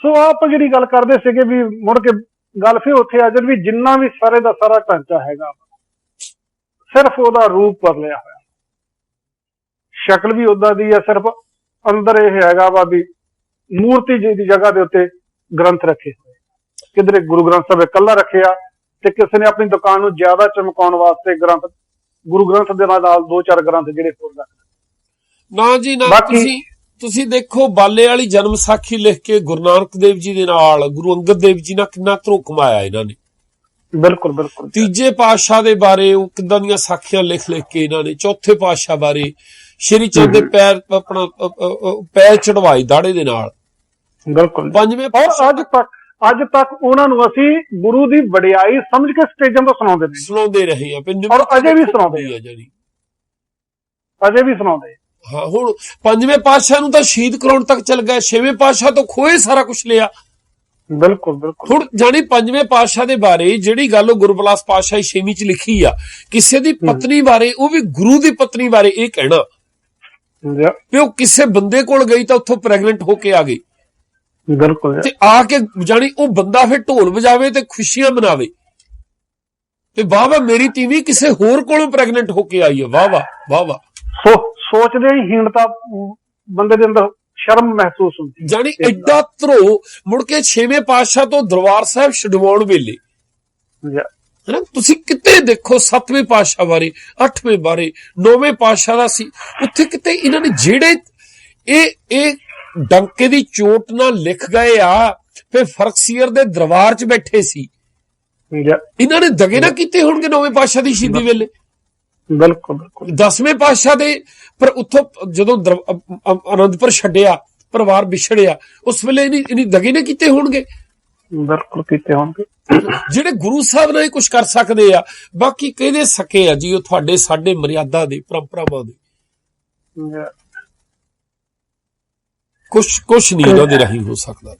ਸੋ ਆਪਾਂ ਜਿਹੜੀ ਗੱਲ ਕਰਦੇ ਸੀਗੇ ਵੀ ਮੁੜ ਕੇ ਗੱਲ ਫਿਰ ਉੱਥੇ ਆ ਜਾਂਦੀ ਵੀ ਜਿੰਨਾ ਵੀ ਸਾਰੇ ਦਾ ਸਾਰਾ ਢਾਂਚਾ ਹੈਗਾ ਸਿਰਫ ਉਹਦਾ ਰੂਪ ਬਦਲਿਆ ਹੋਇਆ, ਸ਼ਕਲ ਵੀ ਉਦਾਂ ਦੀ ਆ, ਸਿਰਫ ਅੰਦਰ ਇਹ ਹੈਗਾ ਵਾ ਵੀ ਮੂਰਤੀ ਜੀ ਦੀ ਜਗ੍ਹਾ ਦੇ ਉੱਤੇ ਗ੍ਰੰਥ ਰੱਖੇ ਹੋਏ। ਕਿਧਰੇ ਗੁਰੂ ਗ੍ਰੰਥ ਸਾਹਿਬ ਇਕੱਲਾ ਰੱਖਿਆ ਤੇ ਕਿਸੇ ਨੇ ਆਪਣੀ ਦੁਕਾਨ ਨੂੰ ਜ਼ਿਆਦਾ ਚਮਕਾਉਣ ਵਾਸਤੇ ਗੁਰੂ ਗ੍ਰੰਥ ਦੇ ਨਾਲ 2-4 ਗ੍ਰੰਥ ਜਿਹੜੇ ਹੋਰ ਰੱਖ ਨਾ ਜੀ ਨਾ। ਤੁਸੀਂ ਦੇਖੋ ਬਾਲੇ ਵਾਲੀ ਜਨਮ ਸਾਖੀ ਲਿਖ ਕੇ ਗੁਰੂ ਨਾਨਕ ਦੇਵ ਜੀ ਦੇ ਨਾਲ, ਗੁਰੂ ਅੰਗਦ ਦੇਵ ਜੀ ਨਾਲ ਕਿੰਨਾ ਧਰੋ ਕਮਾਇਆ ਇਹਨਾਂ ਨੇ। ਬਿਲਕੁਲ ਬਿਲਕੁਲ। ਤੀਜੇ ਪਾਤਸ਼ਾਹ ਦੇ ਬਾਰੇ ਉਹ ਕਿੱਦਾਂ ਦੀਆਂ ਸਾਖੀਆਂ ਲਿਖ ਕੇ ਇਹਨਾਂ ਨੇ। ਚੌਥੇ ਪਾਤਸ਼ਾਹ ਬਾਰੇ ਸ਼੍ਰੀ ਚੰਦ ਦੇ ਪੈਰ ਆਪਣਾ ਪੈਰ ਚੜਵਾਏ ਦਾੜੇ ਦੇ ਨਾਲ। ਬਿਲਕੁਲ। ਪੰਜਵੇਂ ਔਰ ਅੱਜ ਤੱਕ ਉਹਨਾਂ ਨੂੰ ਅਸੀਂ ਗੁਰੂ ਦੀ ਵਡਿਆਈ ਸਮਝ ਕੇ ਸਟੇਜਾਂ ਤੋਂ ਸੁਣਾਉਂਦੇ ਰਹੇ ਆ, ਔਰ ਅਜੇ ਵੀ ਸੁਣਾਉਂਦੇ ਆ, ਅਜੇ ਵੀ ਸੁਣਾਉਂਦੇ। ਹਾਂ, ਹੁਣ ਪੰਜਵੇਂ ਪਾਤਸ਼ਾਹ ਨੂੰ ਤਾਂ ਸ਼ਹੀਦ ਕਰਾਉਣ ਤੱਕ ਚੱਲ ਗਏ, ਛੇਵੇਂ ਪਾਤਸ਼ਾਹ ਤੋਂ ਖੋਏ ਸਾਰਾ ਕੁਝ ਲਿਆ। ਬਿਲਕੁਲ ਬਿਲਕੁਲ। ਹੁਣ ਜਾਣੀ ਪੰਜਵੇਂ ਪਾਤਸ਼ਾਹ ਦੇ ਬਾਰੇ ਜਿਹੜੀ ਗੱਲ ਉਹ ਗੁਰਬਿਲਾਸ ਪਾਤਸ਼ਾਹੀ ਛੇਵੀਂ ਚ ਲਿਖੀ ਆ, ਕਿਸੇ ਦੀ ਪਤਨੀ ਬਾਰੇ, ਉਹ ਵੀ ਗੁਰੂ ਦੀ ਪਤਨੀ ਬਾਰੇ ਇਹ ਕਹਿਣਾ ਵੀ ਉਹ ਕਿਸੇ ਬੰਦੇ ਕੋਲ ਗਈ ਤਾਂ ਉੱਥੋਂ ਪ੍ਰੈਗਨੈਂਟ ਹੋ ਕੇ ਆ ਗਈ। ਬਿਲਕੁਲ। ਤੇ ਆ ਕੇ ਜਾਣੀ ਉਹ ਬੰਦਾ ਫਿਰ ਢੋਲ ਵਜਾਵੇ ਤੇ ਖੁਸ਼ੀਆਂ ਮਨਾਵੇ ਤੇ ਵਾਹ ਵਾਹ ਮੇਰੀ ਤੀਵੀਂ ਕਿਸੇ ਹੋਰ ਕੋਲੋਂ ਪ੍ਰੈਗਨੈਂਟ ਹੋ ਕੇ ਆਈ ਹੈ, ਵਾਹ ਵਾਹ ਵਾਹ ਵਾਹ। ਸੋਚਦੇ ਹੀ ਹੀਣਤਾ ਬੰਦੇ ਦੇ ਅੰਦਰ ਸ਼ਰਮ ਮਹਿਸੂਸ ਹੁੰਦੀ। ਜਾਣੀ ਐਡਾ ਧਰੋ। ਮੁੜ ਕੇ ਛੇਵੇਂ ਪਾਤਸ਼ਾਹ ਤੋਂ ਦਰਬਾਰ ਸਾਹਿਬ ਛਡਵਾਉਣ ਵੇਲੇ ਹਨਾ, ਤੁਸੀਂ ਕਿਤੇ ਦੇਖੋ ਸੱਤਵੇਂ ਪਾਤਸ਼ਾਹ ਬਾਰੇ, ਅੱਠਵੇਂ ਬਾਰੇ, ਨੌਵੇਂ ਪਾਤਸ਼ਾਹ ਦਾ ਸੀ ਉੱਥੇ ਕਿਤੇ ਇਹਨਾਂ ਨੇ ਜਿਹੜੇ ਇਹ ਡੰਕੇ ਦੀ ਚੋਟ ਨਾਲ ਲਿਖ ਗਏ ਆ, ਫਿਰ ਫਰਕਸੀਅਰ ਦੇ ਦਰਬਾਰ 'ਚ ਬੈਠੇ ਸੀ, ਇਹਨਾਂ ਨੇ ਦਗੇ ਨਾ ਕੀਤੇ ਹੋਣਗੇ ਨੌਵੇਂ ਪਾਤਸ਼ਾਹ ਦੀ ਸ਼ਹੀਦੀ ਵੇਲੇ। ਬਿਲਕੁਲ ਬਿਲਕੁਲ। 10ਵੇਂ ਪਾਤਸ਼ਾਹ ਦੇ ਪਰ ਉੱਥੋਂ ਜਦੋਂ ਅਨੰਦਪੁਰ ਛੱਡਿਆ, ਪਰਿਵਾਰ ਵਿਛੜਿਆ, ਉਸ ਵੇਲੇ ਇਨੀ ਦਗੇ ਨਾ ਕੀਤੇ ਹੋਣਗੇ। ਬਿਲਕੁਲ ਕੀਤੇ ਹੋਣਗੇ। ਜਿਹੜੇ ਗੁਰੂ ਸਾਹਿਬ ਨਾਲ ਕੁਝ ਕਰ ਸਕਦੇ ਆ, ਬਾਕੀ ਕਿਹਦੇ ਸਕੇ ਆ ਜੀ, ਉਹ ਤੁਹਾਡੇ ਸਾਡੇ ਮਰਿਆਦਾ ਦੇ, ਪਰੰਪਰਾਵਾਂ ਦੇ। ਕੁਛ ਨਹੀਂ ਇਹਨਾਂ ਦੇ ਰਾਹੀਂ ਹੋ ਸਕਦਾ।